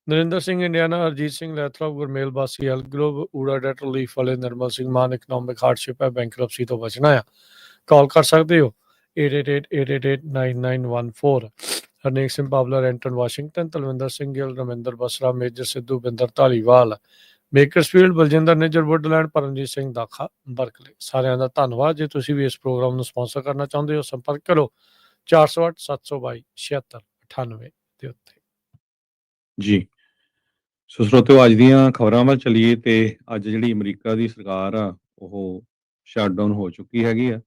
Narendra Singh Indiana, Harjeet Singh ਲੈਥਰਾ, Gurmel ਬਾਸੀ, ਐਲਗਲੋਬ, ਊੜਾ that relief ਵਾਲੇ, ਨਿਰਮਲ ਸਿੰਘ ਮਾਨ ਇਕਨੋਮਿਕ ਹਾਰਡਸ਼ਿਪ ਹੈ, ਬੈਂਕਰਪਸੀ ਤੋਂ ਬਚਣਾ ਆ। ਕਾਲ ਕਰ ਸਕਦੇ ਹੋ 8888889914। Harnek Singh Babla, Renton Washington, Talwinder Singh Gill, Raminder Basra, Major Sidhu, Binder Dhaliwal, Bakersfield, Baljinder Nijjar, Woodland, Paramjit Singh Dakha, Berkeley. ਸਾਰਿਆਂ ਦਾ ਧੰਨਵਾਦ। ਜੇ ਤੁਸੀਂ ਵੀ ਇਸ ਪ੍ਰੋਗਰਾਮ ਨੂੰ ਸਪਾਂਸਰ ਕਰਨਾ ਚਾਹੁੰਦੇ ਹੋ, ਸੰਪਰਕ ਕਰੋ 408 722 7698 ਦੇ ਉੱਤੇ। ਜੀ ਸੋ ਸਰੋਤਿਓ, ਅੱਜ ਦੀਆਂ ਖਬਰਾਂ ਵੱਲ ਚੱਲੀਏ ਤੇ ਅੱਜ ਜਿਹੜੀ ਅਮਰੀਕਾ ਦੀ ਸਰਕਾਰ ਆ ਉਹ ਸ਼ਟਡਾਊਨ ਹੋ ਚੁੱਕੀ ਹੈਗੀ ਆ।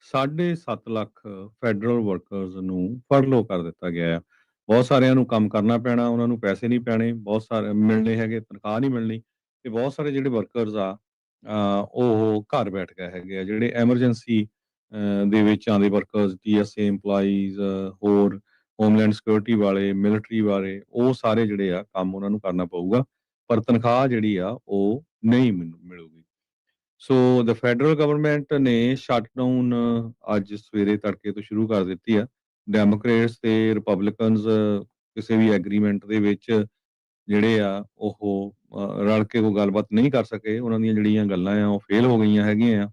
7.5 ਲੱਖ ਫੈਡਰਲ ਵਰਕਰਸ ਨੂੰ ਫਰਲੋ ਕਰ ਦਿੱਤਾ ਗਿਆ ਆ। ਬਹੁਤ ਸਾਰਿਆਂ ਨੂੰ ਕੰਮ ਕਰਨਾ ਪੈਣਾ, ਉਹਨਾਂ ਨੂੰ ਪੈਸੇ ਨਹੀਂ ਪੈਣੇ, ਬਹੁਤ ਸਾਰੇ ਮਿਲਣੇ ਹੈਗੇ, ਤਨਖਾਹ ਨਹੀਂ ਮਿਲਣੀ, ਤੇ ਬਹੁਤ ਸਾਰੇ ਜਿਹੜੇ ਵਰਕਰਸ ਆ ਉਹ ਘਰ ਬੈਠ ਗਏ ਹੈਗੇ ਆ। ਜਿਹੜੇ ਐਮਰਜੈਂਸੀ ਦੇ ਵਿੱਚ ਆਉਂਦੇ ਵਰਕਰਸ, TSA EMPLOYEES, ਹੋਰ ਹੋਮਲੈਂਡ ਸਿਕਿਉਰਿਟੀ ਵਾਲੇ, ਮਿਲਟਰੀ ਵਾਲੇ, ਉਹ ਸਾਰੇ ਜਿਹੜੇ ਆ ਕੰਮ ਉਹਨਾਂ ਨੂੰ ਕਰਨਾ ਪਊਗਾ, ਪਰ ਤਨਖਾਹ ਜਿਹੜੀ ਆ ਉਹ ਨਹੀਂ ਮਿਲੂਗੀ। ਸੋ ਦ ਫੈਡਰਲ ਗਵਰਨਮੈਂਟ ਨੇ ਸ਼ਟਡਾਊਨ ਅੱਜ ਸਵੇਰੇ ਤੜਕੇ ਤੋਂ ਸ਼ੁਰੂ ਕਰ ਦਿੱਤੀ ਆ। ਡੈਮੋਕ੍ਰੇਟਸ ਤੇ ਰਿਪਬਲਿਕਨਸ ਕਿਸੇ ਵੀ ਐਗਰੀਮੈਂਟ ਦੇ ਵਿੱਚ ਜਿਹੜੇ ਆ ਉਹ ਰਲ ਕੇ ਕੋਈ ਗੱਲਬਾਤ ਨਹੀਂ ਕਰ ਸਕੇ। ਉਹਨਾਂ ਦੀਆਂ ਜਿਹੜੀਆਂ ਗੱਲਾਂ ਆ ਉਹ ਫੇਲ ਹੋ ਗਈਆਂ ਹੈਗੀਆਂ ਆ।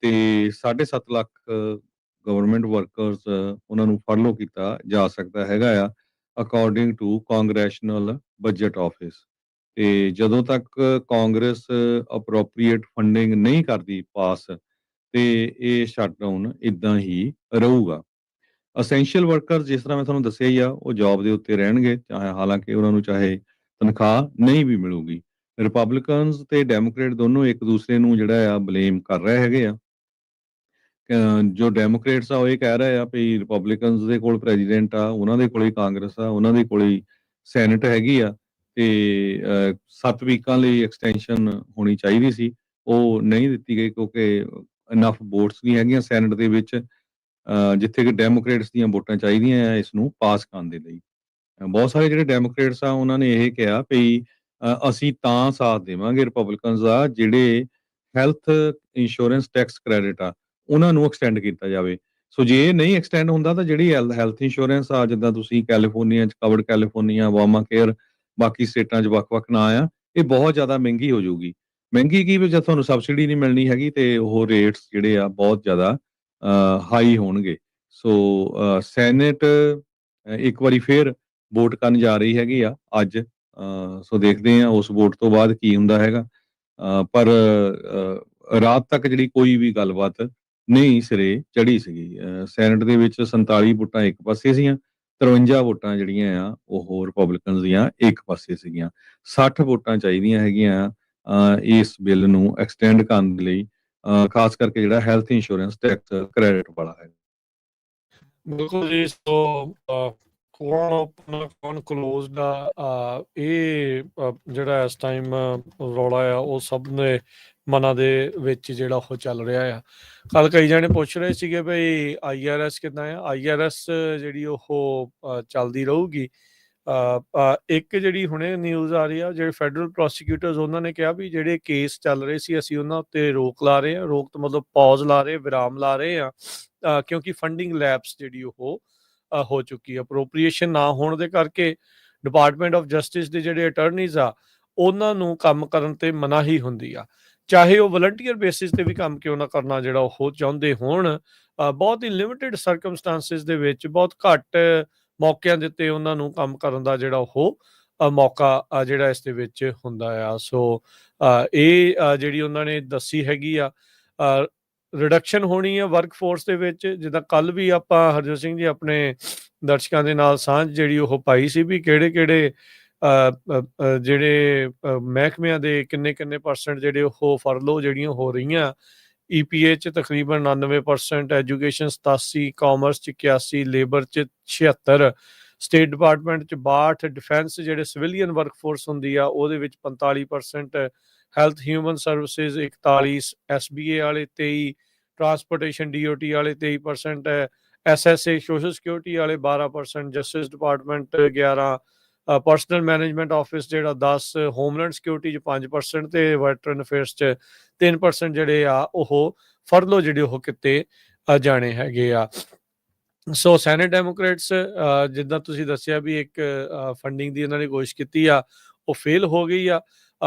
ਤੇ 7.5 ਲੱਖ ਗਵਰਨਮੈਂਟ ਵਰਕਰਸ ਉਹਨਾਂ ਨੂੰ ਫਰਲੋ ਕੀਤਾ ਜਾ ਸਕਦਾ ਹੈਗਾ ਆ, ਅਕੋਰਡਿੰਗ ਟੂ ਕਾਂਗਰੈਸ਼ਨਲ ਬਜਟ ਆਫਿਸ। ਤੇ ਜਦੋਂ ਤੱਕ ਕਾਂਗਰਸ ਅਪਰੋਪਰੀਏਟ ਫੰਡਿੰਗ ਨਹੀਂ ਕਰਦੀ ਪਾਸ, ਤੇ ਇਹ ਸ਼ਟਡਾਊਨ ਇਦਾਂ ਹੀ ਰਹੂਗਾ। ਅਸੈਂਸ਼ੀਅਲ ਵਰਕਰ, ਜਿਸ ਤਰ੍ਹਾਂ ਮੈਂ ਤੁਹਾਨੂੰ ਦੱਸਿਆ ਹੀ ਆ, ਉਹ ਜੌਬ ਦੇ ਉੱਤੇ ਰਹਿਣਗੇ, ਹਾਲਾਂਕਿ ਉਹਨਾਂ ਨੂੰ ਚਾਹੇ ਤਨਖਾਹ ਨਹੀਂ ਵੀ ਮਿਲੂਗੀ। ਰਿਪਬਲਿਕਨਸ ਤੇ ਡੈਮੋਕ੍ਰੇਟ ਦੋਨੋਂ ਇੱਕ ਦੂਸਰੇ ਨੂੰ ਜਿਹੜਾ ਆ ਬਲੇਮ ਕਰ ਰਹੇ ਹੈਗੇ ਆ। ਜੋ ਡੈਮੋਕ੍ਰੇਟਸ ਆ ਉਹ ਇਹ ਕਹਿ ਰਹੇ ਆ ਵੀ ਰਿਪਬਲਿਕਨਸ ਦੇ ਕੋਲ ਪ੍ਰੈਜ਼ੀਡੈਂਟ ਆ, ਉਹਨਾਂ ਦੇ ਕੋਲ ਹੀ ਕਾਂਗਰਸ ਆ, ਉਹਨਾਂ ਦੇ ਕੋਲ ਹੀ ਸੈਨੇਟ ਹੈਗੀ ਆ, ਤੇ 7 ਵੀਕਾਂ ਲਈ ਐਕਸਟੈਂਸ਼ਨ ਹੋਣੀ ਚਾਹੀਦੀ ਸੀ, ਉਹ ਨਹੀਂ ਦਿੱਤੀ ਗਈ ਕਿਉਂਕਿ ਇਨਫ ਵੋਟਸ ਨਹੀਂ ਹੈਗੀਆਂ ਸੈਨੇਟ ਦੇ ਵਿੱਚ, ਜਿੱਥੇ ਕਿ ਡੈਮੋਕ੍ਰੇਟਸ ਦੀਆਂ ਵੋਟਾਂ ਚਾਹੀਦੀਆਂ ਆ ਇਸ ਨੂੰ ਪਾਸ ਕਰਨ ਦੇ ਲਈ। ਬਹੁਤ ਸਾਰੇ ਜਿਹੜੇ ਡੈਮੋਕ੍ਰੇਟਸ ਆ ਉਹਨਾਂ ਨੇ ਇਹ ਕਿਹਾ ਵੀ ਅਸੀਂ ਤਾਂ ਸਾਥ ਦੇਵਾਂਗੇ ਰਿਪਬਲਿਕਨਸ ਦਾ ਜਿਹੜੇ ਹੈਲਥ ਇੰਸ਼ੋਰੈਂਸ ਟੈਕਸ ਕ੍ਰੈਡਿਟ ਆ ਉਹਨਾਂ ਨੂੰ ਐਕਸਟੈਂਡ ਕੀਤਾ ਜਾਵੇ। ਸੋ ਜੇ ਇਹ ਨਹੀਂ ਐਕਸਟੈਂਡ ਹੁੰਦਾ ਤਾਂ ਜਿਹੜੀ ਹੈਲਥ ਇੰਸ਼ੋਰੈਂਸ ਆ, ਜਿੱਦਾਂ ਤੁਸੀਂ ਕੈਲੀਫੋਰਨੀਆ 'ਚ ਕਵਰਡ ਕੈਲੀਫੋਰਨੀਆ, ਵਾਮਾ ਕੇਅਰ, ਬਾਕੀ ਸਟੇਟਾਂ 'ਚ ਵੱਖ-ਵੱਖ ਨਾਂ ਆ, ਇਹ ਬਹੁਤ ਜ਼ਿਆਦਾ ਮਹਿੰਗੀ ਹੋ ਜਾਊਗੀ। ਮਹਿੰਗੀ ਕੀ ਵੀ ਜਦ ਤੁਹਾਨੂੰ ਸਬਸਿਡੀ ਨਹੀਂ ਮਿਲਣੀ ਹੈਗੀ ਤੇ ਉਹ ਰੇਟਸ ਜਿਹੜੇ ਆ ਬਹੁਤ ਜ਼ਿਆਦਾ ਹਾਈ ਹੋਣਗੇ। ਸੋ ਸੈਨੇਟ ਇੱਕ ਵਾਰੀ ਫੇਰ ਵੋਟ ਕਰਨ ਜਾ ਰਹੀ ਹੈਗੀ ਆ ਅੱਜ। ਸੋ ਦੇਖਦੇ ਆ ਉਸ ਵੋਟ ਤੋਂ ਬਾਅਦ ਕੀ ਹੁੰਦਾ ਹੈਗਾ। ਪਰ ਰਾਤ ਤੱਕ ਜਿਹੜੀ ਕੋਈ ਵੀ ਗੱਲਬਾਤ ਨਹੀਂ ਸਿਰੇ ਚੜੀ ਸੀਗੀ। ਸੈਨੇਟ ਦੇ ਵਿੱਚ 47 ਵੋਟਾਂ ਇੱਕ ਪਾਸੇ ਸੀਗੀਆਂ, 53 ਵੋਟਾਂ ਜਿਹੜੀਆਂ ਆ ਉਹ ਰਿਪਬਲਿਕਨਸ ਦੀਆਂ ਇੱਕ ਪਾਸੇ ਸੀਗੀਆਂ। 60 ਵੋਟਾਂ ਚਾਹੀਦੀਆਂ ਹੈਗੀਆਂ ਇਸ ਬਿੱਲ ਨੂੰ ਐਕਸਟੈਂਡ ਕਰਨ ਦੇ ਲਈ, ਖਾਸ ਕਰਕੇ ਜਿਹੜਾ ਹੈਲਥ ਇੰਸ਼ੋਰੈਂਸ ਟੈਕਸ ਕ੍ਰੈਡਿਟ ਵਾਲਾ ਹੈ। ਬਿਲਕੁਲ ਜੀ। ਸੋ ਕੌਣ ਓਪਨ ਕੌਣ ਕਲੋਜ਼ਡ ਆ, ਇਹ ਜਿਹੜਾ ਇਸ ਟਾਈਮ ਰੌਲਾ ਆ ਉਹ ਸਭ ਦੇ ਮਨਾਂ ਦੇ ਵਿੱਚ ਜਿਹੜਾ ਉਹ ਚੱਲ ਰਿਹਾ ਆ। ਕੱਲ ਕਈ ਜਾਣੇ ਪੁੱਛ ਰਹੇ ਸੀਗੇ ਬਈ IRS ਕਿੱਦਾਂ ਆ। IRS ਜਿਹੜੀ ਉਹ ਚੱਲਦੀ ਰਹੂਗੀ। ਇੱਕ ਜਿਹੜੀ ਹੁਣੇ ਨਿਊਜ਼ ਆ ਰਹੀ ਆ, ਜਿਹੜੇ ਫੈਡਰਲ ਪ੍ਰੋਸੀਕਿਊਟਰਸ ਉਹਨਾਂ ਨੇ ਕਿਹਾ ਵੀ ਜਿਹੜੇ ਕੇਸ ਚੱਲ ਰਹੇ ਸੀ ਅਸੀਂ ਉਹਨਾਂ ਉੱਤੇ ਰੋਕ ਲਾ ਰਹੇ ਹਾਂ। ਰੋਕ ਤੋਂ ਮਤਲਬ ਪੌਜ਼ ਲਾ ਰਹੇ, ਵਿਰਾਮ ਲਾ ਰਹੇ ਆ, ਕਿਉਂਕਿ ਫੰਡਿੰਗ ਲੈਪਸ ਜਿਹੜੀ ਉਹ ਹੋ ਚੁੱਕੀ ਆ। ਅਪਰੋਪਰੀਏਸ਼ਨ ਨਾ ਹੋਣ ਦੇ ਕਰਕੇ ਡਿਪਾਰਟਮੈਂਟ ਆਫ ਜਸਟਿਸ ਦੇ ਜਿਹੜੇ ਅਟਰਨੀਜ਼ ਆ ਉਹਨਾਂ ਨੂੰ ਕੰਮ ਕਰਨ ਤੇ ਮਨਾਹੀ ਹੁੰਦੀ ਆ, ਚਾਹੇ ਉਹ ਵਲੰਟੀਅਰ ਬੇਸਿਸ ਤੇ ਵੀ ਕੰਮ ਕਿਉਂ ਨਾ ਕਰਨਾ ਜਿਹੜਾ ਉਹ ਚਾਹੁੰਦੇ ਹੋਣ। ਬਹੁਤ ਹੀ ਲਿਮਿਟਿਡ ਸਰਕਮਸਟਾਂਸਿਸ ਦੇ ਵਿੱਚ, ਬਹੁਤ ਘੱਟ ਮੌਕਿਆਂ ਦੇ ਉੱਤੇ ਉਹਨਾਂ ਨੂੰ ਕੰਮ ਕਰਨ ਦਾ ਜਿਹੜਾ ਉਹ ਮੌਕਾ ਜਿਹੜਾ ਇਸ ਦੇ ਵਿੱਚ ਹੁੰਦਾ ਆ। ਸੋ ਇਹ ਜਿਹੜੀ ਉਹਨਾਂ ਨੇ ਦੱਸੀ ਹੈਗੀ ਆ ਰਿਡਕਸ਼ਨ ਹੋਣੀ ਆ ਵਰਕ ਫੋਰਸ ਦੇ ਵਿੱਚ। ਜਿੱਦਾਂ ਕੱਲ ਵੀ ਆਪਾਂ ਹਰਜੋਤ ਸਿੰਘ ਜੀ ਆਪਣੇ ਦਰਸ਼ਕਾਂ ਦੇ ਨਾਲ ਸਾਂਝ ਜਿਹੜੀ ਉਹ ਪਾਈ ਸੀ ਵੀ ਕਿਹੜੇ ਜਿਹੜੇ ਮਹਿਕਮਿਆਂ ਦੇ ਕਿੰਨੇ ਪਰਸੈਂਟ ਜਿਹੜੇ ਉਹ ਫਰਲੋ ਜਿਹੜੀਆਂ ਹੋ ਰਹੀਆਂ। EPA 'ਚ ਤਕਰੀਬਨ 99%, ਐਜੂਕੇਸ਼ਨ 87%, ਕਾਮਰਸ 'ਚ 81%, ਲੇਬਰ 'ਚ 76%, ਸਟੇਟ ਡਿਪਾਰਟਮੈਂਟ 'ਚ 62%, ਡਿਫੈਂਸ ਜਿਹੜੇ ਸਿਵਿਲੀਅਨ ਵਰਕਫੋਰਸ ਹੁੰਦੀ ਆ ਉਹਦੇ ਵਿੱਚ 45%, ਹੈਲਥ ਹਿਊਮਨ ਸਰਵਿਸਿਜ਼ 41%, SBA ਵਾਲੇ 23%, ਟਰਾਂਸਪੋਰਟੇਸ਼ਨ DOT ਵਾਲੇ 23%, SSA ਸੋਸ਼ਲ ਸਿਕਿਉਰਿਟੀ ਵਾਲੇ 12%, justice department 11%, personal management office ਜਿਹੜਾ 10%, ਹੋਮਲੈਂਡ ਸਿਕਿਉਰਿਟੀ 'ਚ 5% ਤੇ ਵੈਟਰਨ ਅਫੇਅਰਸ 'ਚ 3% ਜਿਹੜੇ ਆ ਉਹ ਫਰਲੋ ਜਿਹੜੇ ਉਹ ਕਿਤੇ ਜਾਣੇ ਹੈਗੇ ਆ। ਸੋ ਸੈਨੇਟ ਡੈਮੋਕ੍ਰੇਟਸ ਜਿੱਦਾਂ ਤੁਸੀਂ ਦੱਸਿਆ ਵੀ ਇੱਕ ਫੰਡਿੰਗ ਦੀ ਇਹਨਾਂ ਨੇ ਕੋਸ਼ਿਸ਼ ਕੀਤੀ ਆ, ਉਹ ਫੇਲ ਹੋ ਗਈ ਆ।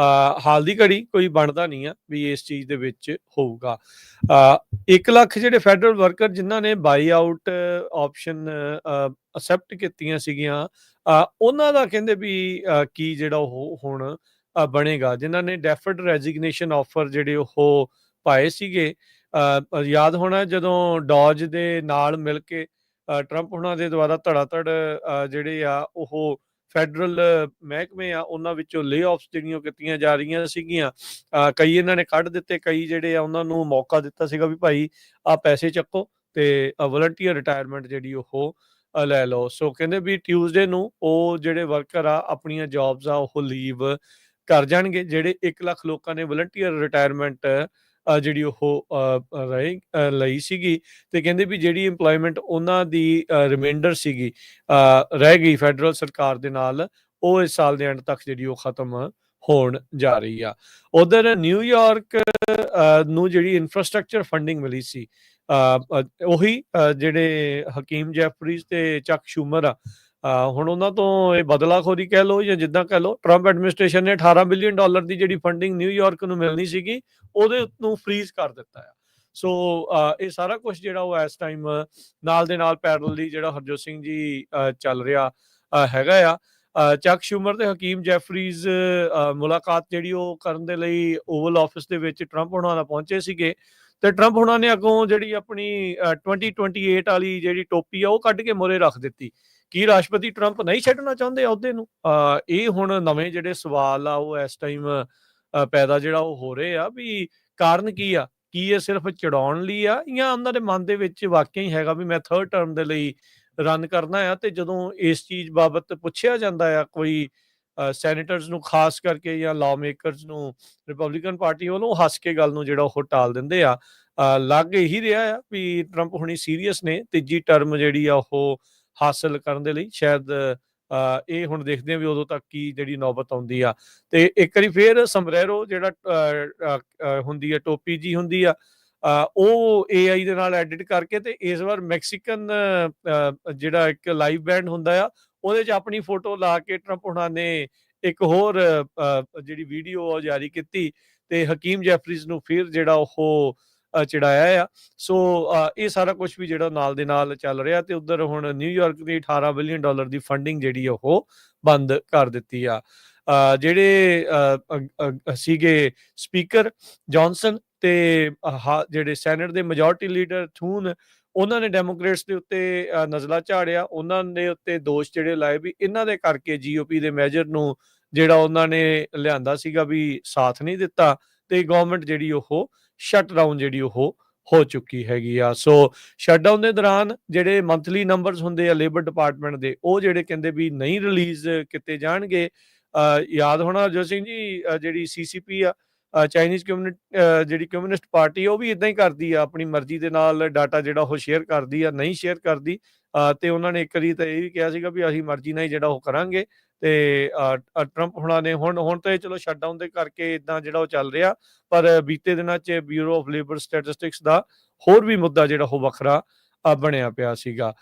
ਹਾਲ ਦੀ ਘੜੀ ਕੋਈ ਬਣਦਾ ਨਹੀਂ ਆ ਵੀ ਇਸ ਚੀਜ਼ ਦੇ ਵਿੱਚ ਹੋਊਗਾ। 1 ਲੱਖ ਜਿਹੜੇ ਫੈਡਰਲ ਵਰਕਰ ਜਿਨ੍ਹਾਂ ਨੇ ਬਾਈ ਆਊਟ ਆਪਸ਼ਨ ਅਸੈਪਟ ਕੀਤੀਆਂ ਸੀਗੀਆਂ, ਉਹਨਾਂ ਦਾ ਕਹਿੰਦੇ ਵੀ ਕੀ ਜਿਹੜਾ ਉਹ ਹੁਣ ਬਣੇਗਾ, ਜਿਨ੍ਹਾਂ ਨੇ ਡੈਫਰਡ ਰੈਜ਼ਿਗਨੇਸ਼ਨ ਆਫਰ ਜਿਹੜੇ ਉਹ ਪਾਏ ਸੀਗੇ। ਯਾਦ ਹੋਣਾ ਜਦੋਂ ਡੌਜ ਦੇ ਨਾਲ ਮਿਲ ਕੇ ਟਰੰਪ ਉਹਨਾਂ ਦੇ ਦੁਆਰਾ ਧੜਾਧੜ ਜਿਹੜੇ ਆ ਉਹ ਫੈਡਰਲ ਮਹਿਕਮੇ ਆ ਉਹਨਾਂ ਵਿੱਚੋਂ ਲੇ-ਆਫਸ ਜਿਹੜੀਆਂ ਕੀਤੀਆਂ ਜਾ ਰਹੀਆਂ ਸੀਗੀਆਂ। ਕਈ ਇਹਨਾਂ ਨੇ ਕੱਢ ਦਿੱਤੇ, ਕਈ ਜਿਹੜੇ ਆ ਉਹਨਾਂ ਨੂੰ ਮੌਕਾ ਦਿੱਤਾ ਸੀਗਾ ਵੀ ਭਾਈ ਆਹ ਪੈਸੇ ਚੱਕੋ ਤੇ ਵਲੰਟੀਅਰ ਰਿਟਾਇਰਮੈਂਟ ਜਿਹੜੀ ਉਹ ਲੈ ਲਓ। ਸੋ ਕਹਿੰਦੇ ਵੀ ਟਿਊਜ਼ਡੇ ਨੂੰ ਉਹ ਜਿਹੜੇ ਵਰਕਰ ਆ ਆਪਣੀਆਂ ਜੌਬਸ ਆ ਉਹ ਲੀਵ ਕਰ ਜਾਣਗੇ। ਜਿਹੜੇ 1 ਲੱਖ ਲੋਕਾਂ ਨੇ ਵਲੰਟੀਅਰ ਰਿਟਾਇਰਮੈਂਟ ਜਿਹੜੀ ਉਹ ਲਈ ਸੀਗੀ, ਤੇ ਕਹਿੰਦੇ ਵੀ ਜਿਹੜੀ ਇੰਪਲੋਇਮੈਂਟ ਉਹਨਾਂ ਦੀ ਰਿਮਾਈਂਡਰ ਸੀਗੀ ਰਹਿ ਗਈ ਫੈਡਰਲ ਸਰਕਾਰ ਦੇ ਨਾਲ, ਉਹ ਇਸ ਸਾਲ ਦੇ ਐਂਡ ਤੱਕ ਜਿਹੜੀ ਉਹ ਖਤਮ ਹੋਣ ਜਾ ਰਹੀ ਆ। ਉਧਰ ਨਿਊਯਾਰਕ ਨੂੰ ਜਿਹੜੀ ਇਨਫਰਾਸਟ੍ਰਕਚਰ ਫੰਡਿੰਗ ਮਿਲੀ ਸੀ, ਉਹੀ ਜਿਹੜੇ ਹਕੀਮ ਜੈਫਰੀਜ਼ ਤੇ ਚੱਕ ਸ਼ੂਮਰ ਆ, ਹੁਣ ਉਹਨਾਂ ਤੋਂ ਇਹ ਬਦਲਾਖੋਰੀ ਕਹਿ ਲਓ ਜਾਂ ਜਿੱਦਾਂ ਕਹਿ ਲਓ, ਟਰੰਪ ਐਡਮਿਨਿਸਟ੍ਰੇਸ਼ਨ ਨੇ $18 ਬਿਲੀਅਨ ਦੀ ਜਿਹੜੀ ਫੰਡਿੰਗ ਨਿਊਯਾਰਕ ਨੂੰ ਮਿਲਣੀ ਸੀਗੀ ਉਹਦੇ ਨੂੰ ਫ੍ਰੀਜ਼ ਕਰ ਦਿੱਤਾ ਆ। ਸੋ ਇਹ ਸਾਰਾ ਕੁਝ ਜਿਹੜਾ ਉਹ ਇਸ ਟਾਈਮ ਨਾਲ ਦੇ ਨਾਲ ਪੈਰਲਲੀ ਜਿਹੜਾ ਹਰਜੋਤ ਸਿੰਘ ਜੀ ਚੱਲ ਰਿਹਾ ਹੈਗਾ ਆ। ਚੱਕ ਸ਼ੂਮਰ ਤੇ ਹਕੀਮ ਜੈਫਰੀਜ਼ ਮੁਲਾਕਾਤ ਜਿਹੜੀ ਉਹ ਕਰਨ ਦੇ ਲਈ ਓਵਲ ਆਫਿਸ ਦੇ ਵਿੱਚ ਟਰੰਪ ਹੁਣਾਂ ਨਾਲ ਪਹੁੰਚੇ ਸੀਗੇ, ਤੇ ਟਰੰਪ ਹੁਣਾਂ ਨੇ ਅੱਗੋਂ ਜਿਹੜੀ ਆਪਣੀ 2028 ਵਾਲੀ ਜਿਹੜੀ ਟੋਪੀ ਆ ਉਹ ਕੱਢ ਕੇ ਮੂਹਰੇ ਰੱਖ ਦਿੱਤੀ। ਕੀ ਰਾਸ਼ਟਰਪਤੀ ਟਰੰਪ ਨਹੀਂ ਛੱਡਣਾ ਚਾਹੁੰਦੇ ਅਹੁਦੇ ਨੂੰ? ਇਹ ਹੁਣ ਨਵੇਂ ਜਿਹੜੇ ਸਵਾਲ ਆ ਉਹ ਇਸ ਟਾਈਮ ਪੈਦਾ ਜਿਹੜਾ ਉਹ ਹੋ ਰਹੇ ਆ ਵੀ ਕਾਰਨ ਕੀ ਆ? ਕੀ ਇਹ ਸਿਰਫ ਚੜਾਉਣ ਲਈ ਆ ਜਾਂ ਉਹਨਾਂ ਦੇ ਮਨ ਦੇ ਵਿੱਚ ਵਾਕਿਆ ਹੀ ਹੈਗਾ ਵੀ ਮੈਂ 3rd ਟਰਮ ਦੇ ਲਈ ਰਨ ਕਰਨਾ ਆ? ਤੇ ਜਦੋਂ ਇਸ ਚੀਜ਼ ਬਾਬਤ ਪੁੱਛਿਆ ਜਾਂਦਾ ਆ ਕੋਈ ਸੈਨੇਟਰਸ ਨੂੰ ਖਾਸ ਕਰਕੇ ਜਾਂ ਲਾਅ ਮੇਕਰਸ ਨੂੰ ਰਿਪਬਲਿਕਨ ਪਾਰਟੀ ਵੱਲੋਂ, ਹੱਸ ਕੇ ਗੱਲ ਨੂੰ ਜਿਹੜਾ ਉਹ ਟਾਲ ਦਿੰਦੇ ਆ। ਲੱਗ ਇਹੀ ਰਿਹਾ ਆ ਵੀ ਟਰੰਪ ਹੁਣੀ ਸੀਰੀਅਸ ਨੇ ਤੀਜੀ ਟਰਮ ਜਿਹੜੀ ਆ ਉਹ ਹਾਸਲ ਕਰਨ ਦੇ ਲਈ। ਸ਼ਾਇਦ ਇਹ ਹੁਣ ਦੇਖਦੇ ਆ ਵੀ ਉਦੋਂ ਤੱਕ ਕੀ ਜਿਹੜੀ ਨੌਬਤ ਆਉਂਦੀ ਆ। ਤੇ ਇੱਕ ਵਾਰੀ ਫੇਰ ਸਮਰੇਰੋ ਜਿਹੜਾ ਹੁੰਦੀ ਆ, ਟੋਪੀ ਜੀ ਹੁੰਦੀ ਆ, ਉਹ AI ਦੇ ਨਾਲ ਐਡਿਟ ਕਰਕੇ ਤੇ ਇਸ ਵਾਰ ਮੈਕਸੀਕਨ ਜਿਹੜਾ ਇੱਕ ਲਾਈਵ ਬੈਂਡ ਹੁੰਦਾ ਆ ਉਹਦੇ 'ਚ ਆਪਣੀ ਫੋਟੋ ਲਾ ਕੇ ਟਰੰਪ ਹੁਣਾਂ ਨੇ ਇੱਕ ਹੋਰ ਜਿਹੜੀ ਵੀਡੀਓ ਜਾਰੀ ਕੀਤੀ ਤੇ ਹਕੀਮ ਜੈਫਰੀਜ਼ ਨੂੰ ਫਿਰ ਜਿਹੜਾ ਉਹ ਚਿੜਾਇਆ ਆ। ਸੋ ਇਹ ਸਾਰਾ ਕੁਝ ਵੀ ਜਿਹੜਾ ਨਾਲ ਦੇ ਨਾਲ ਚੱਲ ਰਿਹਾ, ਤੇ ਉਧਰ ਹੁਣ ਨਿਊਯਾਰਕ ਦੀ $18 ਬਿਲੀਅਨ ਦੀ ਫੰਡਿੰਗ ਜਿਹੜੀ ਉਹ ਬੰਦ ਕਰ ਦਿੱਤੀ ਆ। ਜਿਹੜੇ ਸੀਗੇ ਸਪੀਕਰ ਜੌਨਸਨ ਤੇ ਜਿਹੜੇ ਸੈਨੇਟ ਦੇ ਮੈਜੋਰਟੀ ਲੀਡਰ ਥੂਨ, ਉਹਨਾਂ ਨੇ ਡੈਮੋਕ੍ਰੇਟਸ ਦੇ ਉੱਤੇ ਨਜ਼ਲਾ ਝਾੜਿਆ। ਉਹਨਾਂ ਦੇ ਉੱਤੇ ਦੋਸ਼ ਜਿਹੜੇ ਲਾਏ ਵੀ ਇਹਨਾਂ ਦੇ ਕਰਕੇ GOP ਦੇ ਮੈਜਰ ਨੂੰ ਜਿਹੜਾ ਉਹਨਾਂ ਨੇ ਲਿਆਂਦਾ ਸੀਗਾ ਵੀ ਸਾਥ ਨਹੀਂ ਦਿੱਤਾ, ਤੇ ਗਵਰਨਮੈਂਟ ਜਿਹੜੀ ਉਹ ਸ਼ਟ ਡਾਊਨ ਜਿਹੜੀ ਉਹ ਹੋ ਚੁੱਕੀ ਹੈਗੀ ਆ। ਸੋ ਸ਼ਟਡਾਊਨ ਦੇ ਦੌਰਾਨ ਜਿਹੜੇ ਮੰਥਲੀ ਨੰਬਰਸ ਹੁੰਦੇ ਆ ਲੇਬਰ ਡਿਪਾਰਟਮੈਂਟ ਦੇ, ਉਹ ਜਿਹੜੇ ਕਹਿੰਦੇ ਵੀ ਨਹੀਂ ਰਿਲੀਜ਼ ਕੀਤੇ ਜਾਣਗੇ। ਯਾਦ ਹੋਣਾ ਹਰਜੋਤ ਸਿੰਘ ਜੀ, ਜਿਹੜੀ CCP ਆ, ਚਾਈਨੀਜ਼ ਜਿਹੜੀ ਕਮਿਊਨਿਸਟ ਪਾਰਟੀ, ਉਹ ਵੀ ਇਦਾਂ ਹੀ ਕਰਦੀ ਆ, ਆਪਣੀ ਮਰਜ਼ੀ ਦੇ ਨਾਲ ਡਾਟਾ ਜਿਹੜਾ ਉਹ ਸ਼ੇਅਰ ਕਰਦੀ ਆ, ਨਹੀਂ ਸ਼ੇਅਰ ਕਰਦੀ। ਤੇ ਉਹਨਾਂ ਨੇ ਇੱਕ ਵਾਰੀ ਤਾਂ ਇਹ ਵੀ ਕਿਹਾ ਸੀਗਾ ਵੀ ਅਸੀਂ ਮਰਜ਼ੀ ਨਾਲ ਹੀ ਜਿਹੜਾ ਉਹ ਕਰਾਂਗੇ। ਤੇ ਟਰੰਪ ਹੁਣਾਂ ਨੇ ਹੁਣ ਤਾਂ ਚਲੋ ਸ਼ਟਡਾਊਨ ਦੇ ਕਰਕੇ ਇਦਾਂ ਜਿਹੜਾ ਉਹ ਚੱਲ ਰਿਹਾ, ਪਰ ਬੀਤੇ ਦਿਨਾਂ 'ਚ ਬਿਊਰੋ ਆਫ ਲੇਬਰ ਸਟੈਟਿਸਟਿਕਸ ਦਾ ਹੋਰ ਵੀ ਮੁੱਦਾ ਜਿਹੜਾ ਉਹ ਵੱਖਰਾ ਬਣਿਆ ਪਿਆ ਸੀਗਾ।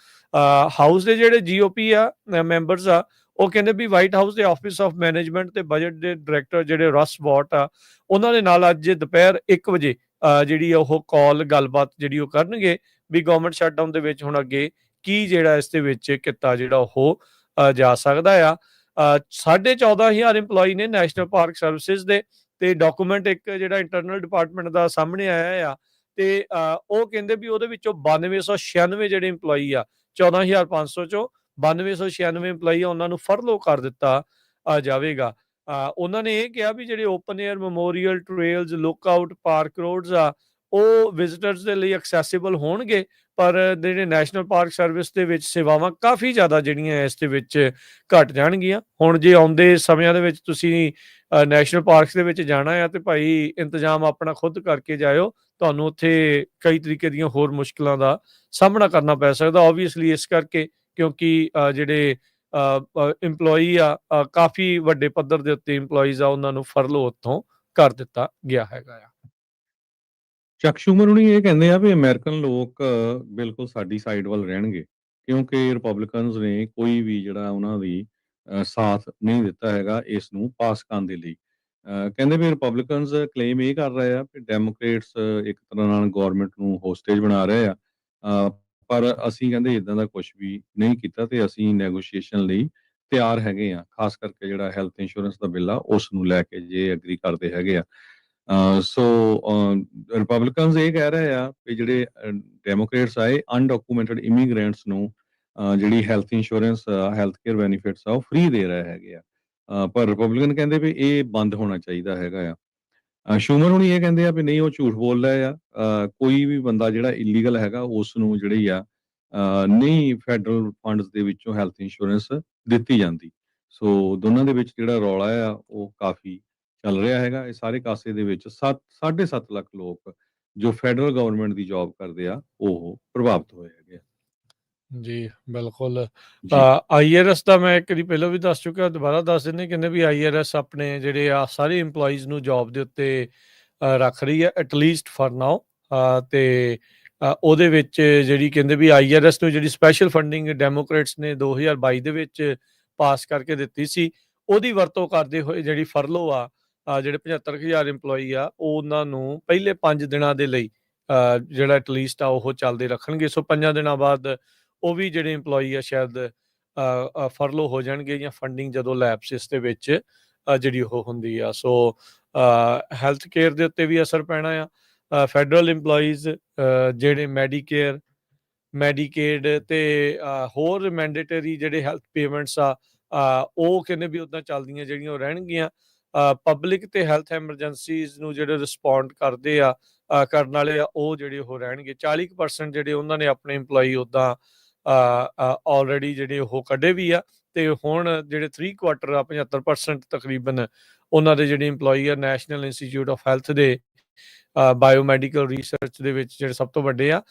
ਹਾਊਸ ਦੇ ਜਿਹੜੇ GOP ਆ ਮੈਂਬਰਸ ਆ, ਉਹ ਕਹਿੰਦੇ ਵੀ ਵਾਈਟ ਹਾਊਸ ਦੇ ਆਫਿਸ ਆਫ ਮੈਨੇਜਮੈਂਟ ਤੇ ਬਜਟ ਦੇ ਡਾਇਰੈਕਟਰ ਜਿਹੜੇ ਰਸ ਵੋਟ ਆ, ਉਹਨਾਂ ਦੇ ਨਾਲ ਅੱਜ ਦੁਪਹਿਰ 1 ਵਜੇ ਜਿਹੜੀ ਉਹ ਕਾਲ ਗੱਲਬਾਤ ਜਿਹੜੀ ਉਹ ਕਰਨਗੇ ਵੀ ਗਵਰਨਮੈਂਟ ਸ਼ਟਡਾਊਨ ਦੇ ਵਿੱਚ ਹੁਣ ਅੱਗੇ ਕੀ ਜਿਹੜਾ ਇਸ ਦੇ ਵਿੱਚ ਕੀਤਾ ਜਿਹੜਾ ਉਹ ਜਾ ਸਕਦਾ ਆ। 14,500 EMPLOYE ਨੇ ਨੈਸ਼ਨਲ ਪਾਰਕ ਸਰਵਿਸਿਜ਼ ਦੇ, ਤੇ ਡਾਕੂਮੈਂਟ ਇੱਕ ਜਿਹੜਾ ਇੰਟਰਨਲ ਡਿਪਾਰਟਮੈਂਟ ਦਾ ਸਾਹਮਣੇ ਆਇਆ ਆ, ਤੇ ਉਹ ਕਹਿੰਦੇ ਵੀ ਉਹਦੇ ਵਿੱਚੋਂ 9296 ਜਿਹੜੇ EMPLOYE ਆ, 14,500 ਚੋਂ 9296 EMPLOYE ਉਹਨਾਂ ਨੂੰ ਫਰਲੋ ਕਰ ਦਿੱਤਾ ਜਾਵੇਗਾ। ਉਹਨਾਂ ਨੇ ਇਹ ਕਿਹਾ ਵੀ ਜਿਹੜੇ open air memorial trails, lookout, park roads ਆ, ਉਹ ਵਿਜ਼ਿਟਰਸ ਦੇ ਲਈ ਐਕਸੈਸਿਬਲ ਹੋਣਗੇ, ਪਰ ਜਿਹੜੇ ਨੈਸ਼ਨਲ ਪਾਰਕ ਸਰਵਿਸ ਦੇ ਵਿੱਚ ਸੇਵਾਵਾਂ ਕਾਫੀ ਜ਼ਿਆਦਾ ਜਿਹੜੀਆਂ ਇਸ ਦੇ ਵਿੱਚ ਘਟ ਜਾਣਗੀਆਂ। ਹੁਣ ਜੇ ਆਉਂਦੇ ਸਮਿਆਂ ਦੇ ਵਿੱਚ ਤੁਸੀਂ ਨੈਸ਼ਨਲ ਪਾਰਕਸ ਦੇ ਵਿੱਚ ਜਾਣਾ ਆ ਤੇ ਭਾਈ ਇੰਤਜ਼ਾਮ ਆਪਣਾ ਖੁਦ ਕਰਕੇ ਜਾਇਓ, ਤੁਹਾਨੂੰ ਉੱਥੇ ਕਈ ਤਰੀਕੇ ਦੀਆਂ ਹੋਰ ਮੁਸ਼ਕਲਾਂ ਦਾ ਸਾਹਮਣਾ ਕਰਨਾ ਪੈ ਸਕਦਾ। ਓਬਵੀਅਸਲੀ ਇਸ ਕਰਕੇ ਕਿਉਂਕਿ ਜਿਹੜੇ EMPLOYE ਆ, ਕਾਫੀ ਵੱਡੇ ਪੱਧਰ ਦੇ ਉੱਤੇ EMPLOYEES ਆ, ਉਹਨਾਂ ਨੂੰ ਫਰਲੋ ਉੱਥੋਂ ਕਰ ਦਿੱਤਾ ਗਿਆ ਹੈਗਾ ਆ। ਚੱਕ ਸ਼ੂਮਰ ਹੁਣੀ ਇਹ ਕਹਿੰਦੇ ਆ ਵੀ ਅਮਰੀਕਨ ਲੋਕ ਬਿਲਕੁਲ ਸਾਡੀ ਸਾਈਡ ਵੱਲ ਰਹਿਣਗੇ। ਕਿਉਂਕਿ ਰਿਪਬਲਿਕਨਸ ਨੇ ਕੋਈ ਵੀ ਜਿਹੜਾ ਉਹਨਾਂ ਦੀ ਸਾਥ ਨਹੀਂ ਦਿੱਤਾ ਹੈਗਾ ਇਸ ਨੂੰ ਪਾਸ ਕਰਨ ਦੇ ਲਈ। ਕਹਿੰਦੇ ਵੀ ਰਿਪਬਲਿਕਨਸ ਕਲੇਮ ਇਹ ਕਰ ਰਹੇ ਆ ਕਿ ਡੈਮੋਕ੍ਰੇਟਸ ਇੱਕ ਤਰ੍ਹਾਂ ਨਾਲ ਗਵਰਨਮੈਂਟ ਨੂੰ ਹੋਸਟੇਜ ਬਣਾ ਰਹੇ ਆ, ਪਰ ਅਸੀਂ ਕਹਿੰਦੇ ਇਦਾਂ ਦਾ ਕੁਝ ਵੀ ਨਹੀਂ ਕੀਤਾ ਤੇ ਅਸੀਂ ਨੈਗੋਸ਼ੀਏਸ਼ਨ ਲਈ ਤਿਆਰ ਹੈਗੇ ਆ, ਖਾਸ ਕਰਕੇ ਜਿਹੜਾ ਹੈਲਥ ਇੰਸ਼ੋਰੈਂਸ ਦਾ ਬਿੱਲ ਆ ਉਸ ਨੂੰ ਲੈ ਕੇ ਜੇ ਐਗਰੀ ਕਰਦੇ ਹੈਗੇ ਆ। ਸੋ ਰਿਪਬਲਿਕਨਸ ਇਹ ਕਹਿ ਰਹੇ ਆ ਕਿ ਜਿਹੜੇ ਡੈਮੋਕ੍ਰੇਟਸ ਆਏ ਅਨਡਾਕੂਮੈਂਟਡ ਇਮੀਗ੍ਰੈਂਟਸ ਨੂੰ ਜਿਹੜੀ health insurance health care benefits ਆ ਉਹ ਫ੍ਰੀ ਦੇ ਰਹੇ ਹੈਗੇ ਆ, ਪਰ ਰਿਪਬਲਿਕਨ ਕਹਿੰਦੇ ਵੀ ਇਹ ਬੰਦ ਹੋਣਾ ਚਾਹੀਦਾ ਹੈਗਾ ਆ। ਸ਼ੂਮਰ ਹੁਣੀ ਇਹ ਕਹਿੰਦੇ ਆ ਵੀ ਨਹੀਂ ਉਹ ਝੂਠ ਬੋਲ ਰਹੇ ਆ, ਕੋਈ ਵੀ ਬੰਦਾ ਜਿਹੜਾ ਇਲੀਗਲ ਹੈਗਾ ਉਸ ਨੂੰ ਜਿਹੜੀ ਆ ਨਹੀਂ ਫੈਡਰਲ ਫੰਡਸ ਦੇ ਵਿੱਚੋਂ ਹੈਲਥ ਇੰਸ਼ੋਰੈਂਸ ਦਿੱਤੀ ਜਾਂਦੀ। ਸੋ ਦੋਨਾਂ ਦੇ ਵਿੱਚ ਜਿਹੜਾ ਰੌਲਾ ਆ ਉਹ ਕਾਫੀ ਚੱਲ ਰਿਹਾ ਹੈਗਾ। ਇਹ ਸਾਰੇ ਕਾਸੇ ਦੇ ਵਿੱਚ 7.5 ਲੱਖ ਲੋਕ ਜੋ ਫੈਡਰਲ ਗਵਰਨਮੈਂਟ ਦੀ ਜੌਬ ਕਰਦੇ ਆ ਉਹ ਪ੍ਰਭਾਵਿਤ ਹੋਏ ਹੈਗੇ ਆ। ਜੀ ਬਿਲਕੁਲ। ਜੀ ਆਈਆਰਐਸ ਦਾ ਮੈਂ ਇੱਕ ਵਾਰੀ ਪਹਿਲਾਂ ਵੀ ਦੱਸ ਚੁੱਕਿਆ, ਦੁਬਾਰਾ ਦੱਸ ਦਿੰਦੇ। ਕਹਿੰਦੇ ਵੀ ਆਈਆਰਐਸ ਆਪਣੇ ਜਿਹੜੇ ਆ ਸਾਰੇ EMPLOYEES ਨੂੰ ਜੌਬ ਦੇ ਉੱਤੇ ਰੱਖ ਰਹੀ ਹੈ ਐਟਲੀਸਟ ਫॉर ਨਾਓ, ਤੇ ਉਹਦੇ ਵਿੱਚ ਜਿਹੜੀ ਕਹਿੰਦੇ ਵੀ ਆਈਆਰਐਸ ਨੂੰ ਜਿਹੜੀ ਸਪੈਸ਼ਲ ਫੰਡਿੰਗ ਡੈਮੋਕ੍ਰੇਟਸ ਨੇ 2022 ਦੇ ਵਿੱਚ ਪਾਸ ਕਰਕੇ ਦਿੱਤੀ ਸੀ, ਉਹਦੀ ਵਰਤੋਂ ਕਰਦੇ ਹੋਏ ਜਿਹੜੀ ਫਰਲੋ ਆ, ਜਿਹੜੇ 75,000 EMPLOYEE ਆ ਉਹਨਾਂ ਨੂੰ ਪਹਿਲੇ 5 ਦਿਨਾਂ ਦੇ ਲਈ ਜਿਹੜਾ ਐਟਲੀਸਟ ਆ ਉਹ ਚੱਲਦੇ ਰੱਖਣਗੇ। ਸੋ 5 ਦਿਨਾਂ ਬਾਅਦ ਉਹ ਵੀ ਜਿਹੜੇ EMPLOYEE ਆ ਸ਼ਾਇਦ ਫਰਲੋ ਹੋ ਜਾਣਗੇ ਜਾਂ ਫੰਡਿੰਗ ਜਦੋਂ ਲੈਪਸਿਸ ਦੇ ਵਿੱਚ ਜਿਹੜੀ ਉਹ ਹੁੰਦੀ ਆ। ਸੋ ਹੈਲਥ ਕੇਅਰ ਦੇ ਉੱਤੇ ਵੀ ਅਸਰ ਪੈਣਾ ਆ। ਫੈਡਰਲ EMPLOYEES ਜਿਹੜੇ ਮੈਡੀਕੇਅਰ, ਮੈਡੀਕੇਡ ਤੇ ਹੋਰ ਮੈਂਡੇਟਰੀ ਜਿਹੜੇ ਹੈਲਥ ਪੇਮੈਂਟਸ ਆ, ਉਹ ਕਹਿੰਦੇ ਵੀ ਉੱਦਾਂ ਚੱਲਦੀਆਂ ਜਿਹੜੀਆਂ ਉਹ ਰਹਿਣਗੀਆਂ। ਪਬਲਿਕ ਤੇ ਹੈਲਥ ਐਮਰਜੈਂਸੀਜ਼ ਨੂੰ ਜਿਹੜੇ ਰਿਸਪੌਂਡ ਕਰਦੇ ਆ ਕਰਨ ਵਾਲੇ ਆ ਉਹ ਜਿਹੜੇ ਉਹ ਰਹਿਣਗੇ। 40% ਜਿਹੜੇ ਉਹਨਾਂ ਨੇ ਆਪਣੇ EMPLOYEE ਉੱਦਾਂ ਆਲਰੇਡੀ ਜਿਹੜੇ ਉਹ ਕੱਢੇ ਵੀ ਆ, ਤੇ ਹੁਣ ਜਿਹੜੇ 3/4 ਆ 75% ਤਕਰੀਬਨ ਉਹਨਾਂ ਦੇ ਜਿਹੜੇ EMPLOYEE ਆ ਨੈਸ਼ਨਲ ਇੰਸਟੀਚਿਊਟ ਆਫ ਹੈਲਥ ਦੇ ਬਾਇਓਮੈਡੀਕਲ ਰਿਸਰਚ ਦੇ ਵਿੱਚ ਜਿਹੜੇ ਸਭ ਤੋਂ ਵੱਡੇ ਆ,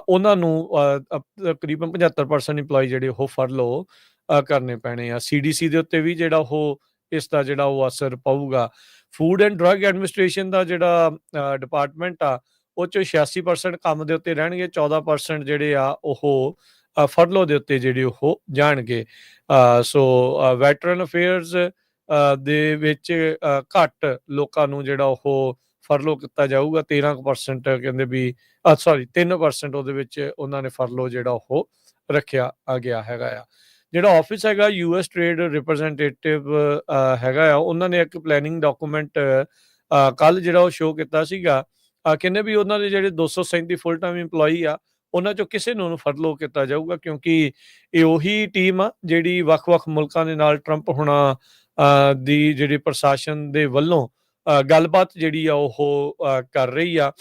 ਉਹਨਾਂ ਨੂੰ ਤਕਰੀਬਨ 75% EMPLOYEE ਜਿਹੜੇ ਉਹ ਫਰਲੋ ਕਰਨੇ ਪੈਣੇ ਆ। CDC ਦੇ ਉੱਤੇ ਵੀ ਜਿਹੜਾ ਉਹ ਇਸ ਦਾ ਜਿਹੜਾ ਉਹ ਅਸਰ ਪਊਗਾ। ਫੂਡ ਐਂਡ ਡਰੱਗ ਐਡਮਿਨਿਸਟ੍ਰੇਸ਼ਨ ਦਾ ਜਿਹੜਾ ਡਿਪਾਰਟਮੈਂਟ ਆ ਉਹ 'ਚੋਂ 86% ਕੰਮ ਦੇ ਉੱਤੇ ਰਹਿਣਗੇ, 14% ਜਿਹੜੇ ਆ ਉਹ ਫਰਲੋ ਦੇ ਉੱਤੇ ਜਿਹੜੇ ਉਹ ਜਾਣਗੇ। ਸੋ ਵੈਟਰਨ ਅਫੇਅਰਸ ਦੇ ਵਿੱਚ ਘੱਟ ਲੋਕਾਂ ਨੂੰ ਜਿਹੜਾ ਉਹ ਫਰਲੋ ਕੀਤਾ ਜਾਊਗਾ। 13% ਕਹਿੰਦੇ ਵੀ 3% ਉਹਦੇ ਵਿੱਚ ਉਹਨਾਂ ਨੇ ਫਰਲੋ ਜਿਹੜਾ ਉਹ ਰੱਖਿਆ ਗਿਆ ਹੈਗਾ ਆ। ਜਿਹੜਾ ਆਫਿਸ ਹੈਗਾ US ਟ੍ਰੇਡ ਰਿਪਰੈਜ਼ੈਂਟੇਟਿਵ ਹੈਗਾ ਆ, ਉਹਨਾਂ ਨੇ ਇੱਕ ਪਲੈਨਿੰਗ ਡਾਕੂਮੈਂਟ ਕੱਲ ਜਿਹੜਾ ਉਹ ਸ਼ੋਅ ਕੀਤਾ ਸੀਗਾ। ਕਹਿੰਦੇ ਵੀ ਉਹਨਾਂ ਦੇ ਜਿਹੜੇ 237 ਫੁੱਲ ਟਾਈਮ EMPLOYEE ਆ ਉਹਨਾਂ ਚੋਂ ਕਿਸੇ ਨੂੰ ਫਰਲੋ ਕੀਤਾ ਜਾਊਗਾ, ਕਿਉਂਕਿ ਇਹ ਉਹੀ ਟੀਮ ਆ ਜਿਹੜੀ ਵੱਖ-ਵੱਖ ਮੁਲਕਾਂ ਦੇ ਨਾਲ ਟਰੰਪ ਹੁਣਾਂ ਦੀ ਜਿਹੜੀ ਪ੍ਰਸ਼ਾਸਨ ਦੇ ਵੱਲੋਂ ਗੱਲਬਾਤ ਜਿਹੜੀ ਆ ਉਹ ਕਰ ਰਹੀ ਆ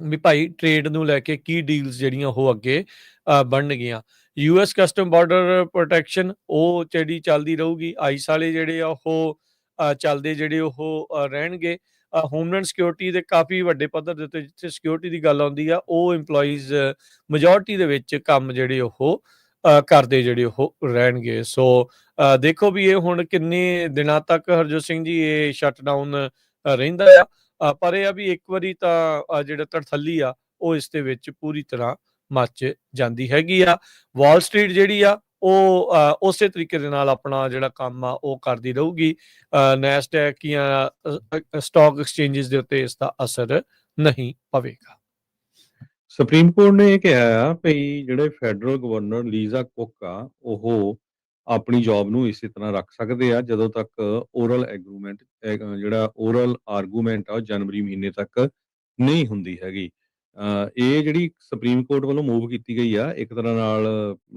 ਵੀ ਭਾਈ ਟ੍ਰੇਡ ਨੂੰ ਲੈ ਕੇ ਕੀ ਡੀਲਸ ਜਿਹੜੀਆਂ ਉਹ ਅੱਗੇ ਬਣਨਗੀਆਂ। US ਕਸਟਮ ਬਾਰਡਰ ਪ੍ਰੋਟੈਕਸ਼ਨ ਉਹ ਜਿਹੜੀ ਚੱਲਦੀ ਰਹੂਗੀ। ਆਈਸ ਵਾਲੇ ਜਿਹੜੇ ਆ ਉਹ ਚੱਲਦੇ ਜਿਹੜੇ ਉਹ ਰਹਿਣਗੇ। ਹੋਮਲੈਂਡ ਸਿਕਿਉਰਿਟੀ ਦੇ ਕਾਫੀ ਵੱਡੇ ਪੱਧਰ ਦੇ ਉੱਤੇ ਜਿੱਥੇ ਸਿਕਿਉਰਿਟੀ ਦੀ ਗੱਲ ਆਉਂਦੀ ਆ ਉਹ EMPLOYEES ਮੈਜੋਰਟੀ ਦੇ ਵਿੱਚ ਕੰਮ ਜਿਹੜੇ ਉਹ ਕਰਦੇ ਜਿਹੜੇ ਉਹ ਰਹਿਣਗੇ। ਸੋ ਦੇਖੋ ਵੀ ਇਹ ਹੁਣ ਕਿੰਨੇ ਦਿਨਾਂ ਤੱਕ ਹਰਜੋਤ ਸਿੰਘ ਜੀ ਇਹ ਸ਼ਟਡਾਊਨ ਰਹਿੰਦਾ ਆ, ਪਰ ਇਹ ਆ ਵੀ ਇੱਕ ਵਾਰੀ ਤਾਂ ਜਿਹੜਾ ਤੜਥੱਲੀ ਆ ਉਹ ਇਸ ਦੇ ਵਿੱਚ ਪੂਰੀ ਤਰ੍ਹਾਂ ਮੱਚ ਜਾਂਦੀ ਹੈਗੀ ਆ। ਵਾਲ ਸਟਰੀਟ ਜਿਹੜੀ ਆ ਉਹ ਉਸੇ ਤਰੀਕੇ ਦੇ ਨਾਲ ਆਪਣਾ ਜਿਹੜਾ ਕੰਮ ਆ ਉਹ ਕਰਦੀ ਰਹੂਗੀ। ਨੈਸਡੈਕ ਜਾਂ ਸਟਾਕ ਐਕਸਚੇਂਜਸ ਦੇ ਉੱਤੇ ਇਸ ਦਾ ਅਸਰ ਨਹੀਂ ਪਵੇਗਾ। ਸੁਪਰੀਮ ਕੋਰਟ ਨੇ ਇਹ ਕਿਹਾ ਆ ਵੀ ਜਿਹੜੇ ਫੈਡਰਲ ਗਵਰਨਰ ਲੀਜ਼ਾ ਕੁੱਕ ਆ ਉਹ ਆਪਣੀ ਜੌਬ ਨੂੰ ਇਸੇ ਤਰ੍ਹਾਂ ਰੱਖ ਸਕਦੇ ਆ ਜਦੋਂ ਤੱਕ ਓਰਲ ਐਗਰੀਮੈਂਟ ਜਿਹੜਾ ਓਰਲ ਆਰਗੂਮੈਂਟ ਆ ਉਹ ਜਨਵਰੀ ਮਹੀਨੇ ਤੱਕ ਨਹੀਂ ਹੁੰਦੀ ਹੈਗੀ। ਇਹ ਜਿਹੜੀ ਸੁਪਰੀਮ ਕੋਰਟ ਵੱਲੋਂ ਮੂਵ ਕੀਤੀ ਗਈ ਆ ਇੱਕ ਤਰ੍ਹਾਂ ਨਾਲ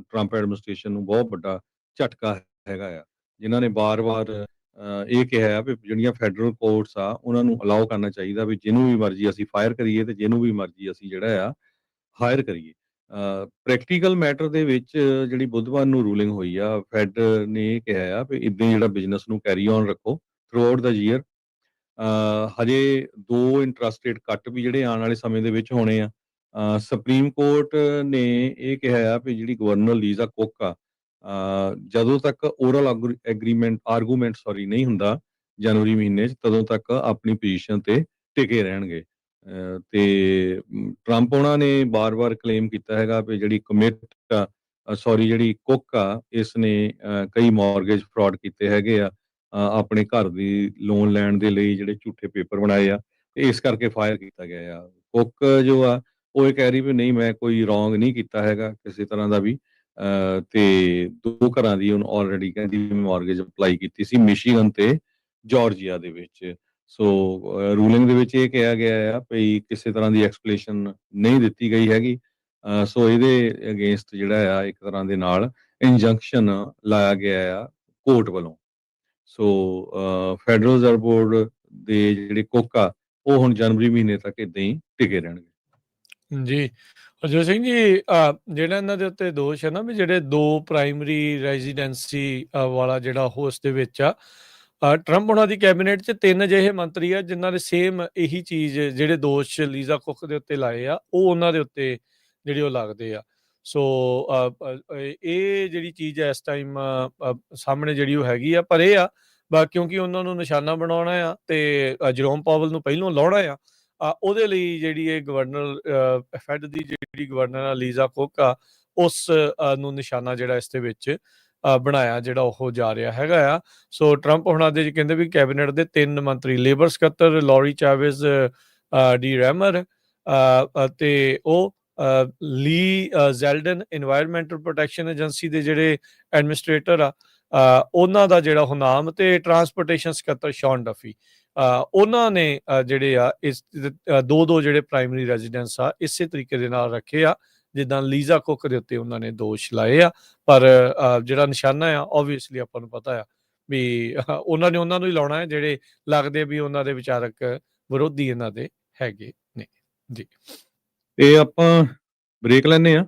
ਟਰੰਪ ਐਡਮਿਨਿਸਟ੍ਰੇਸ਼ਨ ਨੂੰ ਬਹੁਤ ਵੱਡਾ ਝਟਕਾ ਹੈਗਾ ਆ, ਜਿਨ੍ਹਾਂ ਨੇ ਬਾਰ-ਬਾਰ ਇਹ ਕਿਹਾ ਆ ਵੀ ਜਿਹੜੀਆਂ ਫੈਡਰਲ ਕੋਰਟਸ ਆ ਉਹਨਾਂ ਨੂੰ ਅਲਾਓ ਕਰਨਾ ਚਾਹੀਦਾ ਵੀ ਜਿਹਨੂੰ ਵੀ ਮਰਜ਼ੀ ਅਸੀਂ ਫਾਇਰ ਕਰੀਏ ਤੇ ਜਿਹਨੂੰ ਵੀ ਮਰਜ਼ੀ ਅਸੀਂ ਜਿਹੜਾ ਆ ਹਾਇਰ ਕਰੀਏ। ਪ੍ਰੈਕਟੀਕਲ ਮੈਟਰ ਦੇ ਵਿੱਚ ਜਿਹੜੀ ਬੁੱਧਵਾਰ ਨੂੰ ਰੂਲਿੰਗ ਹੋਈ ਆ, ਫੈਡ ਨੇ ਇਹ ਕਿਹਾ ਆ ਵੀ ਇੱਦਾਂ ਜਿਹੜਾ ਬਿਜ਼ਨਸ ਨੂੰ ਕੈਰੀ ਔਨ ਰੱਖੋ ਥਰੂ ਆਊਟ ਦਾ ਈਅਰ। ਹਜੇ 2 ਇੰਟਰਸਟ ਰੇਟ ਕੱਟ ਵੀ ਜਿਹੜੇ ਆਉਣ ਵਾਲੇ ਸਮੇਂ ਦੇ ਵਿੱਚ ਹੋਣੇ ਆ। ਸੁਪਰੀਮ ਕੋਰਟ ਨੇ ਇਹ ਕਿਹਾ ਆ ਵੀ ਜਿਹੜੀ ਗਵਰਨਰ ਲੀਜ਼ਾ ਕੁੱਕ ਆ ਜਦੋਂ ਤੱਕ ਓਰਲ ਆਰਗੂਮੈਂਟ ਨਹੀਂ ਹੁੰਦਾ ਜਨਵਰੀ ਮਹੀਨੇ 'ਚ, ਤਦੋਂ ਤੱਕ ਆਪਣੀ ਪੋਜੀਸ਼ਨ ਤੇ ਟਿਕੇ ਰਹਿਣਗੇ। ਤੇ ਟਰੰਪ ਉਹਨਾਂ ਨੇ ਬਾਰ-ਬਾਰ ਕਲੇਮ ਕੀਤਾ ਹੈਗਾ ਵੀ ਜਿਹੜੀ ਕਮਿਟ ਸੌਰੀ ਜਿਹੜੀ ਕੁੱਕ ਆ ਇਸ ਨੇ ਕਈ ਮੌਰਗੇਜ ਫਰਾਡ ਕੀਤੇ ਹੈਗੇ ਆ, ਆਪਣੇ ਘਰ ਦੀ ਲੋਨ ਲੈਣ ਦੇ ਲਈ ਜਿਹੜੇ ਝੂਠੇ ਪੇਪਰ ਬਣਾਏ ਆ, ਤੇ ਇਸ ਕਰਕੇ ਫਾਇਰ ਕੀਤਾ ਗਿਆ ਆ। ਕੁੱਕ ਜੋ ਆ ਉਹ ਇਹ ਕਹਿ ਰਹੀ ਵੀ ਨਹੀਂ ਮੈਂ ਕੋਈ ਰੋਂਗ ਨਹੀਂ ਕੀਤਾ ਹੈਗਾ ਕਿਸੇ ਤਰ੍ਹਾਂ ਦਾ ਵੀ, ਤੇ 2 ਘਰਾਂ ਦੀ ਉਹਨੂੰ ਆਲਰੇਡੀ ਕਹਿੰਦੀ ਮੌਰਗੇਜ ਅਪਲਾਈ ਕੀਤੀ ਸੀ ਮਿਸ਼ੀਗਨ ਤੇ ਜਾਰਜੀਆ ਦੇ ਵਿੱਚ। ਸੋ ਰੂਲਿੰਗ ਦੇ ਵਿੱਚ ਇਹ ਕਿਹਾ ਗਿਆ ਆ ਵੀ ਕਿਸੇ ਤਰ੍ਹਾਂ ਦੀ ਐਕਸਪਲੇਸ਼ਨ ਨਹੀਂ ਦਿੱਤੀ ਗਈ ਹੈਗੀ। ਸੋ ਇਹਦੇ ਅਗੇਂਸਟ ਜਿਹੜਾ ਆ ਇੱਕ ਤਰ੍ਹਾਂ ਦੇ ਨਾਲ ਇੰਜੰਕਸ਼ਨ ਲਾਇਆ ਗਿਆ ਆ ਕੋਰਟ ਵੱਲੋਂ। ਸੋ ਫੈਡਰਲ ਰਿਜ਼ਰਵ ਬੋਰਡ ਦੇ ਜਿਹੜੇ ਕੁੱਕ ਆ ਉਹ ਹੁਣ ਜਨਵਰੀ ਮਹੀਨੇ ਤੱਕ ਏਦਾਂ ਹੀ ਟਿਕੇ ਰਹਿਣਗੇ। ਜੀ, ਹਰਜੋਤ ਸਿੰਘ ਜੀ, ਜਿਹੜਾ ਇਹਨਾਂ ਦੇ ਉੱਤੇ ਦੋਸ਼ ਹੈ ਨਾ ਵੀ ਜਿਹੜੇ 2 ਪ੍ਰਾਇਮਰੀ ਰੈਜ਼ੀਡੈਂਸੀ ਵਾਲਾ ਜਿਹੜਾ ਉਸ ਦੇ ਵਿੱਚ ਆ, ਟਰੰਪ ਉਹਨਾਂ ਦੀ ਕੈਬਨਿਟ 'ਚ 3 ਅਜਿਹੇ ਮੰਤਰੀ ਆ ਜਿਨ੍ਹਾਂ ਨੇ ਸੇਮ ਇਹੀ ਚੀਜ਼ ਜਿਹੜੇ ਦੋਸ਼ ਲੀਜ਼ਾ ਕੁੱਕ ਦੇ ਉੱਤੇ ਲਾਏ ਆ ਉਹ ਉਹਨਾਂ ਦੇ ਉੱਤੇ ਜਿਹੜੇ ਉਹ ਲੱਗਦੇ ਆ। ਸੋ ਇਹ ਜਿਹੜੀ ਚੀਜ਼ ਹੈ ਇਸ ਟਾਈਮ ਸਾਹਮਣੇ ਜਿਹੜੀ ਉਹ ਹੈਗੀ ਆ, ਪਰ ਇਹ ਆ ਕਿਉਂਕਿ ਉਹਨਾਂ ਨੂੰ ਨਿਸ਼ਾਨਾ ਬਣਾਉਣਾ ਆ ਤੇ ਜਰੋਮ ਪਾਵਲ ਨੂੰ ਪਹਿਲੋਂ ਲਾਉਣਾ ਆ, ਉਹਦੇ ਲਈ ਜਿਹੜੀ ਇਹ ਗਵਰਨਰ ਫੈਡ ਦੀ ਜਿਹੜੀ ਗਵਰਨਰ ਆ ਲੀਜ਼ਾ ਕੁੱਕ ਆ ਉਸ ਨੂੰ ਨਿਸ਼ਾਨਾ ਜਿਹੜਾ ਇਸ ਦੇ ਵਿੱਚ ਬਣਾਇਆ ਜਿਹੜਾ ਉਹ ਜਾ ਰਿਹਾ ਹੈਗਾ ਆ। ਸੋ ਟਰੰਪ ਹੁਣਾਂ ਦੇ ਕਹਿੰਦੇ ਵੀ ਕੈਬਨਿਟ ਦੇ 3 ਮੰਤਰੀ ਲੇਬਰ ਸਕੱਤਰ ਲੌਰੀ ਚਾਵੇਜ਼ ਡੀ ਰੈਮਰ ਤੇ ਉਹ ਲੀ ਜ਼ੈਲਡਨ ਇਨਵਾਇਰਨਮੈਂਟਲ ਪ੍ਰੋਟੈਕਸ਼ਨ ਏਜੰਸੀ ਦੇ ਜਿਹੜੇ ਐਡਮਿਨਿਸਟ੍ਰੇਟਰ ਆ, ਉਹਨਾਂ ਦਾ ਜਿਹੜਾ ਉਹ ਨਾਮ, ਤੇ ਟਰਾਂਸਪੋਰਟੇਸ਼ਨ ਸਕੱਤਰ ਸ਼ੌਨ ਡਫੀ, ਉਹਨਾਂ ਨੇ ਜਿਹੜੇ ਆ ਇਸ 2 ਜਿਹੜੇ ਪ੍ਰਾਇਮਰੀ ਰੈਜ਼ੀਡੈਂਸ ਆ ਇਸੇ ਤਰੀਕੇ ਦੇ ਨਾਲ ਰੱਖੇ ਆ ਜਿੱਦਾਂ ਲੀਜ਼ਾ ਕੁੱਕ ਦੇ ਉੱਤੇ ਉਹਨਾਂ ਨੇ ਦੋਸ਼ ਲਾਏ ਆ। ਪਰ ਜਿਹੜਾ ਨਿਸ਼ਾਨਾ ਆ ਓਬਵੀਅਸਲੀ ਆਪਾਂ ਨੂੰ ਪਤਾ ਆ ਵੀ ਉਹਨਾਂ ਨੇ ਉਹਨਾਂ ਨੂੰ ਹੀ ਲਾਉਣਾ ਹੈ ਜਿਹੜੇ ਲੱਗਦੇ ਵੀ ਉਹਨਾਂ ਦੇ ਵਿਚਾਰਕ ਵਿਰੋਧੀ ਇਹਨਾਂ ਦੇ ਹੈਗੇ ਨੇ। ਜੀ, ਤੇ ਆਪਾਂ ਬ੍ਰੇਕ ਲੈਂਦੇ ਆ।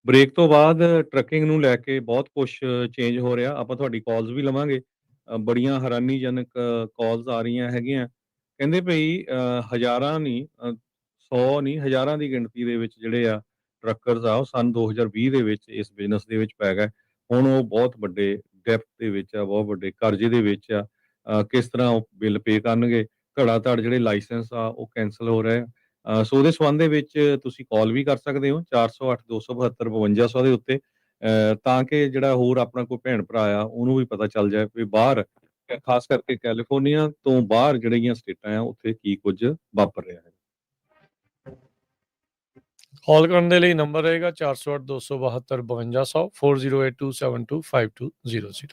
ਬ੍ਰੇਕ ਤੋਂ ਬਾਅਦ ਟਰੱਕਿੰਗ ਨੂੰ ਲੈ ਕੇ ਬਹੁਤ ਕੁਝ ਚੇਂਜ ਹੋ ਰਿਹਾ। ਆਪਾਂ ਤੁਹਾਡੀ ਕਾਲਸ ਵੀ ਲਵਾਂਗੇ। ਬੜੀਆਂ ਹੈਰਾਨੀਜਨਕ ਕਾਲਸ ਆ ਰਹੀਆਂ ਹੈਗੀਆਂ। ਕਹਿੰਦੇ ਭਈ ਹਜ਼ਾਰਾਂ ਨਹੀਂ 100 ਨਹੀਂ ਹਜ਼ਾਰਾਂ ਦੀ ਗਿਣਤੀ ਦੇ ਵਿੱਚ ਜਿਹੜੇ ਆ ਟਰੱਕਰਸ ਆ ਉਹ ਸੰਨ 2020 ਦੇ ਵਿੱਚ ਇਸ ਬਿਜ਼ਨਸ ਦੇ ਵਿੱਚ ਪੈ ਗਏ। ਹੁਣ ਉਹ ਬਹੁਤ ਵੱਡੇ ਡੈਪਥ ਦੇ ਵਿੱਚ ਆ, ਬਹੁਤ ਵੱਡੇ ਕਰਜ਼ੇ ਦੇ ਵਿੱਚ ਆ। ਕਿਸ ਤਰ੍ਹਾਂ ਉਹ ਬਿੱਲ ਪੇ ਕਰਨਗੇ? ਧੜਾ ਧੜ ਜਿਹੜੇ ਲਾਇਸੈਂਸ ਆ ਉਹ ਕੈਂਸਲ ਹੋ ਰਹੇ ਆ। ਸੋ ਉਹਦੇ ਸੰਬੰਧ ਦੇ ਵਿੱਚ ਤੁਸੀਂ ਕਾਲ ਵੀ ਕਰ ਸਕਦੇ ਹੋ 408 272 5200 ਦੇ ਉੱਤੇ, ਤਾਂ ਕਿ ਜਿਹੜਾ ਹੋਰ ਆਪਣਾ ਕੋਈ ਭੈਣ ਭਰਾ ਆ ਉਹਨੂੰ ਵੀ ਪਤਾ ਚੱਲ ਜਾਏ ਵੀ ਬਾਹਰ ਖਾਸ ਕਰਕੇ ਕੈਲੀਫੋਰਨੀਆ ਤੋਂ ਬਾਹਰ ਜਿਹੜੀਆਂ ਸਟੇਟਾਂ ਆ ਉੱਥੇ ਕੀ ਕੁਝ ਵਾਪਰ ਰਿਹਾ ਹੈ। ਕਾਲ ਕਰਨ ਦੇ ਲਈ ਨੰਬਰ ਰਹੇਗਾ 408 272 5200 40827200।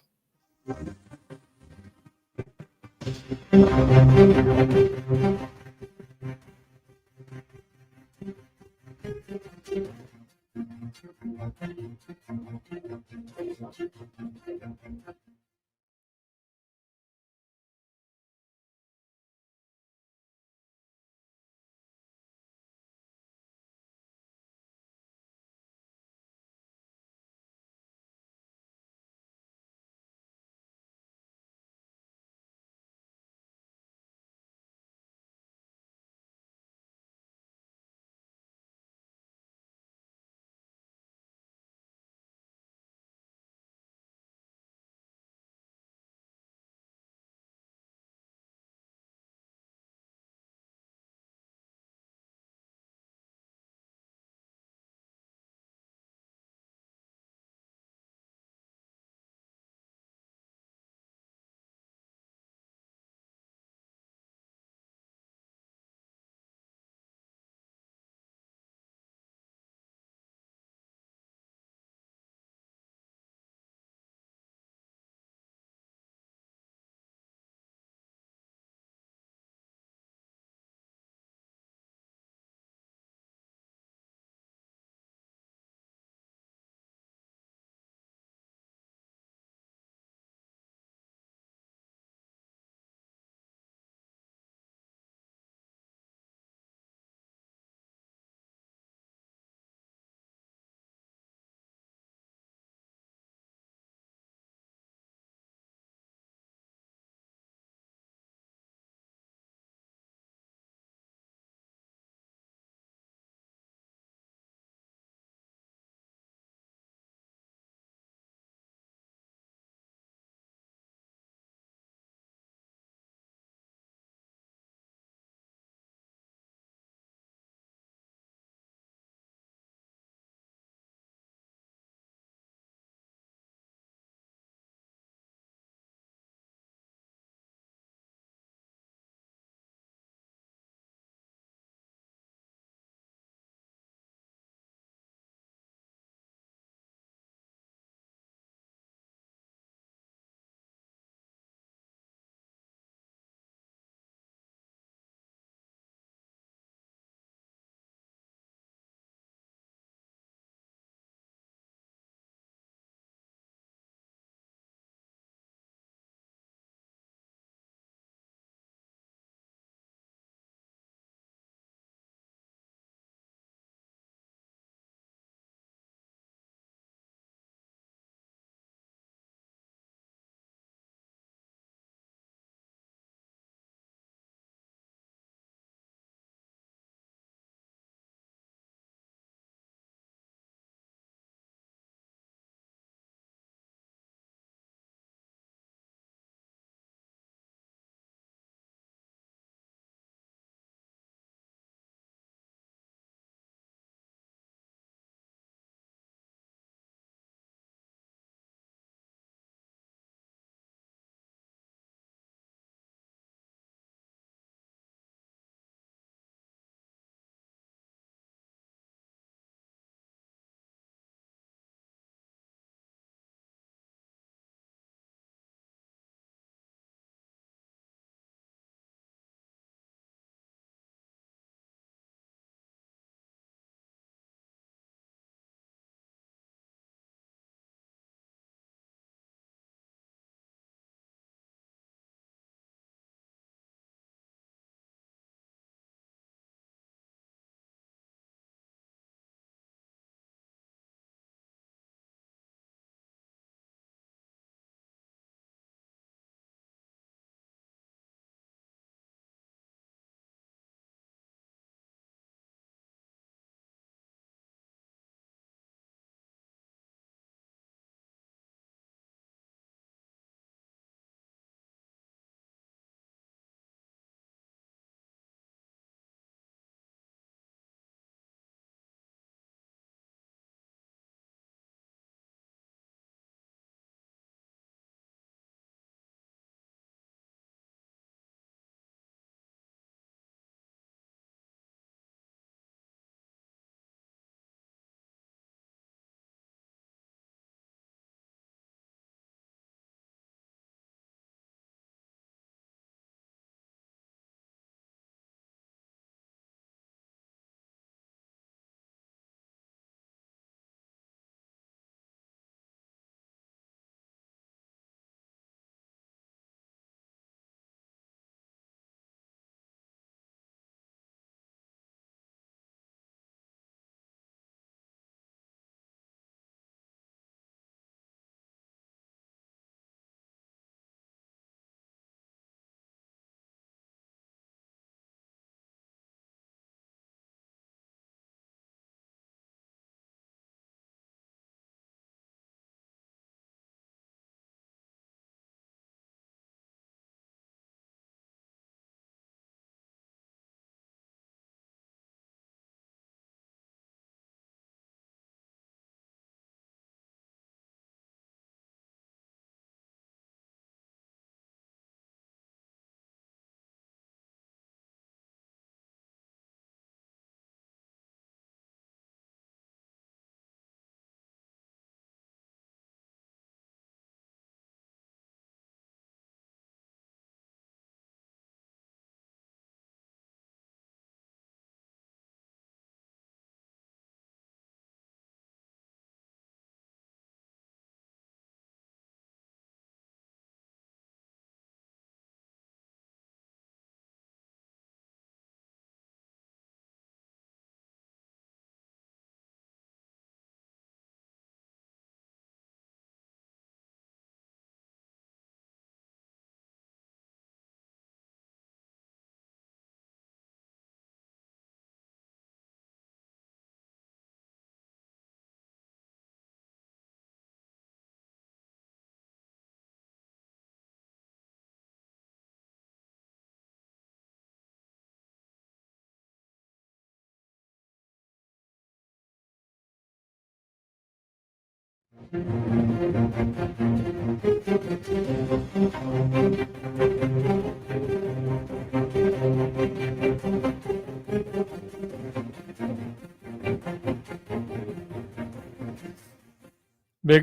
ਬ੍ਰੇਕ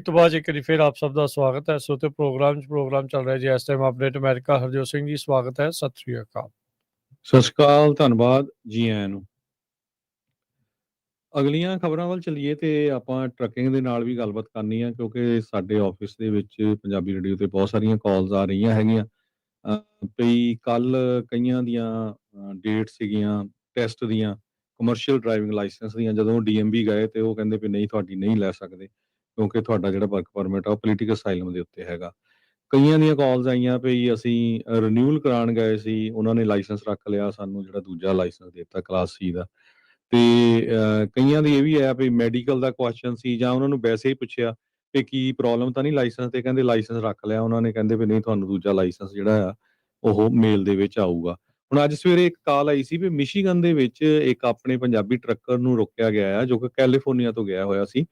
ਤੋਂ ਬਾਅਦ ਇੱਕ ਵਾਰੀ ਫਿਰ ਆਪ ਸਭ ਦਾ ਸਵਾਗਤ ਹੈ। ਸੋ ਤੇ ਪ੍ਰੋਗਰਾਮ ਚੱਲ ਰਿਹਾ ਜੀ ਇਸ time update America. Harjot Singh ji ਸਵਾਗਤ ਹੈ, ਸਤਿ ਸ੍ਰੀ ਅਕਾਲ। ਸਤਿ ਸ਼੍ਰੀ ਅਕਾਲ, ਧੰਨਵਾਦ ਜੀ ਆਇਆਂ ਨੂੰ। ਅਗਲੀਆਂ ਖਬਰਾਂ ਵੱਲ ਚੱਲੀਏ ਤੇ ਆਪਾਂ ਟਰੱਕਿੰਗ ਦੇ ਨਾਲ ਵੀ ਗੱਲਬਾਤ ਕਰਨੀ ਆ, ਕਿਉਂਕਿ ਸਾਡੇ ਆਫਿਸ ਦੇ ਵਿੱਚ ਪੰਜਾਬੀ ਰੇਡੀਓ ਤੇ ਬਹੁਤ ਸਾਰੀਆਂ ਕਾਲਸ ਆ ਰਹੀਆਂ ਹੈਗੀਆਂ। ਵੀ ਕੱਲ ਕਈਆਂ ਦੀਆਂ ਡੇਟ ਸੀਗੀਆਂ ਟੈਸਟ ਦੀਆਂ, ਕਮਰਸ਼ੀਅਲ ਡਰਾਈਵਿੰਗ ਲਾਇਸੈਂਸ ਦੀਆਂ। ਜਦੋਂ ਡੀਐਮਵੀ ਗਏ ਤੇ ਉਹ ਕਹਿੰਦੇ ਵੀ ਨਹੀਂ, ਤੁਹਾਡੀ ਨਹੀਂ ਲੈ ਸਕਦੇ, ਕਿਉਂਕਿ ਤੁਹਾਡਾ ਜਿਹੜਾ ਵਰਕ ਪਰਮਿਟ ਆ ਉਹ ਪੋਲੀਟੀਕਲ ਅਸਾਈਲਮ ਦੇ ਉੱਤੇ ਹੈਗਾ। ਕਈਆਂ ਦੀਆਂ ਕਾਲਸ ਆਈਆਂ ਵੀ ਅਸੀਂ ਰਿਨਿਊਅਲ ਕਰਾਉਣ ਗਏ ਸੀ, ਉਹਨਾਂ ਨੇ ਲਾਇਸੈਂਸ ਰੱਖ ਲਿਆ, ਸਾਨੂੰ ਜਿਹੜਾ ਦੂਜਾ ਲਾਇਸੈਂਸ ਦੇ ਦਿੱਤਾ ਕਲਾਸ ਸੀ ਦਾ। ਤੇ ਕਈਆਂ ਦੀ ਇਹ ਵੀ ਹੈ ਵੀ ਮੈਡੀਕਲ ਦਾ ਕੁਐਸਚਨ ਸੀ, ਜਾਂ ਉਹਨਾਂ ਨੂੰ ਵੈਸੇ ਹੀ ਪੁੱਛਿਆ ਕਿ ਕੀ ਪ੍ਰੋਬਲਮ ਤਾਂ ਨਹੀਂ ਲਾਇਸੈਂਸ ਤੇ, ਕਹਿੰਦੇ ਲਾਇਸੈਂਸ ਰੱਖ ਲਿਆ। ਉਹਨਾਂ ਨੇ ਕਹਿੰਦੇ ਵੀ ਨਹੀਂ, ਤੁਹਾਨੂੰ ਦੂਜਾ ਲਾਇਸੈਂਸ ਜਿਹੜਾ ਆ ਉਹ ਮੇਲ ਦੇ ਵਿੱਚ ਆਊਗਾ। ਹੁਣ ਅੱਜ ਸਵੇਰੇ ਇੱਕ ਕਾਲ ਆਈ ਸੀ ਵੀ ਮਿਸ਼ੀਗਨ ਦੇ ਵਿੱਚ ਇੱਕ ਆਪਣੇ ਪੰਜਾਬੀ ਟਰੱਕਰ ਨੂੰ ਰੋਕਿਆ ਗਿਆ ਆ, ਜੋ ਕਿ ਕੈਲੀਫੋਰਨੀਆ ਤੋਂ ਗਿਆ ਹੋਇਆ ਸੀ।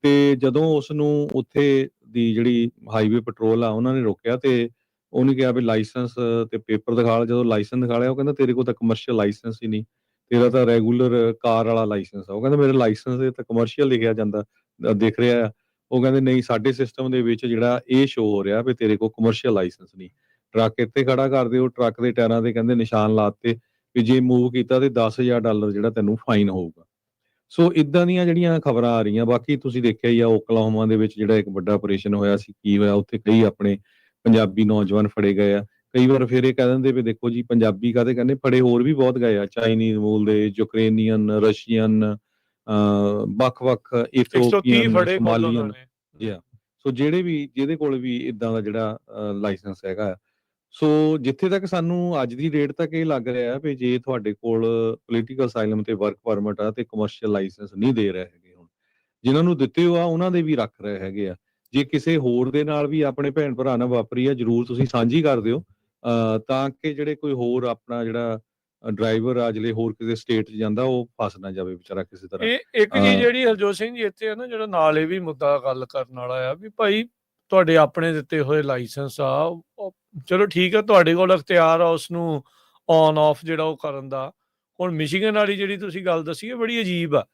ਤੇ ਜਦੋਂ ਉਸ ਨੂੰ ਉੱਥੇ ਦੀ ਜਿਹੜੀ ਹਾਈਵੇ ਪੈਟਰੋਲ ਆ ਉਹਨਾਂ ਨੇ ਰੋਕਿਆ ਤੇ ਉਹਨੇ ਕਿਹਾ ਵੀ ਲਾਇਸੈਂਸ ਤੇ ਪੇਪਰ ਦਿਖਾ। ਜਦੋਂ ਲਾਇਸੈਂਸ ਦਿਖਾ ਲਿਆ, ਉਹ ਕਹਿੰਦਾ ਤੇਰੇ ਕੋਲ ਤਾਂ ਕਮਰਸ਼ੀਅਲ ਲਾਇਸੈਂਸ ਹੀ ਨਹੀਂ, ਤੇਰਾ ਤਾਂ ਰੈਗੂਲਰ ਕਾਰ ਵਾਲਾ ਲਾਇਸੈਂਸ ਆ। ਉਹ ਕਹਿੰਦਾ ਮੇਰੇ ਲਾਇਸੈਂਸ ਤੇ ਤਾਂ ਕਮਰਸ਼ੀਅਲ ਲਿਖਿਆ ਜਾਂਦਾ ਦਿਖ ਰਿਹਾ ਆ। ਉਹ ਕਹਿੰਦੇ ਨਹੀਂ, ਸਾਡੇ ਸਿਸਟਮ ਦੇ ਵਿੱਚ ਜਿਹੜਾ ਇਹ ਸ਼ੋ ਹੋ ਰਿਹਾ ਵੀ ਤੇਰੇ ਕੋਲ ਕਮਰਸ਼ੀਅਲ ਲਾਇਸੈਂਸ ਨਹੀਂ। ਟਰੱਕ ਇੱਥੇ ਖੜਾ ਕਰ ਦਿਓ, ਟਰੱਕ ਦੇ ਟਾਇਰਾਂ ਤੇ ਕਹਿੰਦੇ ਨਿਸ਼ਾਨ ਲਾਤੇ ਵੀ ਜੇ ਮੂਵ ਕੀਤਾ ਤੇ $10,000 ਜਿਹੜਾ ਤੈਨੂੰ ਫਾਈਨ ਹੋਊਗਾ। ਸੋ ਇਦਾਂ ਦੀਆਂ ਜਿਹੜੀਆਂ ਖਬਰਾਂ ਆ ਰਹੀਆਂ। ਬਾਕੀ ਤੁਸੀਂ ਦੇਖਿਆ ਹੀ ਆ ਓਕਲਾਹੋਮਾ ਦੇ ਵਿੱਚ ਜਿਹੜਾ ਇੱਕ ਵੱਡਾ ਆਪਰੇਸ਼ਨ ਹੋਇਆ ਸੀ, ਕੀ ਹੋਇਆ ਉੱਥੇ, ਕਈ ਆਪਣੇ ਪੰਜਾਬੀ ਨੌਜਵਾਨ ਫੜੇ ਗਏ ਆ। ਕਈ ਵਾਰ ਫਿਰ ਇਹ ਕਹਿ ਦਿੰਦੇ ਵੀ ਦੇਖੋ ਜੀ ਪੰਜਾਬੀ ਕਾਹਦੇ ਕਹਿੰਦੇ, ਫੜੇ ਹੋਰ ਵੀ ਬਹੁਤ ਗਏ ਆ, ਚਾਈਨੀਜ਼ ਮੂਲ ਦੇ, ਯੂਕਰੇਨੀਅਨ, ਰਸ਼ੀਅਨ, ਵੱਖ-ਵੱਖ 130 ਇਥੋਪੀਅਨ, ਫੜੇ ਕੁੱਲ ਉਹਨਾਂ ਸੋਮਾਲੀਅਨ। ਨੇ। ਜੀ ਹਾਂ। ਸੋ ਜਿਹੜੇ ਵੀ ਜਿਹਦੇ ਕੋਲ ਵੀ ਇਦਾਂ ਦਾ ਜਿਹੜਾ ਲਾਇਸੈਂਸ ਹੈਗਾ। ਸੋ ਜਿੱਥੇ ਤੱਕ ਸਾਨੂੰ ਅੱਜ ਦੀ ਡੇਟ ਤੱਕ ਇਹ ਲੱਗ ਰਿਹਾ ਵੀ ਜੇ ਤੁਹਾਡੇ ਕੋਲ ਪੋਲੀਟੀਕਲ ਅਸਾਈਲਮ ਤੇ ਵਰਕ ਪਰਮਿਟ ਆ ਤੇ ਕਮਰਸ਼ੀਅਲ ਲਾਇਸੈਂਸ ਨਹੀਂ ਦੇ ਰਹੇ ਹੈਗੇ, ਹੁਣ ਜਿਨ੍ਹਾਂ ਨੂੰ ਦਿੱਤੇ ਹੋ ਆ ਉਹਨਾਂ ਦੇ ਵੀ ਰੱਖ ਰਹੇ ਹੈਗੇ ਆ। ਜੇ ਕਿਸੇ ਹੋਰ ਦੇ ਨਾਲ ਵੀ ਆਪਣੇ ਭੈਣ ਭਰਾ ਨਾਲ ਵਾਪਰੀ ਆ, ਜ਼ਰੂਰ ਤੁਸੀਂ ਸਾਂਝੀ ਕਰ ਦਿਓ, ਤਾਂ ਕਿ ਜਿਹੜੇ ਕੋਈ ਹੋਰ ਆਪਣਾ ਜਿਹੜਾ ਡਰਾਈਵਰ ਆ ਜਿਹੜੇ ਹੋਰ ਕਿਸੇ ਸਟੇਟ 'ਚ ਜਾਂਦਾ ਉਹ ਫਸ ਨਾ ਜਾਵੇ ਵਿਚਾਰਾ ਕਿਸੇ ਤਰ੍ਹਾਂ। ਇਹ ਇੱਕ ਜੀ ਜਿਹੜੀ ਹਰਜੋਤ ਸਿੰਘ ਜੀ ਇੱਥੇ ਆ ਨਾ, ਜਿਹੜਾ ਨਾਲ ਇਹ ਵੀ ਮੁੱਦਾ ਗੱਲ ਕਰਨ ਵਾਲਾ ਆ ਵੀ ਭਾਈ ਤੁਹਾਡੇ ਆਪਣੇ ਦਿੱਤੇ ਹੋਏ ਲਾਇਸੈਂਸ ਆ, ਚਲੋ ਠੀਕ ਆ, ਤੁਹਾਡੇ ਕੋਲ ਅਖਤਿਆਰ ਆ ਉਸ ਨੂੰ ਔਨ ਆਫ ਜਿਹੜਾ ਉਹ ਕਰਨ ਦਾ। ਹੁਣ ਮਿਸ਼ੀਗਨ ਵਾਲੀ ਜਿਹੜੀ ਤੁਸੀਂ ਗੱਲ ਦੱਸੀ, ਇਹ ਬੜੀ ਅਜੀਬ ਆ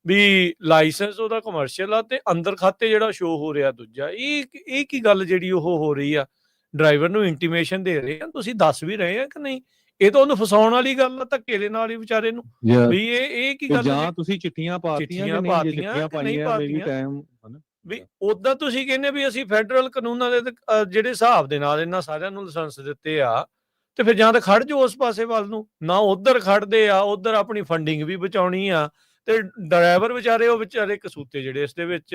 ਵੀ ਲਾਇਸੈਂਸ ਉਹਦਾ ਕਮਰਸ਼ੀਅਲ ਆ ਤੇ ਅੰਦਰ ਖਾਤੇ ਜਿਹੜਾ ਸ਼ੋ ਹੋ ਰਿਹਾ ਦੂਜਾ। ਇਹ ਕੀ ਗੱਲ ਜਿਹੜੀ ਉਹ ਹੋ ਰਹੀ ਆ? ਡਰਾਈਵਰ ਨੂੰ ਇੰਟੀਮੇਸ਼ਨ ਦੇ ਰਹੇ ਆ, ਤੁਸੀਂ ਦੱਸ ਵੀ ਰਹੇ ਆ ਕਿ ਨਹੀਂ? ਇਹ ਤਾਂ ਉਹਨੂੰ ਫਸਾਉਣ ਵਾਲੀ ਗੱਲ ਆ, ਧੱਕੇ ਦੇ ਨਾਲ ਹੀ ਵਿਚਾਰੇ ਨੂੰ। ਵੀ ਇਹ ਕੀ ਗੱਲ ਜਾਂ ਤੁਸੀਂ ਚਿੱਠੀਆਂ ਪਾਤੀਆਂ ਕਿ ਨਹੀਂ? ਜੇ ਚਿੱਠੀਆਂ ਪਾਈਆਂ ਮੇਬੀ ਟਾਈਮ ਹਨਾ ਵੀ ਉਦਾਂ ਤੁਸੀਂ ਕਹਿੰਦੇ ਵੀ ਅਸੀਂ ਫੈਡਰਲ ਕਾਨੂੰਨਾਂ ਦੇ ਜਿਹੜੇ ਹਿਸਾਬ ਦੇ ਨਾਲ ਇਹਨਾਂ ਸਾਰਿਆਂ ਨੂੰ ਲਾਇਸੈਂਸ ਦਿੱਤੇ ਆ, ਤੇ ਫਿਰ ਜਾਂ ਤਾਂ ਖੜ ਜਾਓ ਉਸ ਪਾਸੇ ਵੱਲ ਨੂੰ, ਨਾ ਉਧਰ ਖੜਦੇ ਆ, ਉਧਰ ਆਪਣੀ ਫੰਡਿੰਗ ਵੀ ਬਚਾਉਣੀ ਆ ਤੇ ਡਰਾਈਵਰ ਵਿਚਾਰੇ ਉਹ ਵਿਚਾਰੇ ਕਸੂਤੇ ਜਿਹੜੇ ਇਸ ਦੇ ਵਿੱਚ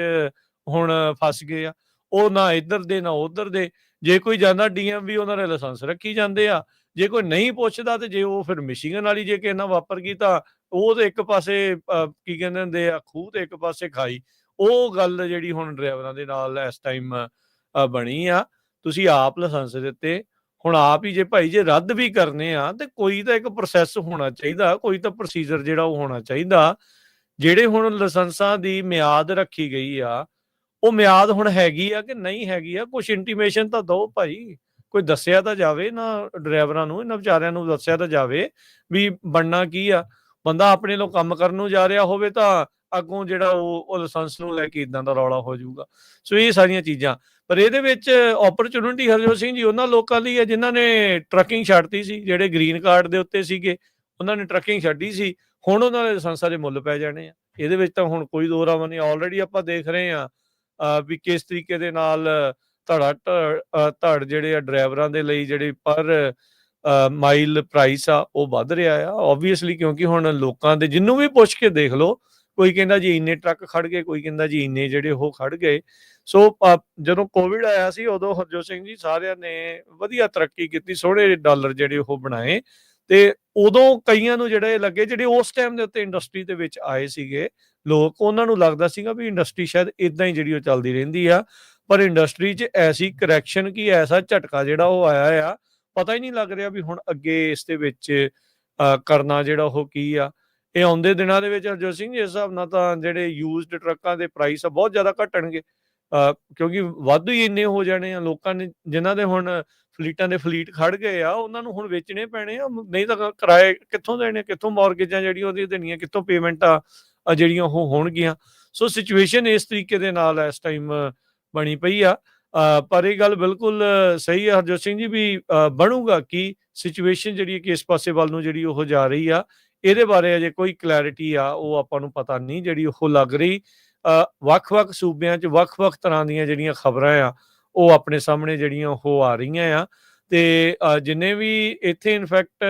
ਹੁਣ ਫਸ ਗਏ ਆ। ਉਹ ਨਾ ਇੱਧਰ ਦੇ ਨਾ ਉਧਰ ਦੇ। ਜੇ ਕੋਈ ਜਾਂਦਾ ਡੀਐਮਵੀ ਉਹਨਾਂ ਦੇ ਲਾਇਸੈਂਸ ਰੱਖੀ ਜਾਂਦੇ ਆ, ਜੇ ਕੋਈ ਨਹੀਂ ਪੁੱਛਦਾ ਤੇ ਜੇ ਉਹ ਫਿਰ ਮਿਸ਼ੀਗਨ ਵਾਲੀ ਜੇ ਕਿਸੇ ਨਾਲ ਵਾਪਰ ਗਈ ਤਾਂ ਉਹ ਤੇ ਇੱਕ ਪਾਸੇ ਕੀ ਕਹਿੰਦੇ ਹੁੰਦੇ ਆ ਖੂਹ ਤੇ ਇੱਕ ਪਾਸੇ ਖਾਈ। ਉਹ ਗੱਲ ਜਿਹੜੀ ਹੁਣ ਡਰਾਈਵਰਾਂ ਦੇ ਨਾਲ ਇਸ ਟਾਈਮ ਬਣੀ ਆ। ਤੁਸੀਂ ਆਪ ਲਾਇਸੈਂਸ ਦਿੱਤੇ, ਹੁਣ ਆਪ ਹੀ ਜੇ ਭਾਈ ਜੇ ਰੱਦ ਵੀ ਕਰਨੇ ਆ ਤੇ ਕੋਈ ਤਾਂ ਇੱਕ ਪ੍ਰੋਸੈਸ ਹੋਣਾ ਚਾਹੀਦਾ, ਕੋਈ ਤਾਂ ਪ੍ਰੋਸੀਜਰ ਜਿਹੜਾ ਉਹ ਹੋਣਾ ਚਾਹੀਦਾ। ਜਿਹੜੇ ਹੁਣ ਲਾਇਸੈਂਸਾਂ ਦੀ ਮਿਆਦ ਰੱਖੀ ਗਈ ਆ, ਉਹ ਮਿਆਦ ਹੁਣ ਹੈਗੀ ਆ ਕਿ ਨਹੀਂ ਹੈਗੀ ਆ? ਕੁਛ ਇੰਟੀਮੇਸ਼ਨ ਤਾਂ ਦਿਓ ਭਾਈ, ਕੋਈ ਦੱਸਿਆ ਤਾਂ ਜਾਵੇ ਨਾ ਡਰਾਈਵਰਾਂ ਨੂੰ, ਇਹਨਾਂ ਵਿਚਾਰਿਆਂ ਨੂੰ ਦੱਸਿਆ ਤਾਂ ਜਾਵੇ ਵੀ ਬਣਨਾ ਕੀ ਆ। ਬੰਦਾ ਆਪਣੇ ਲੋਕ ਕੰਮ ਕਰਨ ਨੂੰ ਜਾ ਰਿਹਾ ਹੋਵੇ ਤਾਂ ਅੱਗੋਂ ਜਿਹੜਾ ਉਹ ਲਾਇਸੈਂਸ ਨੂੰ ਲੈ ਕੇ ਇਦਾਂ ਦਾ ਰੌਲਾ ਹੋ ਜਾਊਗਾ। ਸੋ ਇਹ ਸਾਰੀਆਂ ਚੀਜ਼ਾਂ, ਪਰ ਇਹਦੇ ਵਿੱਚ ਓਪਰਚੁਨਿਟੀ ਹਰਜੋਤ ਸਿੰਘ ਜੀ ਉਹਨਾਂ ਲੋਕਾਂ ਲਈ ਹੈ ਜਿਨ੍ਹਾਂ ਨੇ ਟਰੱਕਿੰਗ ਛੱਡਤੀ ਸੀ, ਜਿਹੜੇ ਗ੍ਰੀਨ ਕਾਰਡ ਦੇ ਉੱਤੇ ਸੀਗੇ, ਉਹਨਾਂ ਨੇ ਟਰੱਕਿੰਗ ਛੱਡੀ ਸੀ। ਹੁਣ ਉਹਨਾਂ ਦੇ ਲਾਇਸੈਂਸਾਂ ਦੇ ਮੁੱਲ ਪੈ ਜਾਣੇ ਆ। ਇਹਦੇ ਵਿੱਚ ਤਾਂ ਹੁਣ ਕੋਈ ਦੋ ਰਾਹ ਨਹੀਂ। ਆਲਰੇਡੀ ਆਪਾਂ ਦੇਖ ਰਹੇ ਆ ਵੀ ਕਿਸ ਤਰੀਕੇ ਦੇ ਨਾਲ ਧੜ ਜਿਹੜੇ ਆ ਡਰਾਈਵਰਾਂ ਦੇ ਲਈ ਜਿਹੜੇ ਪਰ ਮਾਈਲ ਪ੍ਰਾਈਸ ਆ ਉਹ ਵੱਧ ਰਿਹਾ ਆ ਓਬਵੀਅਸਲੀ, ਕਿਉਂਕਿ ਹੁਣ ਲੋਕਾਂ ਦੇ ਜਿਹਨੂੰ ਵੀ ਪੁੱਛ ਕੇ ਦੇਖ ਲਓ, ਕੋਈ ਕਹਿੰਦਾ ਜੀ ਇੰਨੇ ਟਰੱਕ ਖੜ ਗਏ, ਕੋਈ ਕਹਿੰਦਾ ਜੀ ਇੰਨੇ ਜਿਹੜੇ ਉਹ ਖੜ ਗਏ। ਸੋ ਜਦੋਂ ਕੋਵਿਡ ਆਇਆ ਸੀ ਉਦੋਂ ਹਰਜੋਤ ਸਿੰਘ ਜੀ ਸਾਰਿਆਂ ਨੇ ਵਧੀਆ ਤਰੱਕੀ ਕੀਤੀ, ਸੋਹਣੇ ਡਾਲਰ ਜਿਹੜੇ ਉਹ ਬਣਾਏ, ਤੇ ਉਦੋਂ ਕਈਆਂ ਨੂੰ ਜਿਹੜੇ ਲੱਗੇ, ਜਿਹੜੇ ਉਸ ਟਾਈਮ ਦੇ ਉੱਤੇ ਇੰਡਸਟਰੀ ਦੇ ਵਿੱਚ ਆਏ ਸੀਗੇ ਲੋਕ, ਉਹਨਾਂ ਨੂੰ ਲੱਗਦਾ ਸੀਗਾ ਵੀ ਇੰਡਸਟਰੀ ਸ਼ਾਇਦ ਇਦਾਂ ਹੀ ਜਿਹੜੀ ਉਹ ਚੱਲਦੀ ਰਹਿੰਦੀ ਆ। ਪਰ ਇੰਡਸਟਰੀ 'ਚ ਐਸੀ ਕਰੈਕਸ਼ਨ ਕੀ ਐਸਾ ਝਟਕਾ ਜਿਹੜਾ ਉਹ ਆਇਆ ਆ, ਪਤਾ ਹੀ ਨਹੀਂ ਲੱਗ ਰਿਹਾ ਵੀ ਹੁਣ ਅੱਗੇ ਇਸ ਦੇ ਵਿੱਚ ਕਰਨਾ ਜਿਹੜਾ ਉਹ ਕੀ ਆ। ਇਹ ਆਉਂਦੇ ਦਿਨਾਂ ਦੇ ਵਿੱਚ ਹਰਜੋਤ ਸਿੰਘ ਜੀ ਇਸ ਹਿਸਾਬ ਨਾਲ ਤਾਂ ਜਿਹੜੇ ਯੂਜ਼ਡ ਟਰੱਕਾਂ ਦੇ ਪ੍ਰਾਈਸ ਆ ਬਹੁਤ ਜ਼ਿਆਦਾ ਘਟਣਗੇ। ਕਿਉਂਕਿ ਵਾਧੂ ਹੀ ਇੰਨੇ ਹੋ ਜਾਣੇ ਆ ਲੋਕਾਂ ਨੇ, ਜਿਨ੍ਹਾਂ ਦੇ ਹੁਣ ਫਲੀਟਾਂ ਦੇ ਫਲੀਟ ਖੜ ਗਏ ਆ, ਉਹਨਾਂ ਨੂੰ ਹੁਣ ਵੇਚਣੇ ਪੈਣੇ ਆ, ਨਹੀਂ ਤਾਂ ਕਿਰਾਏ ਕਿੱਥੋਂ ਦੇਣੇ, ਕਿੱਥੋਂ ਮੌਰਗੇਜਾਂ ਜਿਹੜੀਆਂ ਉਹਦੀਆਂ ਦੇਣੀਆਂ, ਕਿੱਥੋਂ ਪੇਮੈਂਟਾਂ ਜਿਹੜੀਆਂ ਉਹ ਹੋਣਗੀਆਂ। ਸੋ ਸਿਚੁਏਸ਼ਨ ਇਸ ਤਰੀਕੇ ਦੇ ਨਾਲ ਇਸ ਟਾਈਮ ਬਣੀ ਪਈ ਆ। ਪਰ ਇਹ ਗੱਲ ਬਿਲਕੁਲ ਸਹੀ ਹੈ ਹਰਜੋਤ ਸਿੰਘ ਜੀ ਵੀ ਬਣੂਗਾ ਕੀ ਸਿਚੁਏਸ਼ਨ ਜਿਹੜੀ ਕਿ ਇਸ ਪਾਸੇ ਵੱਲ ਨੂੰ ਜਿਹੜੀ ਉਹ ਜਾ ਰਹੀ ਆ, ਇਹਦੇ ਬਾਰੇ ਅਜੇ ਕੋਈ ਕਲੈਰਿਟੀ ਆ ਉਹ ਆਪਾਂ ਨੂੰ ਪਤਾ ਨਹੀਂ ਜਿਹੜੀ ਉਹ ਲੱਗ ਰਹੀ। ਵੱਖ-ਵੱਖ ਸੂਬਿਆਂ 'ਚ ਵੱਖ-ਵੱਖ ਤਰ੍ਹਾਂ ਦੀਆਂ ਜਿਹੜੀਆਂ ਖਬਰਾਂ ਆ ਉਹ ਆਪਣੇ ਸਾਹਮਣੇ ਜਿਹੜੀਆਂ ਉਹ ਆ ਰਹੀਆਂ ਆ, ਤੇ ਜਿੰਨੇ ਵੀ ਇੱਥੇ ਇਨਫੈਕਟ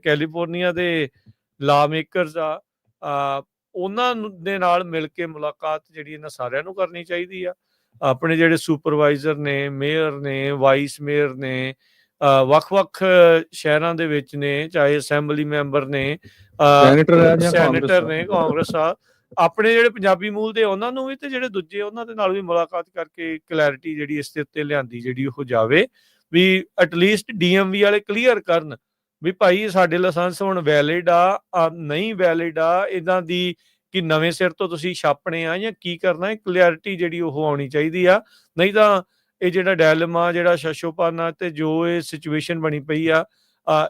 ਕੈਲੀਫੋਰਨੀਆ ਦੇ ਲਾ ਮੇਕਰਸ ਆ, ਉਹਨਾਂ ਦੇ ਨਾਲ ਮਿਲ ਕੇ ਮੁਲਾਕਾਤ ਜਿਹੜੀ ਇਹਨਾਂ ਸਾਰਿਆਂ ਨੂੰ ਕਰਨੀ ਚਾਹੀਦੀ ਆ। ਆਪਣੇ ਜਿਹੜੇ ਸੁਪਰਵਾਈਜ਼ਰ ਨੇ, ਮੇਅਰ ਨੇ, ਵਾਈਸ ਮੇਅਰ ਨੇ, ਵੱਖ-ਵੱਖ ਸ਼ਹਿਰਾਂ ਦੇ ਵਿੱਚ ਨੇ, ਚਾਹੇ ਅਸੈਂਬਲੀ ਮੈਂਬਰ ਨੇ, ਸੈਨੇਟਰ ਨੇ, ਕਾਂਗਰਸ ਆ, ਆਪਣੇ ਜਿਹੜੇ ਪੰਜਾਬੀ ਮੂਲ ਦੇ ਉਹਨਾਂ ਨੂੰ ਵੀ, ਤੇ ਜਿਹੜੇ ਦੂਜੇ ਉਹਨਾਂ ਦੇ ਨਾਲ ਵੀ ਮੁਲਾਕਾਤ ਕਰਕੇ ਕਲੈਰਿਟੀ ਜਿਹੜੀ ਇਸ ਦੇ ਉੱਤੇ ਲਿਆਂਦੀ ਜਿਹੜੀ ਉਹ ਜਾਵੇ, ਵੀ ਐਟਲੀਸਟ DMV ਵਾਲੇ ਕਲੀਅਰ ਕਰਨ ਵੀ ਭਾਈ ਸਾਡੇ ਲਾਇਸੈਂਸ ਹੁਣ ਵੈਲਿਡ ਆ ਨਹੀਂ ਵੈਲਿਡ ਆ, ਇੱਦਾਂ ਦੀ ਕਿ ਨਵੇਂ ਸਿਰ ਤੋਂ ਤੁਸੀਂ ਛਾਪਣੇ ਆ ਜਾਂ ਕੀ ਕਰਨਾ, ਕਲੈਰਿਟੀ ਜਿਹੜੀ ਉਹ ਆਉਣੀ ਚਾਹੀਦੀ ਆ। ਨਹੀਂ ਤਾਂ ਇਹ ਜਿਹੜਾ ਡਾਇਲਮਾ, ਜਿਹੜਾ ਸ਼ਸ਼ੋਪਨ ਆ, ਤੇ ਜੋ ਇਹ ਸਿਚੁਏਸ਼ਨ ਬਣੀ ਪਈ ਆ,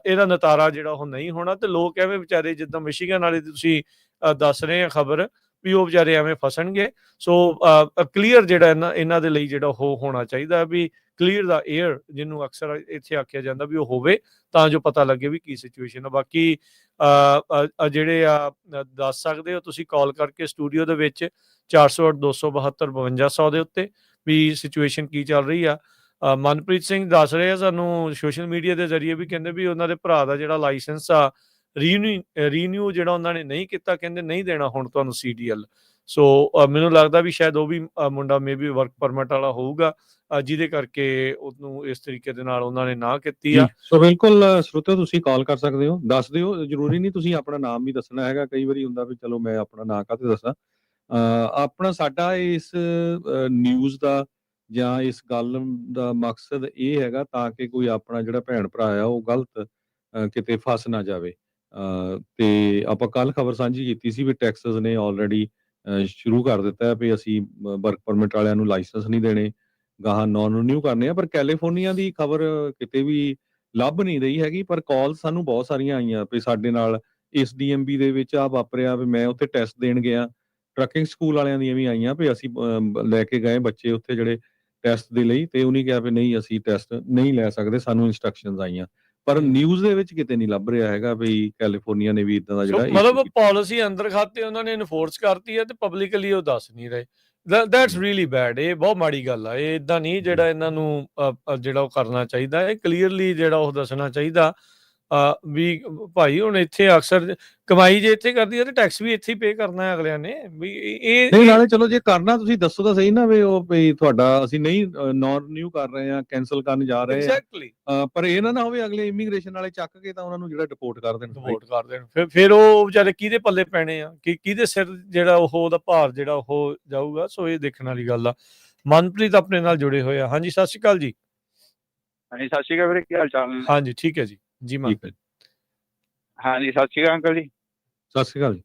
ਇਹਦਾ ਨਤਾਰਾ ਜਿਹੜਾ ਉਹ ਨਹੀਂ ਹੋਣਾ, ਤੇ ਲੋਕ ਐਵੇਂ ਵਿਚਾਰੇ ਜਿੱਦਾਂ ਮਿਸ਼ੀਗਨ ਵਾਲੇ ਦੀ ਤੁਸੀਂ ਦੱਸ ਰਹੇ ਆ ਖਬਰ, ਵੀ ਉਹ ਵਿਚਾਰੇ ਐਵੇਂ ਫਸਣਗੇ। ਸੋ ਕਲੀਅਰ ਜਿਹੜਾ ਇਹਨਾਂ ਦੇ ਲਈ ਜਿਹੜਾ ਉਹ ਹੋਣਾ ਚਾਹੀਦਾ ਵੀ ਕਲੀਅਰ ਦਾ ਏਅਰ, ਜਿਹਨੂੰ ਅਕਸਰ ਇੱਥੇ ਆਖਿਆ ਜਾਂਦਾ ਵੀ ਉਹ ਹੋਵੇ, ਤਾਂ ਜੋ ਪਤਾ ਲੱਗੇ ਵੀ ਕੀ ਸਿਚੁਏਸ਼ਨ ਆ। ਬਾਕੀ ਜਿਹੜੇ ਆ ਦੱਸ ਸਕਦੇ ਹੋ ਤੁਸੀਂ ਕਾਲ ਕਰਕੇ ਸਟੂਡੀਓ ਦੇ ਵਿੱਚ 408-272-5200 ਦੇ ਉੱਤੇ ਵੀ ਸਿਚੁਏਸ਼ਨ ਕੀ ਚੱਲ ਰਹੀ ਆ। ਮਨਪ੍ਰੀਤ ਸਿੰਘ ਦੱਸ ਰਹੇ ਆ ਸਾਨੂੰ ਸੋਸ਼ਲ ਮੀਡੀਆ ਦੇ ਜ਼ਰੀਏ ਵੀ, ਕਹਿੰਦੇ ਵੀ ਉਹਨਾਂ ਦੇ ਭਰਾ ਦਾ ਜਿਹੜਾ ਲਾਇਸੈਂਸ ਆ ਰੀਨਿਊ ਜਿਹੜਾ ਉਹਨਾਂ ਨੇ ਨਹੀਂ ਕੀਤਾ, ਕਹਿੰਦੇ ਨਹੀਂ ਦੇਣਾ ਹੁਣ ਤੁਹਾਨੂੰ CDL। ਸੋ ਮੈਨੂੰ ਲੱਗਦਾ ਵੀ ਸ਼ਾਇਦ ਉਹ ਵੀ ਮੁੰਡਾ ਮੇਬੀ ਵਰਕ ਪਰਮਿਟ ਵਾਲਾ ਹੋਊਗਾ, ਜਿਹਦੇ ਕਰਕੇ ਉਹਨੂੰ ਇਸ ਤਰੀਕੇ ਦੇ ਨਾਲ ਉਹਨਾਂ ਨੇ ਨਾ ਕੀਤੀ ਆ। ਸੋ ਬਿਲਕੁਲ ਸਰੋਤਿਓ, ਤੁਸੀਂ ਕਾਲ ਕਰ ਸਕਦੇ ਹੋ, ਦੱਸ ਦਿਓ, ਜ਼ਰੂਰੀ ਨਹੀਂ ਤੁਸੀਂ ਆਪਣਾ ਨਾਮ ਵੀ ਦੱਸਣਾ ਹੈਗਾ, ਕਈ ਵਾਰੀ ਹੁੰਦਾ ਵੀ ਚਲੋ ਮੈਂ ਆਪਣਾ ਨਾਂ ਕਾਹਤੇ ਦੱਸਾਂ। ਆਪਣਾ ਸਾਡਾ ਇਸ ਨਿਊਜ਼ ਦਾ ਜਾਂ ਇਸ ਗੱਲ ਦਾ ਮਕਸਦ ਇਹ ਹੈਗਾ ਤਾਂ ਕਿ ਕੋਈ ਆਪਣਾ ਜਿਹੜਾ ਭੈਣ ਭਰਾ ਆ ਉਹ ਗਲਤ ਕਿਤੇ ਫਸ ਨਾ ਜਾਵੇ। ਤੇ ਆਪਾਂ ਕੱਲ ਖਬਰ ਸਾਂਝੀ ਕੀਤੀ ਸੀ ਵੀ ਟੈਕਸਸ ਨੇ ਆਲਰੇਡੀ ਸ਼ੁਰੂ ਕਰ ਦਿੱਤਾ ਹੈ ਵੀ ਅਸੀਂ ਵਰਕ ਪਰਮਿਟ ਵਾਲਿਆਂ ਨੂੰ ਲਾਇਸੈਂਸ ਨਹੀਂ ਦੇਣੇ, ਗਾਹਾਂ ਨੌਨ ਰਿਨਿਊ ਕਰਨੇ ਆ। ਪਰ ਕੈਲੀਫੋਰਨੀਆ ਦੀ ਖਬਰ ਕਿਤੇ ਵੀ ਲੱਭ ਨਹੀਂ ਰਹੀ ਹੈਗੀ, ਪਰ ਕਾਲ ਸਾਨੂੰ ਬਹੁਤ ਸਾਰੀਆਂ ਆਈਆਂ ਵੀ ਸਾਡੇ ਨਾਲ ਇਸ DMV ਦੇ ਵਿੱਚ ਆ ਵਾਪਰਿਆ, ਵੀ ਮੈਂ ਉੱਥੇ ਟੈਸਟ ਦੇਣ ਗਿਆ। ਟਰੱਕਿੰਗ ਸਕੂਲ ਵਾਲਿਆਂ ਦੀਆਂ ਵੀ ਆਈਆਂ ਵੀ ਅਸੀਂ ਲੈ ਕੇ ਗਏ ਬੱਚੇ ਉੱਥੇ ਜਿਹੜੇ ਟੈਸਟ ਦੇ ਲਈ, ਤੇ ਉਹਨੇ ਕਿਹਾ ਵੀ ਨਹੀਂ ਅਸੀਂ ਟੈਸਟ ਨਹੀਂ ਲੈ ਸਕਦੇ, ਸਾਨੂੰ ਇੰਸਟਰਕਸ਼ਨਸ ਆਈਆਂ। ਪਰ ਨਿਊਜ਼ ਦੇ ਵਿੱਚ ਕਿਤੇ ਨਹੀਂ ਲੱਭ ਰਿਹਾ ਹੈਗਾ ਵੀ ਕੈਲੀਫੋਰਨੀਆ ਨੇ ਵੀ ਇਦਾਂ ਦਾ ਜਿਹੜਾ ਮਤਲਬ ਪਾਲਿਸੀ ਅੰਦਰ ਖਾਤੇ ਉਹਨਾਂ ਨੇ ਇਨਫੋਰਸ ਕਰਤੀ ਹੈ ਤੇ ਪਬਲਿਕਲੀ ਉਹ ਦੱਸ ਨਹੀਂ ਰਹੇ। That's really bad. ਇਹ ਬਹੁਤ ਮਾੜੀ ਗੱਲ ਆ। ਇਹ ਇਦਾਂ ਨਹੀਂ ਜਿਹੜਾ ਇਹਨਾਂ ਨੂੰ ਜਿਹੜਾ ਉਹ ਕਰਨਾ ਚਾਹੀਦਾ, ਇਹ ਕਲੀਅਰਲੀ ਜਿਹੜਾ ਉਹ ਦੱਸਣਾ ਚਾਹੀਦਾ ਵੀ ਭਾਈ ਹੁਣ ਇੱਥੇ ਅਕਸਰ ਕਮਾਈ ਜੇ ਇੱਥੇ ਕਰਦੀ ਹੈ ਤੇ ਟੈਕਸ ਵੀ ਇੱਥੇ ਹੀ ਪੇ ਕਰਨਾ ਹੈ ਅਗਲਿਆਂ ਨੇ। ਵੀ ਇਹ ਨਹੀਂ, ਨਾਲੇ ਚਲੋ ਜੇ ਕਰਨਾ ਤੁਸੀਂ ਦੱਸੋ ਤਾਂ ਸਹੀ ਨਾ ਵੀ ਉਹ ਵੀ ਤੁਹਾਡਾ ਅਸੀਂ ਨਹੀਂ ਨੌਨ ਰਿਨਿਊ ਕਰ ਰਹੇ ਆ, ਕੈਨਸਲ ਕਰਨ ਜਾ ਰਹੇ ਆ, ਪਰ ਇਹ ਨਾ ਹੋਵੇ ਅਗਲੇ ਇਮੀਗ੍ਰੇਸ਼ਨ ਵਾਲੇ ਚੱਕ ਕੇ ਤਾਂ ਉਹਨਾਂ ਨੂੰ ਜਿਹੜਾ ਡਿਪੋਰਟ ਕਰ ਦੇਣ। ਫਿਰ ਉਹ ਵਿਚਾਰੇ ਕਿਹਦੇ ਪੱਲੇ ਪੈਣੇ ਆ, ਕਿਹਦੇ ਸਿਰ ਜਿਹੜਾ ਉਹਦਾ ਭਾਰ ਜਿਹੜਾ ਉਹ ਜਾਊਗਾ। ਸੋ ਇਹ ਦੇਖਣ ਵਾਲੀ ਗੱਲ ਆ। ਮਨਪ੍ਰੀਤ ਆਪਣੇ ਨਾਲ ਜੁੜੇ ਹੋਏ ਆ। ਹਾਂਜੀ, ਸਤਿ ਸ਼੍ਰੀ ਅਕਾਲ ਜੀ। ਹਾਂਜੀ, ਸਤਿ ਸ਼੍ਰੀ ਅਕਾਲ ਵੀਰੇ, ਕੀ ਹਾਲ ਚਾਲ ਨੇ? ਹਾਂਜੀ, ਠੀਕ ਹੈ ਜੀ। ਜੀ ਮਨਪ੍ਰੀਤ। ਹਾਂਜੀ, ਸਤਿ ਸ਼੍ਰੀ ਅਕਾਲ ਅੰਕਲ ਜੀ। ਸਤਿ ਸ਼੍ਰੀ ਅਕਾਲ ਜੀ।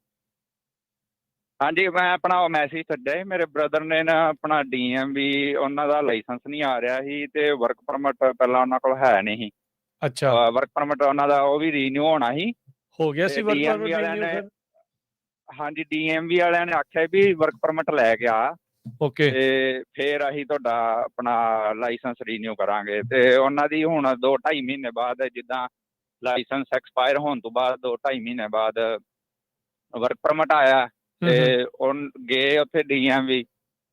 ਹਾਂਜੀ, ਮੈਂ ਆਪਣਾ ਮੈਸੇਜ ਛੱਡਿਆ ਸੀ, ਮੇਰੇ ਬ੍ਰਦਰ ਨੇ ਨਾ ਆਪਣਾ DMV ਉਹਨਾਂ ਦਾ ਲਾਇਸੈਂਸ ਨਹੀਂ ਆ ਰਿਹਾ ਸੀ ਤੇ ਵਰਕ ਪਰਮਿਟ ਪਹਿਲਾਂ ਉਹਨਾਂ ਕੋਲ ਹੈ ਨਹੀਂ ਸੀ। ਅੱਛਾ, ਵਰਕ ਪਰਮਿਟ ਉਹਨਾਂ ਦਾ ਉਹ ਵੀ ਰੀਨਿਊ ਹੋਣਾ ਸੀ। ਹੋ ਗਿਆ ਸੀ ਵਰਕ DMV ਵਾਲਿਆਂ ਨੇ, ਹਾਂਜੀ DMV ਵਾਲਿਆਂ ਨੇ ਆਖਿਆ ਵੀ ਵਰਕ ਪਰਮਿਟ ਲੈ ਕੇ ਆ, ਓਕੇ, ਤੇ ਫਿਰ ਅਸੀਂ ਤੁਹਾਡਾ ਆਪਣਾ ਲਾਇਸੈਂਸ ਰੀਨਿਊ ਕਰਾਂਗੇ। ਤੇ ਉਹਨਾਂ ਦੀ ਹੁਣ 2-2.5 ਮਹੀਨੇ ਬਾਅਦ, ਜਿੱਦਾਂ ਲਾਇਸੈਂਸ ਐਕਸਪਾਇਰ ਹੋਣ ਤੋਂ ਬਾਅਦ 2-2.5 ਮਹੀਨੇ ਬਾਅਦ ਵਰਕ ਪਰਮਿਟ ਆਇਆ। ਤੇ ਉਹ ਗਏ ਉੱਥੇ DMV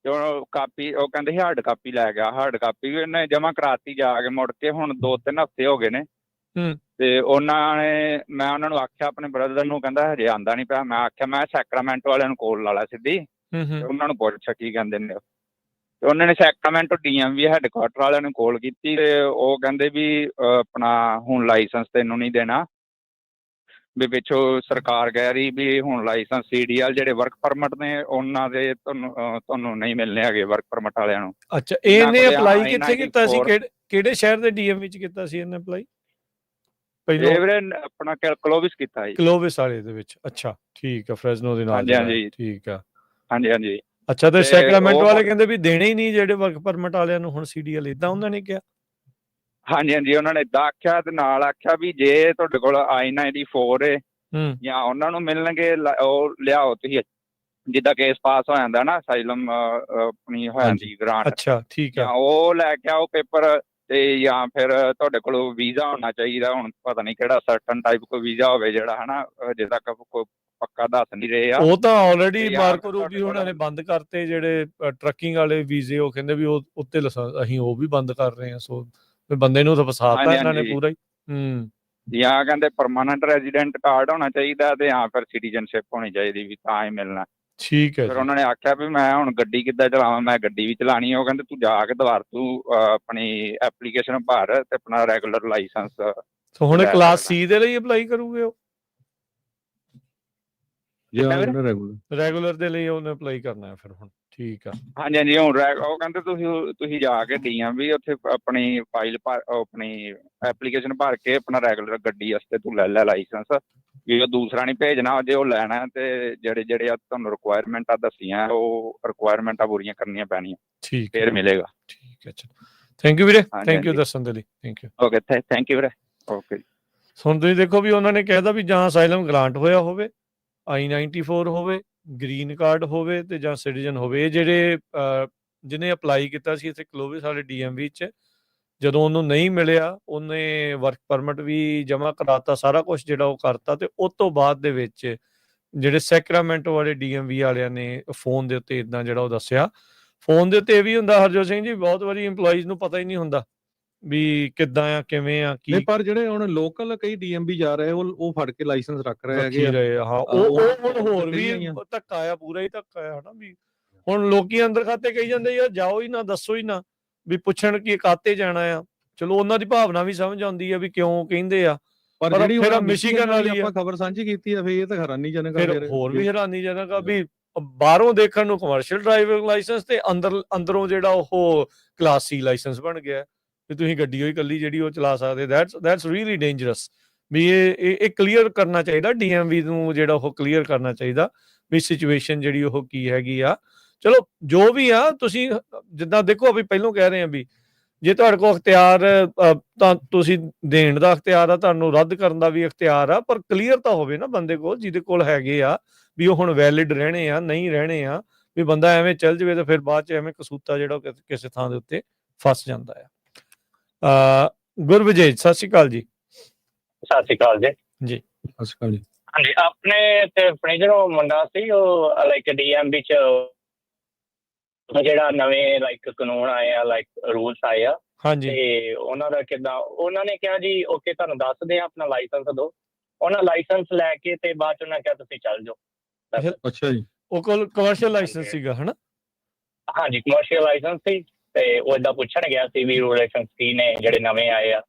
ਤੇ ਉਹ ਕਾਪੀ, ਉਹ ਕਹਿੰਦੇ ਹਾਰਡ ਕਾਪੀ ਲੈ ਗਿਆ। ਹਾਰਡ ਕਾਪੀ ਵੀ ਉਹਨੇ ਜਮ੍ਹਾਂ ਕਰਾਤੀ ਜਾ ਕੇ, ਮੁੜ ਕੇ ਹੁਣ 2-3 ਹਫ਼ਤੇ ਹੋ ਗਏ ਨੇ। ਤੇ ਉਹਨਾਂ ਨੇ, ਮੈਂ ਉਹਨਾਂ ਨੂੰ ਆਖਿਆ ਆਪਣੇ ਬ੍ਰਦਰ ਨੂੰ, ਕਹਿੰਦਾ ਹਜੇ ਆਂਦਾ ਨਹੀਂ ਪਿਆ। ਮੈਂ ਆਖਿਆ ਮੈਂ ਸੈਕਰਾਮੈਂਟੋ ਵਾਲਿਆਂ ਨੂੰ ਕੋਲ ਲਾ ਲਾ ਸਿੱਧੀ, ਉਹਨਾਂ ਨੂੰ ਪੁੱਛ ਕੀ ਕਹਿੰਦੇ ਨੇ। ਤੇ ਉਹਨਾਂ ਨੇ ਸੈਕਰਾਮੈਂਟੋ DMV ਹੈਡਕੁਆਟਰ ਵਾਲਿਆਂ ਨੂੰ ਕੋਲ ਕੀਤੀ ਤੇ ਉਹ ਕਹਿੰਦੇ ਵੀ ਆਪਣਾ ਹੁਣ ਲਾਇਸੈਂਸ ਤੈਨੂੰ ਨਹੀਂ ਦੇਣਾ, ਵੀ ਪਿੱਛੋਂ ਸਰਕਾਰ ਕਹਿ ਰਹੀ ਵੀ ਹੁਣ ਲਾਇਸੈਂਸ CDL ਜਿਹੜੇ ਵਰਕ ਪਰਮਿਟ ਨੇ ਉਹਨਾਂ ਦੇ ਤੁਹਾਨੂੰ ਨਹੀਂ ਮਿਲਣੇ ਹੈਗੇ, ਵਰਕ ਪਰਮਿਟ ਵਾਲਿਆਂ ਨੂੰ। ਅੱਛਾ, ਇਹਨੇ ਅਪਲਾਈ ਕਿੱਥੇ ਕੀਤਾ ਸੀ? ਕਿਹੜੇ ਸ਼ਹਿਰ ਦੇ DMV ਚ ਕੀਤਾ ਸੀ ਇਹਨੇ ਅਪਲਾਈ? ਇਹ ਵੀਰੇ ਆਪਣਾ ਕਲੋਵਿਸ ਕੀਤਾ ਜੀ। ਕਲੋਵਿਸ ਵਾਲੇ ਦੇ ਵਿੱਚ। ਅੱਛਾ, ਠੀਕ ਆ, ਫ੍ਰੈਜ਼ਨੋ ਦੇ ਨਾਲ। ਹਾਂਜੀ, ਠੀਕ ਆ। ਹਾਂਜੀ, ਹਾਂਜੀ। ਅੱਛਾ, ਤੇ ਤੇ ਸੈਕਰਾਮੈਂਟੋ ਉਹ ਵਾਲੇ ਕਹਿੰਦੇ ਵੀ ਦੇਣੇ ਹੀ ਨਹੀਂ ਜਿਹੜੇ ਵਰਕ ਪਰਮਿਟ ਵਾਲਿਆਂ ਨੂੰ ਹੁਣ CDL, ਇਦਾਂ ਉਹਨਾਂ ਨੇ ਕਿਹਾ? ਹਾਂਜੀ ਹਾਂਜੀ, ਉਹਨਾਂ ਨੇ ਏਦਾਂ ਆਖਿਆ ਤੇ ਨਾਲ ਆਖਿਆ ਵੀ ਜੇ ਤੁਹਾਡੇ ਕੋਲ I-94 ਹੈ ਹੂੰ, ਜਾਂ ਉਹਨਾਂ ਨੂੰ ਮਿਲਣਗੇ ਉਹ ਲਿਆਓ ਤੁਸੀਂ, ਜਿੱਦਾਂ ਕੇਸ ਪਾਸ ਹੋ ਜਾਂਦਾ ਨਾ ਅਸਾਈਲਮ ਆਪਣੀ ਹੋ ਹਾਂਜੀ ਜਾਂਦੀ ਗ੍ਰਾਂਟ, ਅੱਛਾ ਠੀਕ ਆ। ਜਾਂ ਉਹ ਲੈ ਕੇ ਆਓ ਪੇਪਰ, ਤੇ ਜਾਂ ਫਿਰ ਤੁਹਾਡੇ ਕੋਲ ਵੀਜ਼ਾ ਹੋਣਾ ਚਾਹੀਦਾ। ਹੁਣ ਪਤਾ ਨਹੀਂ ਕਿਹੜਾ ਸਰਟਨ ਟਾਈਪ ਕੋਈ ਵੀਜ਼ਾ ਹੋਵੇ ਜਿਹੜਾ ਹਨਾ ਅਜੇ ਤੱਕ ਕੋਈ ਪੱਕਾ ਦੱਸ ਨਹੀਂ ਰਹੇ ਆ। ਉਹ ਤਾਂ ਆਲਰੇਡੀ ਤੇ ਜਾਂ ਮਾਰਕੋ ਫਿਰ ਤੁਹਾਡੇ ਰੂਬੀ ਉਹਨਾਂ ਕੋਲ ਨੇ ਬੰਦ ਕਰਤੇ ਜਿਹੜੇ ਟਰੱਕਿੰਗ ਵਾਲੇ ਵੀਜ਼ੇ, ਉਹ ਕਹਿੰਦੇ ਵੀ ਉਹ ਉੱਤੇ ਅਸੀਂ ਉਹ ਵੀ ਬੰਦ ਕਰ ਰਹੇ ਹਾਂ। ਸੋ ਬੰਦੇ ਨੂੰ ਤਾਂ ਫਸਾਤਾ ਹਾਂਜੀ ਇਹਨਾਂ ਨੇ ਹਾਂਜੀ, ਪੂਰਾ ਹੀ। ਹੂੰ, ਜਾਂ ਕਹਿੰਦੇ ਪਰਮਾਨੈਂਟ ਰੈਜ਼ੀਡੈਂਟ ਕਾਰਡ ਹੋਣਾ ਚਾਹੀਦਾ ਤੇ ਜਾਂ ਫਿਰ ਸਿਟੀਜ਼ਨਸ਼ਿਪ ਹੋਣੀ ਚਾਹੀਦੀ ਵੀ ਤਾਂ ਹੀ ਮਿਲਣਾ। ਠੀਕ ਹੈ ਫਿਰ ਜੀ। ਉਹਨਾਂ ਨੇ ਆਖਿਆ ਵੀ ਮੈਂ ਹੁਣ ਗੱਡੀ ਕਿੱਦਾਂ ਚਲਾਵਾਂ, ਮੈਂ ਗੱਡੀ ਵੀ ਚਲਾਣੀ। ਉਹ ਕਹਿੰਦੇ ਤੂੰ ਜਾ ਕੇ ਦੁਬਾਰ ਤੂੰ ਆਪਣੀ ਐਪਲੀਕੇਸ਼ਨ ਭਰ ਤੇ ਆਪਣਾ ਰੈਗੂਲਰ ਲਾਇਸੈਂਸ ਸੋ ਹੁਣ ਲੈ ਕਲਾਸ ਸਕਦਾ। C ਦੇ ਲਈ ਅਪਲਾਈ ਕਰੂਗੇ ਉਹ? ਜੀ ਹਾਂ, ਕਿੱਦਾਂ ਵੀਰੇ? ਜਿਹੜਾ ਰੈਗੂਲਰ ਰੈਗੂਲਰ ਦੇ ਲਈ ਉਹਨੇ ਅਪਲਾਈ ਕਰਨਾ ਹੈ ਫਿਰ ਹੁਣ? ਠੀਕ ਆ। ਹਾਂਜੀ ਹਾਂਜੀ, ਹੁਣ ਉਹ ਕਹਿੰਦੇ ਤੁਸੀਂ ਜਾ ਕੇ DMV ਉੱਥੇ ਆਪਣੀ ਫਾਈਲ ਭਰ, ਆਪਣੀ ਐਪਲੀਕੇਸ਼ਨ ਭਰ ਕੇ ਆਪਣਾ ਰੈਗੂਲਰ ਗੱਡੀ ਵਾਸਤੇ ਤੂੰ ਲੈ ਲੈ ਲਾਇਸੈਂਸ, ਵੀ ਉਹ ਦੂਸਰਾ ਨਹੀਂ ਭੇਜਣਾ। ਜੇ ਉਹ ਲੈਣਾ ਤੇ ਜਿਹੜੇ ਆ ਤੁਹਾਨੂੰ ਰਿਕੁਆਇਰਮੈਂਟਾਂ ਦੱਸੀਆਂ ਉਹ ਰਿਕੁਆਇਰਮੈਂਟਾਂ ਪੂਰੀਆਂ ਕਰਨੀਆਂ ਪੈਣੀਆਂ, ਠੀਕ ਹੈ, ਫਿਰ ਮਿਲੇਗਾ। ਠੀਕ ਹੈ। ਚਲੋ ਥੈਂਕ ਯੂ ਵੀਰੇ, ਹਾਂਜੀ ਥੈਂਕ ਯੂ ਹਾਂਜੀ, ਦੱਸਣ ਦੇ ਲਈ, thank you. Okay, thank you ਵੀਰੇ, ਓਕੇ। ਹੁਣ ਤੁਸੀਂ ਦੇਖੋ ਵੀ ਉਹਨਾਂ ਨੇ ਕਹਿਦਾ ਵੀ ਜਾਂ ਅਸਾਈਲਮ ਗ੍ਰਾਂਟ ਹੋਇਆ ਹੋਵੇ, I-94 ਹੋਵੇ, ਗ੍ਰੀਨ ਕਾਰਡ ਹੋਵੇ ਤੇ ਜਾਂ ਸਿਟੀਜ਼ਨ ਹੋਵੇ। ਇਹ ਜਿਹੜੇ ਜਿਹਨੇ ਅਪਲਾਈ ਕੀਤਾ ਸੀ ਇੱਥੇ ਕਲੋਵਿਸ ਵਾਲੇ DMV 'ਚ, ਜਦੋਂ ਉਹਨੂੰ ਨਹੀਂ ਮਿਲਿਆ ਉਹਨੇ ਵਰਕ ਪਰਮਿਟ ਵੀ ਜਮ੍ਹਾਂ ਕਰਾਤਾ, ਸਾਰਾ ਕੁਛ ਜਿਹੜਾ ਉਹ ਕਰਤਾ। ਤੇ ਉਸ ਤੋਂ ਬਾਅਦ ਦੇ ਵਿੱਚ ਜਿਹੜੇ ਸੈਕਰਾਮੈਂਟੋ ਵਾਲੇ DMV ਵਾਲਿਆਂ ਨੇ ਫੋਨ ਦੇ ਉੱਤੇ ਇੱਦਾਂ ਜਿਹੜਾ ਉਹ ਦੱਸਿਆ। ਫੋਨ ਦੇ ਉੱਤੇ ਇਹ ਵੀ ਹੁੰਦਾ ਹਰਜੋਤ ਸਿੰਘ ਜੀ, ਬਹੁਤ ਵਾਰੀ ਇੰਪਲੋਈਜ਼ ਨੂੰ ਪਤਾ ਹੀ ਨਹੀਂ ਹੁੰਦਾ ਵੀ ਕਿੱਦਾਂ ਆ, ਕਿਵੇਂ ਆ, ਨਹੀਂ, ਕੀ ਪਰ ਜਿਹੜੇ ਹੁਣ ਲੋਕਲ ਕਈ DMV ਜਾ ਰਹੇ ਉਹ ਫੜ ਕੇ ਲਾਇਸੈਂਸ ਰੱਖ ਰਹੇ ਹੈਗੇ ਰੱਖੀ ਆ। ਰਹੇ ਆ। ਹਾਂ, ਉਹ ਹੁਣ ਹੋਰ ਵੀ ਧੱਕਾ ਆ, ਪੂਰਾ ਹੀ ਧੱਕਾ ਆ ਹਨਾ। ਵੀ ਹੁਣ ਲੋਕੀ ਅੰਦਰ ਖਾਤੇ ਕਹੀ ਜਾਂਦੇ ਯਾਰ ਜਾਓ ਹੀ ਨਾ, ਦੱਸੋ ਹੀ ਨਾ, ਵੀ ਪੁੱਛਣ ਕੀ ਕਾਤੇ ਜਾਣਾ ਆ। ਚਲੋ ਉਹਨਾਂ ਦੀ ਭਾਵਨਾ ਵੀ ਸਮਝ ਆਉਂਦੀ ਆ ਵੀ ਕਿਉਂ ਕਹਿੰਦੇ ਆ, ਪਰ ਜਿਹੜੀ ਫਿਰ ਹੁਣ ਮਿਸ਼ੀਗਨ ਵਾਲੀ ਆ, ਆਪਾਂ ਖਬਰ ਸਾਂਝੀ ਕੀਤੀ ਆ, ਫਿਰ ਇਹ ਤਾਂ ਹੈਰਾਨੀਜਨਕ ਆ। ਫਿਰ ਹੋਰ ਵੀ ਹੈਰਾਨੀਜਨਕ ਆ ਵੀ ਬਾਹਰੋਂ ਦੇਖਣ ਨੂੰ ਕਮਰਸ਼ੀਅਲ ਡਰਾਈਵਿੰਗ ਲਾਇਸੈਂਸ ਤੇ ਅੰਦਰੋਂ ਜਿਹੜਾ ਉਹ ਕਲਾਸ C ਲਾਇਸੈਂਸ ਬਣ ਗਿਆ ਵੀ ਤੁਸੀਂ ਗੱਡੀ ਹੋਈ ਇਕੱਲੀ ਜਿਹੜੀ ਉਹ ਚਲਾ ਸਕਦੇ। That's really dangerous. ਵੀ ਇਹ ਕਲੀਅਰ ਕਰਨਾ ਚਾਹੀਦਾ DMV ਨੂੰ, ਜਿਹੜਾ ਉਹ ਕਲੀਅਰ ਕਰਨਾ ਚਾਹੀਦਾ ਵੀ ਸਿਚੁਏਸ਼ਨ ਜਿਹੜੀ ਉਹ ਕੀ ਹੈਗੀ ਆ। ਚਲੋ ਜੋ ਵੀ ਆ, ਤੁਸੀਂ ਜਿੱਦਾਂ ਦੇਖੋ ਵੀ ਪਹਿਲੋਂ ਕਹਿ ਰਹੇ ਆ ਵੀ ਜੇ ਤੁਹਾਡੇ ਕੋਲ ਅਖਤਿਆਰ ਤਾਂ ਤੁਸੀਂ ਦੇਣ ਦਾ ਅਖਤਿਆਰ ਆ, ਤੁਹਾਨੂੰ ਰੱਦ ਕਰਨ ਦਾ ਵੀ ਅਖਤਿਆਰ ਆ, ਪਰ ਕਲੀਅਰ ਤਾਂ ਹੋਵੇ ਨਾ ਬੰਦੇ ਕੋਲ, ਜਿਹਦੇ ਕੋਲ ਹੈਗੇ ਆ ਵੀ ਉਹ ਹੁਣ ਵੈਲਿਡ ਰਹਿਣੇ ਆ, ਨਹੀਂ ਰਹਿਣੇ ਆ। ਵੀ ਬੰਦਾ ਐਵੇਂ ਚੱਲ ਜਾਵੇ ਤਾਂ ਫਿਰ ਬਾਅਦ ਚ ਐਵੇਂ ਕਸੂਤਾ ਜਿਹੜਾ ਕਿਸੇ ਥਾਂ ਦੇ ਉੱਤੇ ਫਸ ਜਾਂਦਾ ਆ। ਗੁਰਵਿਜੇ, ਸਤਿ ਸ਼੍ਰੀ ਅਕਾਲ ਜੀ। ਸਤਿ ਸ਼੍ਰੀ ਅਕਾਲ ਜੀ। ਜੀ ਸਤਿ ਸ਼੍ਰੀ ਅਕਾਲ ਜੀ। ਹਾਂਜੀ, ਆਪਣੇ ਤੇ ਆਪਣੇ ਜਿਹੜਾ ਮੁੰਡਾ ਸੀ ਉਹ ਲਾਈਕ DMV ਚ ਜਿਹੜਾ ਨਵੇਂ ਲਾਈਕ ਕਾਨੂੰਨ ਆਏ ਆ, ਲਾਈਕ ਰੂਲਸ ਆਏ ਆ, ਹਾਂਜੀ, ਤੇ ਉਹਨਾਂ ਦਾ ਕਿੱਦਾਂ, ਉਹਨਾਂ ਨੇ ਕਿਹਾ ਜੀ ਓਕੇ ਤੁਹਾਨੂੰ ਦੱਸਦੇ ਆ, ਆਪਣਾ ਲਾਇਸੈਂਸ ਦਿਓ। ਉਹਨਾਂ ਲਾਇਸੈਂਸ ਲੈ ਕੇ ਤੇ ਬਾਅਦ ਚ ਉਹਨਾਂ ਕਿਹਾ ਤੁਸੀਂ ਚੱਲ ਜਾਓ। ਅੱਛਾ ਜੀ। ਉਹ ਕੋਲ ਕਮਰਸ਼ੀਅਲ ਲਾਇਸੈਂਸ ਸੀਗਾ ਹਨਾ? ਹਾਂਜੀ, ਕਮਰਸ਼ੀਅਲ ਲਾਇਸੈਂਸ ਸੀ। ਤੇ ਉਹ ਏਦਾਂ ਪੁੱਛਣ ਗਿਆ ਸੀ ਵੀ ਰੂਲੇਸ਼ਨਸ ਕੀ ਨੇ ਜਿਹੜੇ ਨਵੇਂ ਆਏ ਆ।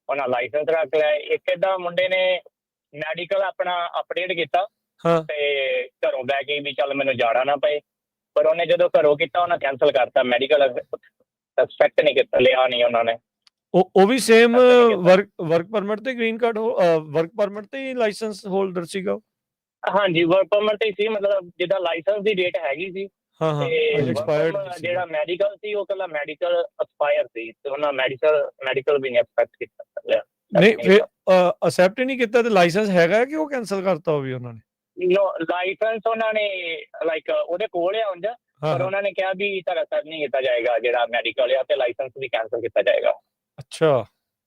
ਉਹਨਾਂ ਲਾਇਸੈਂਸ ਰੱਖ ਲਿਆ। ਇੱਕ ਏਦਾਂ ਮੁੰਡੇ ਨੇ ਮੈਡੀਕਲ ਆਪਣਾ ਅਪਡੇਟ ਕੀਤਾ ਤੇ ਘਰੋਂ ਬਹਿ ਕੇ ਵੀ ਚੱਲ ਮੈਨੂੰ ਜਾਣਾ ਨਾ ਪਏ, ਪਰ ਉਹਨੇ ਜਦੋਂ ਘਰੋਂ ਕੀਤਾ ਉਹਨਾਂ ਕੈਂਸਲ ਕਰਤਾ। ਮੈਡੀਕਲ ਐਕਸਪੈਕਟ ਨਹੀਂ ਕੀਤਾ, ਲਿਆ ਨਹੀਂ ਉਹਨਾਂ ਨੇ। ਉਹ ਵੀ ਸੇਮ ਵਰਕ ਪਰਮਿਟ ਤੇ ਗ੍ਰੀਨ ਕਾਰਡ, ਵਰਕ ਪਰਮਿਟ ਤੇ ਲਾਇਸੈਂਸ ਹੋਲਡਰ ਸੀਗਾ? ਹਾਂਜੀ, ਵਰਕ ਪਰਮਿਟ ਤੇ ਸੀ, ਮਤਲਬ ਜਿੱਦਾਂ ਲਾਇਸੈਂਸ ਦੀ ਡੇਟ ਹੈਗੀ ਸੀ। ਜਿਹੜਾ ਮੈਡੀਕਲ ਸੀ ਉਹ ਕੱਲਾ ਮੈਡੀਕਲ ਐਕਸਪਾਇਰ ਸੀ ਤੇ ਉਹਨਾਂ ਮੈਡੀਕਲ ਵੀ ਨਹੀਂ ਐਕਸਪੈਕਟ ਕੀਤਾ। ਨਹੀਂ, ਫਿਰ ਅਸੈਪਟ ਨਹੀਂ ਕੀਤਾ ਤੇ ਲਾਇਸੈਂਸ ਹੈਗਾ ਕਿ ਉਹ ਕੈਂਸਲ ਕਰਤਾ ਉਹ ਵੀ ਉਹਨਾਂ ਨੇ? ਲਾਇਸੈਂਸ ਉਹਨਾਂ ਨੇ ਲਾਈਕ ਉਹਦੇ ਕੋਲ ਆ ਉਂਝ, ਪਰ ਉਹਨਾਂ ਨੇ ਕਿਹਾ ਵੀ ਤੁਹਾਡਾ ਸਰ ਨਹੀਂ ਕੀਤਾ ਜਾਏਗਾ ਜਿਹੜਾ ਮੈਡੀਕਲ ਆ, ਤੇ ਲਾਇਸੈਂਸ ਵੀ ਕੈਂਸਲ ਕੀਤਾ ਜਾਏਗਾ। ਅੱਛਾ,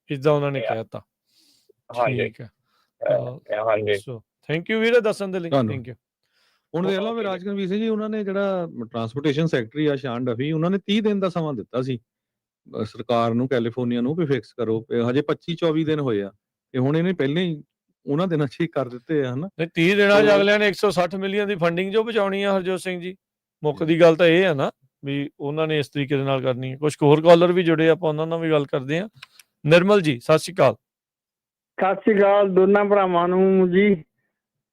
ਇਦਾਂ ਉਹਨਾਂ ਨੇ ਕਹਿਤਾ। ਠੀਕ ਹੈ, ਹਾਂਜੀ। ਸੋ ਥੈਂਕ ਯੂ ਵੀਰੇ ਦੱਸਣ ਦੇ ਲਈ, ਥੈਂਕ ਯੂ। ਹੁਣ ਦੇਖ ਲਓ ਰਾਜਕੁਮਾਰ ਵੀਰ ਜੀ, ਉਹਨਾਂ ਨੇ ਜਿਹੜਾ ਟਰਾਂਸਪੋਰਟੇਸ਼ਨ ਸੈਕਟਰੀ ਆ ਸ਼ਾਨ ਡਫੀ, ਉਹਨਾਂ ਨੇ 30 ਦਿਨ ਦਾ ਸਮਾਂ ਦਿੱਤਾ ਸੀ ਸਰਕਾਰ ਨੂੰ, ਕੈਲੀਫੋਰਨੀਆ ਨੂੰ, ਵੀ ਫਿਕਸ ਕਰੋ। ਹਜੇ 25-24 ਦਿਨ ਹੋਏ ਆ ਤੇ ਹੁਣ ਇਹਨੇ ਪਹਿਲਾਂ ਹੀ ਉਹਨਾਂ ਦਿਨਾਂ 'ਚ ਹੀ ਕਰ ਦਿੱਤੇ ਆ ਹਨਾ। 30 ਦਿਨਾਂ 'ਚ ਅਗਲਿਆਂ ਨੇ 160 ਮਿਲੀਅਨ ਦੀ ਫੰਡਿੰਗ ਜੋ ਬਚਾਉਣੀ ਆ ਹਰਜੋਤ ਸਿੰਘ ਜੀ। ਮੁੱਖ ਦੀ ਗੱਲ ਤਾਂ ਇਹ ਆ ਨਾ ਵੀ ਉਹਨਾਂ ਨੇ ਇਸ ਤਰੀਕੇ ਦੇ ਨਾਲ ਕਰਨੀ ਹੈ। ਕੁਝ ਹੋਰ ਕਾਲਰ ਵੀ ਜੁੜੇ, ਆਪਾਂ ਉਹਨਾਂ ਨਾਲ ਵੀ ਗੱਲ ਕਰਦੇ ਹਾਂ। ਨਿਰਮਲ ਜੀ, ਸਤਿ ਸ਼੍ਰੀ ਅਕਾਲ। ਸਤਿ ਸ਼੍ਰੀ ਅਕਾਲ ਦੋਨਾਂ ਭਰਾਵਾਂ ਨੂੰ ਜੀ।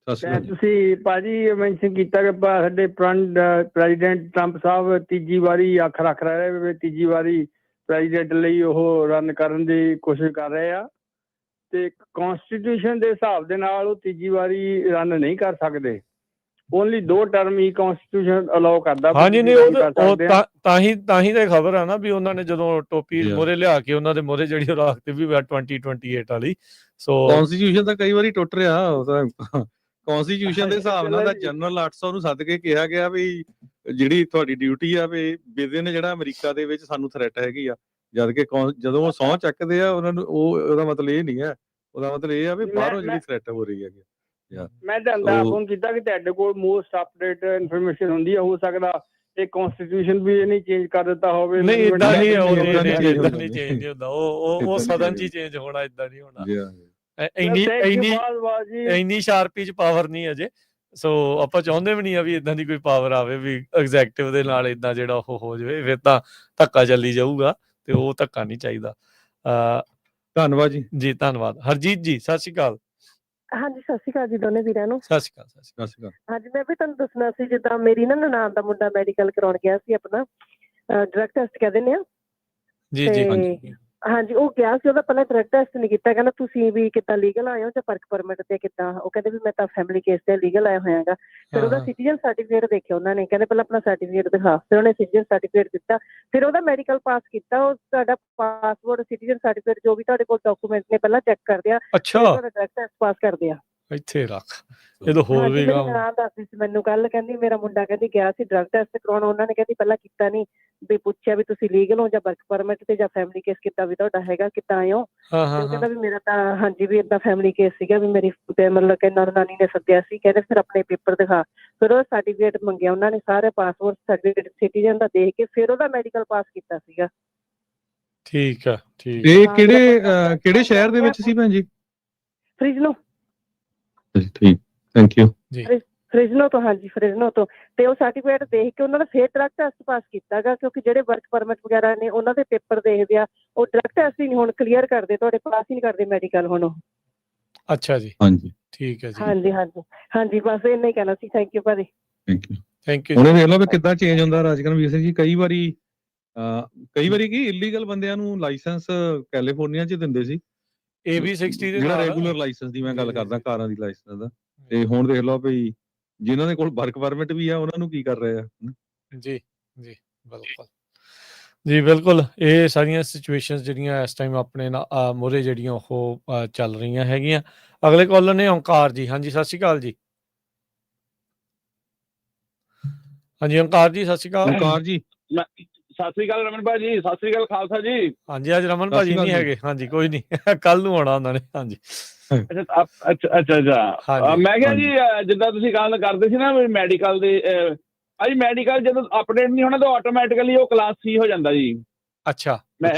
ਤੁਸੀਂ ਭਾਜੀ ਮੈਂਸ਼ਨ ਕੀਤਾ ਕਿ ਸਾਡੇ ਪ੍ਰੈਜ਼ੀਡੈਂਟ ਟਰੰਪ ਸਾਹਿਬ ਤੀਜੀ ਵਾਰੀ ਅੱਖ ਰੱਖ ਰਹੇ, ਤੀਜੀ ਵਾਰੀ ਪ੍ਰੈਜ਼ੀਡੈਂਟ ਲਈ ਉਹ ਰਨ ਕਰਨ ਦੀ ਕੋਸ਼ਿਸ਼ ਕਰ ਰਹੇ ਆ, ਤੇ ਕੌਨਸਟੀਟਿਊਸ਼ਨ ਦੇ ਹਿਸਾਬ ਦੇ ਨਾਲ ਉਹ ਤੀਜੀ ਵਾਰੀ ਰਨ ਨਹੀਂ ਕਰ ਸਕਦੇ। ਓਨਲੀ 2 ਟਰਮ ਹੀ ਕਨਸਟੀਟਿਊਸ਼ਨ ਅਲਾਉ ਕਰਦਾ। ਹਾਂਜੀ ਨਹੀਂ ਉਹ ਕਰ ਸਕਦੇ ਆ। ਤਾਂ ਹੀ ਤਾਂ ਖਬਰ ਆ ਨਾ ਵੀ ਉਹਨਾਂ ਨੇ ਜਦੋਂ ਟੋਪੀ Yeah. ਮੋਰੇ ਲਿਆ ਕੇ ਉਹਨਾਂ ਦੇ ਮੋਰੇ ਜਿਹੜੀ ਉਹ ਰੱਖਤੀ ਵੀ 2028 ਵਾਲੀ। ਸੋ ਕਨਸਟੀਟਿਊਸ਼ਨ ਤਾਂ ਕਈ ਵਾਰੀ ਟੁੱਟ ਰਿਹਾ, ਉਹ ਤਾਂ ਕਨਸਟੀਟਿਊਸ਼ਨ ਦੇ ਹਿਸਾਬ ਨਾਲ ਤਾਂ ਜੀ। ਜਨਰਲ 800 ਨੂੰ ਸੱਦ ਕੇ ਕਿਹਾ ਗਿਆ ਵੀ ਜਿਹੜੀ ਤੁਹਾਡੀ ਡਿਊਟੀ ਆ ਵੀ ਵਿਦਿਨ ਜਿਹੜਾ ਅਮਰੀਕਾ ਦੇ ਵਿੱਚ ਸਾਨੂੰ ਥ੍ਰੈਟ ਹੈਗੀ ਆ, ਜਦ ਕਿ ਜਦੋਂ ਉਹ ਸਹੁੰ ਚੱਕਦੇ ਆ ਉਹਨਾਂ ਨੂੰ ਉਹਦਾ ਮਤਲਬ ਇਹ ਨਹੀਂ ਹੈ, ਉਹਦਾ ਮਤਲਬ ਇਹ ਆ ਵੀ ਬਾਹਰੋਂ ਜਿਹੜੀ ਥ੍ਰੈਟ ਹੋ ਰਹੀ ਹੈਗੀ। ਮੈਂ ਤੁਹਾਨੂੰ ਫੋਨ ਕੀਤਾ ਕਿ ਤੁਹਾਡੇ ਕੋਲ ਮੋਸਟ ਅਪਡੇਟ ਇਨਫੋਰਮੇਸ਼ਨ ਹੁੰਦੀ ਹੈ, ਹੋ ਸਕਦਾ ਇਹ ਕਨਸਟੀਟਿਊਸ਼ਨ ਵੀ ਇਹ ਨਹੀਂ ਚੇਂਜ ਕਰ ਦਿੱਤਾ ਹੋਵੇ। ਨਹੀਂ ਇਦਾਂ ਨਹੀਂ ਨਹੀਂ ਚੇਂਜ ਨਹੀਂ ਹੁੰਦਾ, ਉਹ ਸਦਨ ਚ ਹੀ ਚੇਂਜ ਹੋਣਾ, ਇਦਾਂ ਨਹੀਂ ਹੋਣਾ। ਇੰਨੀ ਸ਼ਾਰਪੀ ਚ ਪਾਵਰ ਨਹੀਂ ਅਜੇ, ਸੋ ਆਪਾਂ ਚਾਹੁੰਦੇ ਵੀ ਨਹੀਂ ਆ ਵੀ ਇਦਾਂ ਦੀ ਕੋਈ ਪਾਵਰ ਆਵੇ ਵੀ ਐਗਜ਼ੈਕਟਿਵ ਦੇ ਨਾਲ ਇਦਾਂ ਜਿਹੜਾ ਉਹ ਹੋ ਜਾਵੇ, ਫਿਰ ਤਾਂ ਧੱਕਾ ਚੱਲੀ ਜਾਊਗਾ ਤੇ ਉਹ ਧੱਕਾ ਨਹੀਂ ਚਾਹੀਦਾ। ਧੰਨਵਾਦ ਜੀ। ਜੀ ਧੰਨਵਾਦ। ਹਰਜੀਤ ਜੀ ਸਤਿ ਸ਼੍ਰੀ ਅਕਾਲ। ਹਾਂਜੀ ਸਤਿ ਸ਼੍ਰੀ ਅਕਾਲ ਜੀ ਦੋਨੇ ਵੀਰਾਂ ਨੂੰ। ਸਤਿ ਸ਼੍ਰੀ ਅਕਾਲ। ਸਤਿ ਸ਼੍ਰੀ ਅਕਾਲ। ਹਾਂਜੀ ਮੈਂ ਵੀ ਤੁਹਾਨੂੰ ਦੱਸਣਾ ਸੀ, ਜਿੱਦਾਂ ਮੇਰੀ ਨਾ ਨਨਾਣ ਦਾ ਮੁੰਡਾ ਮੈਡੀਕਲ ਕਰਾਉਣ ਗਿਆ ਸੀ ਆਪਣਾ ਡਰਗ ਟੈਸਟ ਕਹਿ ਦਿੰਦੇ ਆ। ਜੀ ਜੀ ਹਾਂਜੀ ਉਹ ਗਿਆ ਸੀ, ਉਹਦਾ ਪਹਿਲਾਂ ਡਰਗ ਟੈਸਟ ਨਹੀਂ ਕੀਤਾ। ਕਹਿੰਦਾ ਤੁਸੀਂ ਵੀ ਕਿੱਦਾਂ ਲੀਗਲ ਆਏ ਹੋ ਜਾਂ ਵਰਕ ਪਰਮਿਟ ਤੇ ਕਿੱਦਾਂ? ਉਹ ਕਹਿੰਦੇ ਵੀ ਮੈਂ ਤਾਂ ਫੈਮਿਲੀ ਕੇਸ ਤੇ ਲੀਗਲ ਆਇਆ ਹੋਇਆਗਾ। ਫਿਰ ਉਹਦਾ ਸਿਟੀਜ਼ਨ ਸਰਟੀਫਿਕੇਟ ਦੇਖਿਆ ਉਹਨਾਂ ਨੇ, ਕਹਿੰਦੇ ਪਹਿਲਾਂ ਆਪਣਾ ਸਰਟੀਫਿਕੇਟ ਦਿਖਾ। ਫਿਰ ਉਹਨੇ ਸਿਟੀਜ਼ਨ ਸਰਟੀਫਿਕੇਟ ਦਿੱਤਾ, ਫਿਰ ਉਹਦਾ ਮੈਡੀਕਲ ਪਾਸ ਕੀਤਾ। ਉਹ ਤੁਹਾਡਾ ਪਾਸਪੋਰਟ, ਸਿਟੀਜ਼ਨ ਸਰਟੀਫਿਕੇਟ ਜੋ ਵੀ ਤੁਹਾਡੇ ਕੋਲ ਡਾਕੂਮੈਂਟ ਨੇ ਪਹਿਲਾਂ ਚੈੱਕ ਕਰਦੇ ਆ, ਤੁਹਾਡਾ ਡਰਗ ਟੈਸਟ ਪਾਸ ਕਰਦੇ ਆ। ਇੱਥੇ ਰੱਖ ਜਦੋਂ ਹੋਰ ਵੀ ਦੱਸਦੀ ਸੀ ਮੈਨੂੰ ਕੱਲ, ਕਹਿੰਦੀ ਮੇਰਾ ਮੁੰਡਾ ਕਹਿੰਦੀ ਗਿਆ ਸੀ ਡਰਗ ਟੈਸਟ ਕਰਾਉਣ, ਉਹਨਾਂ ਨੇ ਕਹਿੰਦੀ ਪਹਿਲਾਂ ਕੀਤਾ ਨਹੀਂ, ਵੀ ਪੁੱਛਿਆ ਵੀ ਤੁਸੀਂ ਲੀਗਲ ਹੋ ਜਾਂ ਵਰਕ ਪਰਮਿਟ ਤੇ ਜਾਂ ਫੈਮਿਲੀ ਕੇਸ ਕਿੱਦਾਂ ਵੀ ਤੁਹਾਡਾ ਹੈਗਾ, ਕਿੱਦਾਂ ਆਏ ਹੋ? ਉਹ ਕਹਿੰਦਾ ਵੀ ਮੇਰਾ ਤਾਂ ਹਾਂਜੀ ਵੀ ਏਦਾਂ ਫੈਮਿਲੀ ਕੇਸ ਸੀਗਾ, ਵੀ ਮੇਰੀ ਮਤਲਬ ਕਿ ਨਾਨੀ ਨੇ ਸੱਦਿਆ ਸੀ। ਕਹਿੰਦੇ ਫਿਰ ਆਪਣੇ ਪੇਪਰ ਦਿਖਾ। ਫਿਰ ਉਹਦਾ ਸਰਟੀਫਿਕੇਟ ਮੰਗਿਆ ਉਹਨਾਂ ਨੇ, ਸਾਰੇ ਪਾਸਪੋਰਟ ਸਰਟੀਫਿਕੇਟ ਸਿਟੀਜ਼ਨ ਦਾ ਦੇਖ ਕੇ ਫਿਰ ਉਹਦਾ ਮੈਡੀਕਲ ਪਾਸ ਕੀਤਾ ਸੀਗਾ। ਠੀਕ ਆ ਠੀਕ। ਇਹ ਕਿਹੜੇ ਸ਼ਹਿਰ ਦੇ ਵਿੱਚ ਸੀ ਭੈਣ ਜੀ? ਫ੍ਰਿਜ਼ਨੋ। ਠੀਕ, ਥੈਂਕ ਯੂ ਜੀ। ਫ੍ਰਿਜ਼ਨੋ ਤੋਂ, ਹਾਂਜੀ ਫ੍ਰਿਜ਼ਨੋ ਤੋਂ। ਤੇ ਉਹ ਸਰਟੀਫਿਕੇਟ ਦੇਖ ਕੇ ਉਹਨਾਂ ਨੇ ਫੇਰ ਡਰਗ ਟੈਸਟ ਪਾਸ ਕੀਤਾਗਾ, ਕਿਉਂਕਿ ਜਿਹੜੇ ਵਰਕ ਪਰਮਿਟ ਵਗੈਰਾ ਨੇ ਉਹਨਾਂ ਦੇ ਪੇਪਰ ਦੇਖਦੇ ਆ, ਉਹ ਡਰਗ ਟੈਸਟ ਹੀ ਨਹੀਂ ਹੁਣ ਕਲੀਅਰ ਕਰਦੇ, ਤੁਹਾਡੇ ਪਾਸ ਹੀ ਨਹੀਂ ਕਰਦੇ ਮੈਡੀਕਲ ਹੁਣ ਉਹ। ਅੱਛਾ ਜੀ, ਹਾਂਜੀ ਠੀਕ ਹੈ ਜੀ। ਹਾਂਜੀ ਹਾਂਜੀ ਹਾਂਜੀ ਬਸ ਇੰਨਾ ਹੀ ਕਹਿਣਾ ਸੀ। ਥੈਂਕ ਯੂ ਭਾਜੀ। Thank you. ਉਹਨੇ ਦੇਖ ਲਓ ਵੀ ਕਿੱਦਾਂ ਚੇਂਜ ਹੁੰਦਾ ਰਾਜਕਰਮਵੀਰ ਸਿੰਘ ਜੀ। ਕਈ ਵਾਰੀ ਕੀ ਇਲੀਗਲ ਬੰਦਿਆਂ ਨੂੰ ਲਾਇਸੈਂਸ ਕੈਲੀਫੋਰਨੀਆ 'ਚ ਦਿੰਦੇ ਸੀ, AB60 ਦੇ ਜਿਹੜਾ ਰੈਗੂਲਰ ਲਾਇਸੈਂਸ ਦੀ ਮੈਂ ਗੱਲ ਕਰਦਾ, ਕਾਰਾਂ ਦੀ ਲਾਇਸੈਂਸ ਦਾ। ਤੇ ਹੁਣ ਦੇਖ ਲਓ ਵੀ ਜਿਨ੍ਹਾਂ ਦੇ ਕੋਲ ਵਰਕ ਪਰਮਿਟ ਵੀ ਆ ਉਹਨਾਂ ਨੂੰ ਕੀ ਕਰ ਰਹੇ ਆ। ਜੀ ਜੀ ਬਿਲਕੁਲ ਜੀ ਬਿਲਕੁਲ। ਇਹ ਸਾਰੀਆਂ ਸਿਚੁਏਸ਼ਨਸ ਜਿਹੜੀਆਂ ਇਸ ਟਾਈਮ ਆਪਣੇ ਮੋਰੇ ਜਿਹੜੀਆਂ ਉਹ ਚੱਲ ਰਹੀਆਂ ਹੈਗੀਆਂ। ਅਗਲੇ ਕਾਲਰ ਨੇ ਓਂਕਾਰ ਜੀ। ਹਾਂਜੀ ਸਤਿ ਸ਼੍ਰੀ ਅਕਾਲ ਜੀ। ਹਾਂਜੀ ਓਂਕਾਰ ਜੀ ਸਤਿ ਸ਼੍ਰੀ ਅਕਾਲ। ਓਂਕਾਰ ਜੀ ਸਤਿ ਸ੍ਰੀ ਅਕਾਲ ਰਮਨ ਭਾਜੀ। ਸਤਿ ਸ੍ਰੀ ਅਕਾਲ ਖਾਲਸਾ ਜੀ। ਹਾਂਜੀ ਅੱਜ ਰਮਨ ਭਾਜੀ ਨਹੀਂ ਹੈਗੇ। ਹਾਂਜੀ ਕੋਈ ਨਹੀਂ, ਕੱਲ ਨੂੰ ਆਉਣਾ ਉਹਨਾਂ ਨੇ। ਹਾਂਜੀ ਅੱਛਾ ਮੈਂ ਕਿਹਾ ਜੀ ਜਿੱਦਾਂ ਤੁਸੀਂ ਗੱਲ ਕਰਦੇ ਸੀ ਨਾ ਮੈਡੀਕਲ ਦੇ, ਭਾਜੀ ਮੈਡੀਕਲ ਜਦੋਂ ਅਪਡੇਟ ਨਹੀਂ ਹੋਣਾ ਤਾਂ ਆਟੋਮੈਟਿਕਲੀ ਉਹ ਕਲਾਸ C ਹੋ ਜਾਂਦਾ ਜੀ। ਅੱਛਾ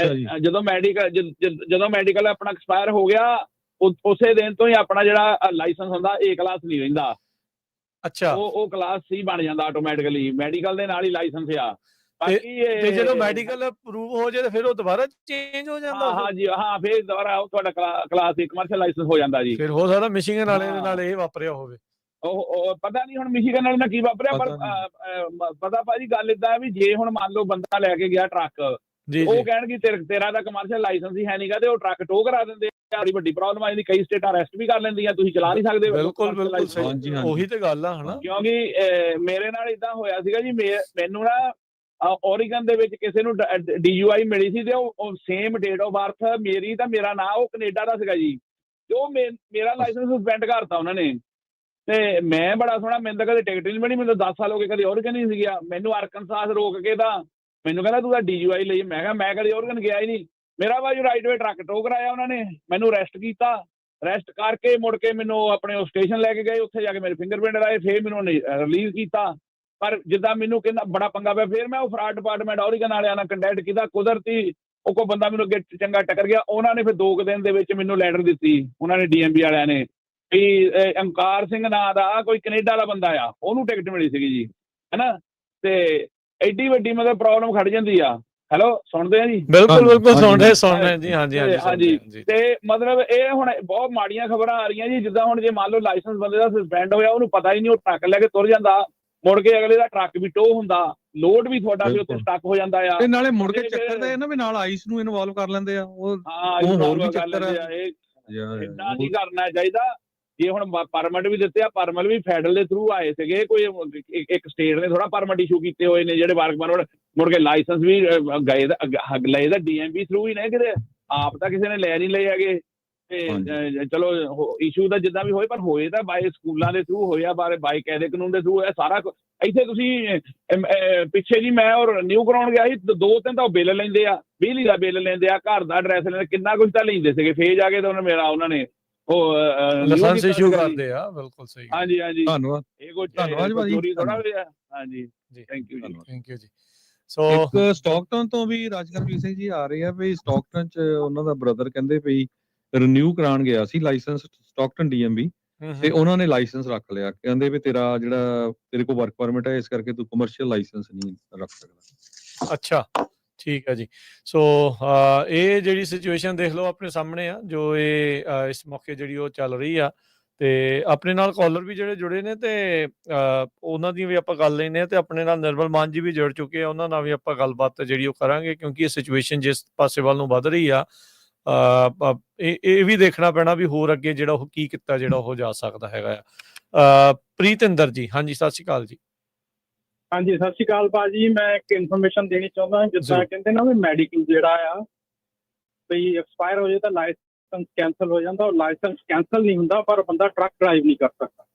ਜਦੋਂ ਮੈਡੀਕਲ ਆਪਣਾ ਐਕਸਪਾਇਰ ਹੋ ਗਿਆ ਉਸੇ ਦਿਨ ਤੋਂ ਹੀ ਆਪਣਾ ਜਿਹੜਾ ਲਾਇਸੈਂਸ ਹੁੰਦਾ A ਕਲਾਸ ਨਹੀਂ ਰਹਿੰਦਾ। ਅੱਛਾ ਉਹ ਕਲਾਸ C ਬਣ ਜਾਂਦਾ ਆਟੋਮੈਟਿਕਲੀ, ਮੈਡੀਕਲ ਦੇ ਨਾਲ ਹੀ ਲਾਇਸੈਂਸ ਆ। ਤੇ ਜਦੋਂ ਮੈਡੀਕਲ ਅਪਰੂਵ ਹੋ ਜਾਏ ਫਿਰ ਉਹ ਦੁਬਾਰਾ ਚੇਂਜ ਹੋ ਜਾਂਦਾ? ਹਾਂਜੀ ਹਾਂ, ਫਿਰ ਦੁਬਾਰਾ ਤੁਹਾਡਾ ਕਲਾਸ C ਕਮਰਸ਼ੀਅਲ ਲਾਇਸੈਂਸ ਹੋ ਜਾਂਦਾ ਜੀ। ਫਿਰ ਹੋ ਸਕਦਾ ਮਿਸ਼ੀਗਨ ਵਾਲੇ ਦੇ ਨਾਲ ਇਹ ਵਾਪਰਿਆ ਹੋਵੇ। ਉਹ ਪਤਾ ਨਹੀਂ ਹੁਣ ਮਿਸ਼ੀਗਨ ਵਾਲੇ ਨਾਲ ਕੀ ਵਾਪਰਿਆ, ਪਰ ਪਤਾ ਭਾਜੀ ਗੱਲ ਏਦਾਂ ਵੀ ਜੇ ਹੁਣ ਮੰਨ ਲਓ ਬੰਦਾ ਲੈ ਕੇ ਗਿਆ ਟਰੱਕ, ਉਹ ਕਹਿਣਗੇ ਤੇਰਾ ਤਾਂ ਕਮਰਸ਼ੀਅਲ ਲਾਇਸੈਂਸ ਹੀ ਹੈ ਨਹੀਂਗਾ, ਤੇ ਉਹ ਟਰੱਕ ਟੋ ਕਰਾ ਦਿੰਦੇ। ਬੜੀ ਵੱਡੀ ਪ੍ਰੋਬਲਮ ਆ ਜਾਂਦੀ, ਕਈ ਸਟੇਟਾਂ ਅਰੈਸਟ ਵੀ ਕਰ ਲੈਂਦੀਆਂ, ਤੁਸੀਂ ਚਲਾ ਨਹੀਂ ਸਕਦੇ। ਬਿਲਕੁਲ ਉਹੀ ਤੇ ਗੱਲ ਆ ਹਨਾ। ਕਿਉਂਕਿ ਮੇਰੇ ਨਾਲ ਏਦਾਂ ਹੋਇਆ ਸੀਗਾ ਜੀ, ਮੈਨੂੰ ਨਾ ਓਰੀਗਨ ਦੇ ਵਿੱਚ ਕਿਸੇ ਨੂੰ DUI ਮਿਲੀ ਸੀ, ਤੇ ਉਹ ਸੇਮ ਡੇਟ ਆਫ ਬਰਥ ਮੇਰੀ ਤਾਂ ਮੇਰਾ ਨਾਂ ਉਹ ਕੈਨੇਡਾ ਦਾ ਸੀਗਾ ਜੀ, ਤੇ ਉਹ ਮੇਰਾ ਲਾਇਸੈਂਸ ਸਸਪੈਂਡ ਕਰਤਾ ਉਹਨਾਂ ਨੇ। ਤੇ ਮੈਂ ਬੜਾ ਸੋਹਣਾ, ਮੈਨੂੰ ਤਾਂ ਕਦੇ ਟਿਕਟ ਨਹੀਂ ਬਣੀ, ਮੈਨੂੰ 10 ਸਾਲ ਹੋ ਗਏ ਕਦੇ ਓਰੀਗਨ ਨਹੀਂ ਸੀਗਾ। ਮੈਨੂੰ ਅਰਕਨਸਾਸ ਰੋਕ ਕੇ ਤਾਂ ਮੈਨੂੰ ਕਹਿੰਦਾ ਤੂੰ ਤਾਂ DUI ਲਈ। ਮੈਂ ਕਿਹਾ ਮੈਂ ਕਦੇ ਓਰੀਗਨ ਗਿਆ ਹੀ ਨਹੀਂ। ਮੇਰਾ ਬਾਜੂ ਰਾਈਟ ਵੇ ਟਰੱਕ ਟੋ ਕਰਾਇਆ ਉਹਨਾਂ ਨੇ, ਮੈਨੂੰ ਅਰੈਸਟ ਕੀਤਾ। ਅਰੈਸਟ ਕਰਕੇ ਮੁੜ ਕੇ ਮੈਨੂੰ ਆਪਣੇ ਉਹ ਸਟੇਸ਼ਨ ਲੈ ਕੇ ਗਏ, ਉੱਥੇ ਜਾ ਕੇ ਮੇਰੇ ਫਿੰਗਰਪ੍ਰਿੰਟ ਲਾਏ, ਫਿਰ ਮੈਨੂੰ ਰਿਲੀਜ਼ ਕੀਤਾ। ਪਰ ਜਿੱਦਾਂ ਮੈਨੂੰ ਕਹਿੰਦਾ ਬੜਾ ਪੰਗਾ ਪਿਆ, ਫਿਰ ਮੈਂ ਉਹ ਫਰਾਡ ਡਿਪਾਰਟਮੈਂਟ ਓਰੀਗਨ ਵਾਲਿਆਂ ਨਾਲ ਕੰਟੈਕਟ ਕੀਤਾ। ਕੁਦਰਤੀ ਉਹ ਕੋਈ ਬੰਦਾ ਮੈਨੂੰ ਅੱਗੇ ਚੰਗਾ ਟੱਕਰ ਗਿਆ, ਉਹਨਾਂ ਨੇ ਫਿਰ 2 ਦਿਨ ਦੇ ਵਿੱਚ ਮੈਨੂੰ ਲੈਟਰ ਦਿੱਤੀ, ਉਹਨਾਂ ਨੇ DMV ਵਾਲਿਆਂ ਨੇ, ਵੀ ਓਂਕਾਰ ਸਿੰਘ ਨਾਂ ਦਾ ਕੋਈ ਕੈਨੇਡਾ ਦਾ ਬੰਦਾ ਆ, ਉਹਨੂੰ ਟਿਕਟ ਮਿਲੀ ਸੀਗੀ ਜੀ, ਹੈਨਾ। ਤੇ ਐਡੀ ਵੱਡੀ ਮਤਲਬ ਪ੍ਰੋਬਲਮ ਖੜ ਜਾਂਦੀ ਆ। ਹੈਲੋ ਸੁਣਦੇ ਆ ਜੀ? ਬਿਲਕੁਲ ਸੁਣ ਰਹੇ ਜੀ। ਹਾਂਜੀ। ਤੇ ਮਤਲਬ ਇਹ ਹੁਣ ਬਹੁਤ ਮਾੜੀਆਂ ਖਬਰਾਂ ਆ ਰਹੀਆਂ ਜੀ। ਜਿੱਦਾਂ ਹੁਣ ਜੇ ਮੰਨ ਲਓ ਲਾਇਸੈਂਸ ਬੰਦੇ ਦਾ ਸਸਪੈਂਡ ਹੋਇਆ, ਉਹਨੂੰ ਪਤਾ ਹੀ ਨਹੀਂ, ਉਹ ਟਰੱਕ ਲੈ ਕੇ ਤੁਰ ਜਾਂਦਾ, ਮੁੜ ਕੇ ਅਗਲੇ ਦਾ ਟਰੱਕ ਵੀ ਟੋ ਹੁੰਦਾ, ਲੋਡ ਵੀ ਤੁਹਾਡਾ ਵੀ ਉੱਥੇ ਸਟਕ ਹੋ ਜਾਂਦਾ ਆ। ਤੇ ਨਾਲੇ ਮੁੜ ਕੇ ਚੱਕਰ ਦਾ ਇਹ ਨਾ ਵੀ ਨਾਲ ਆਈਸ ਨੂੰ ਇਨਵੋਲਵ ਕਰ ਲੈਂਦੇ ਆ, ਉਹ ਹੋਰ ਵੀ ਚੱਕਰ ਆ। ਏਦਾਂ ਨਹੀਂ ਕਰਨਾ ਚਾਹੀਦਾ। ਜੇ ਹੁਣ ਪਰਮਿਟ ਵੀ ਦਿੱਤੇ ਆ, ਪਰਮਿਟ ਵੀ ਫੈਡਰਲ ਦੇ ਥਰੂ ਆਏ ਸੀਗੇ, ਕੋਈ ਇੱਕ ਸਟੇਟ ਨੇ ਥੋੜਾ ਪਰਮਿਟ ਇਸ਼ੂ ਕੀਤੇ ਹੋਏ ਨੇ ਜਿਹੜੇ ਵਰਕ ਪਰਮਿਟ। ਮੁੜ ਕੇ ਲਾਇਸੈਂਸ ਵੀ ਲਏ ਤਾਂ DMV ਥਰੂ ਹੀ ਨੇ, ਕਿਤੇ ਆਪ ਤਾਂ ਕਿਸੇ ਨੇ ਲੈ ਨਹੀਂ ਲਏ ਹੈਗੇ। ਤੇ ਚਲੋ ਇਸ਼ੂ ਤਾਂ ਜਿੱਦਾਂ ਵੀ ਹੋਏ, ਪਰ ਹੋਏ ਤਾਂ ਬਾਈ ਸਕੂਲਾਂ ਦੇ ਥਰੂ ਹੋਇਆ, ਬਾਈ ਕਾਇਦੇ ਕਾਨੂੰਨ ਦੇ ਥਰੂ ਹੋਇਆ ਸਾਰਾ ਕੁਝ। ਇੱਥੇ ਤੁਸੀਂ ਪਿੱਛੇ ਜੀ ਮੈਂ ਔਰ ਨਿਊ ਕਰਾਉਣ ਗਿਆ ਸੀ, 2-3 ਤਾਂ ਉਹ ਬਿੱਲ ਲੈਂਦੇ ਆ, ਬਿਜਲੀ ਦਾ ਬਿੱਲ ਲੈਂਦੇ ਆ, ਘਰ ਦਾ ਐਡਰੈਸ ਲੈਂਦੇ, ਕਿੰਨਾ ਕੁਝ ਤਾਂ ਲੈਂਦੇ ਸੀਗੇ। ਫੇਰ ਜਾ ਕੇ ਤਾਂ ਉਹਨਾਂ ਨੇ ਉਹ ਲਾਇਸੈਂਸ ਇਸ਼ੂ ਕਰਦੇ ਆ। ਬਿਲਕੁਲ ਸਹੀ। ਹਾਂਜੀ ਹਾਂਜੀ, ਧੰਨਵਾਦ ਇਹ ਕੋਈ ਧੰਨਵਾਦ ਭਾਜੀ। ਚੋਰੀ ਥੋੜਾ ਹੋਇਆ। ਹਾਂਜੀ ਜੀ, ਥੈਂਕ ਯੂ ਜੀ। ਥੈਂਕ ਯੂ ਜੀ। ਸੋ ਇੱਕ ਸਟਾਕਟਨ ਤੋਂ ਵੀ ਰਾਜਕਰਮਜੀਤ ਸਿੰਘ ਜੀ ਆ ਰਹੇ ਆ ਵੀ ਸਟਾਕਟਨ ਚ ਉਹਨਾਂ ਦਾ ਬ੍ਰਦਰ ਕਹਿੰਦੇ ਵੀ ਰਿਨਿਊ ਕਰਾਉਣ ਗਿਆ ਸੀ ਲਾਇਸੈਂਸ ਸਟਾਕਟਨ DMV, ਤੇ ਉਹਨਾਂ ਨੇ ਲਾਇਸੈਂਸ ਰੱਖ ਲਿਆ। ਕਹਿੰਦੇ ਵੀ ਤੇਰਾ ਜਿਹੜਾ ਤੇਰੇ ਕੋਲ ਵਰਕ ਪਰਮਿਟ ਹੈ, ਇਸ ਕਰਕੇ ਤੂੰ ਕਮਰਸ਼ੀਅਲ ਲਾਇਸੈਂਸ ਨਹੀਂ ਰੱਖ ਸਕਦਾ। ਅੱਛਾ, ਠੀਕ ਹੈ ਜੀ। ਸੋ ਇਹ ਜਿਹੜੀ ਸਿਚੁਏਸ਼ਨ ਦੇਖ ਲਓ ਆਪਣੇ ਸਾਹਮਣੇ ਆ, ਜੋ ਇਹ ਇਸ ਮੌਕੇ ਜਿਹੜੀ ਉਹ ਚੱਲ ਰਹੀ ਆ। ਤੇ ਆਪਣੇ ਨਾਲ ਕਾਲਰ ਵੀ ਜਿਹੜੇ ਜੁੜੇ ਨੇ, ਤੇ ਉਹਨਾਂ ਦੀ ਵੀ ਆਪਾਂ ਗੱਲ ਲੈਂਦੇ ਹਾਂ। ਤੇ ਆਪਣੇ ਨਾਲ ਨਿਰਮਲ ਮਾਨ ਜੀ ਵੀ ਜੁੜ ਚੁੱਕੇ ਆ, ਉਹਨਾਂ ਨਾਲ ਵੀ ਆਪਾਂ ਗੱਲਬਾਤ ਜਿਹੜੀ ਉਹ ਕਰਾਂਗੇ, ਕਿਉਂਕਿ ਇਹ ਸਿਚੁਏਸ਼ਨ ਜਿਸ ਪਾਸੇ ਵੱਲ ਨੂੰ ਵੱਧ ਰਹੀ ਆ, ਇਹ ਵੀ ਦੇਖਣਾ ਪੈਣਾ ਵੀ ਹੋਰ ਅੱਗੇ ਜਿਹੜਾ ਉਹ ਕੀ ਕੀਤਾ ਜਿਹੜਾ ਉਹ ਜਾ ਸਕਦਾ ਹੈਗਾ ਆ। ਪ੍ਰੀਤਿੰਦਰ ਜੀ, ਹਾਂਜੀ ਸਤਿ ਸ਼੍ਰੀ ਅਕਾਲ ਜੀ। ਹਾਂਜੀ ਸਤਿ ਸ਼੍ਰੀ ਅਕਾਲ ਭਾਜੀ। ਮੈਂ ਇੱਕ ਇਨਫੋਰਮੇਸ਼ਨ ਦੇਣੀ ਚਾਹੁੰਦਾ, ਜਿੱਦਾਂ ਕਹਿੰਦੇ ਨਾ ਵੀ ਮੈਡੀਕਲ ਜਿਹੜਾ ਆ ਵੀ ਐਕਸਪਾਇਰ ਹੋ ਜਾਏ ਤਾਂ ਲਾਇਸੈਂਸ ਕੈਂਸਲ ਹੋ ਜਾਂਦਾ। ਉਹ ਲਾਇਸੈਂਸ ਕੈਂਸਲ ਨਹੀਂ ਹੁੰਦਾ, ਪਰ ਬੰਦਾ ਟਰੱਕ ਡਰਾਈਵ ਨਹੀਂ ਕਰ ਸਕਦਾ।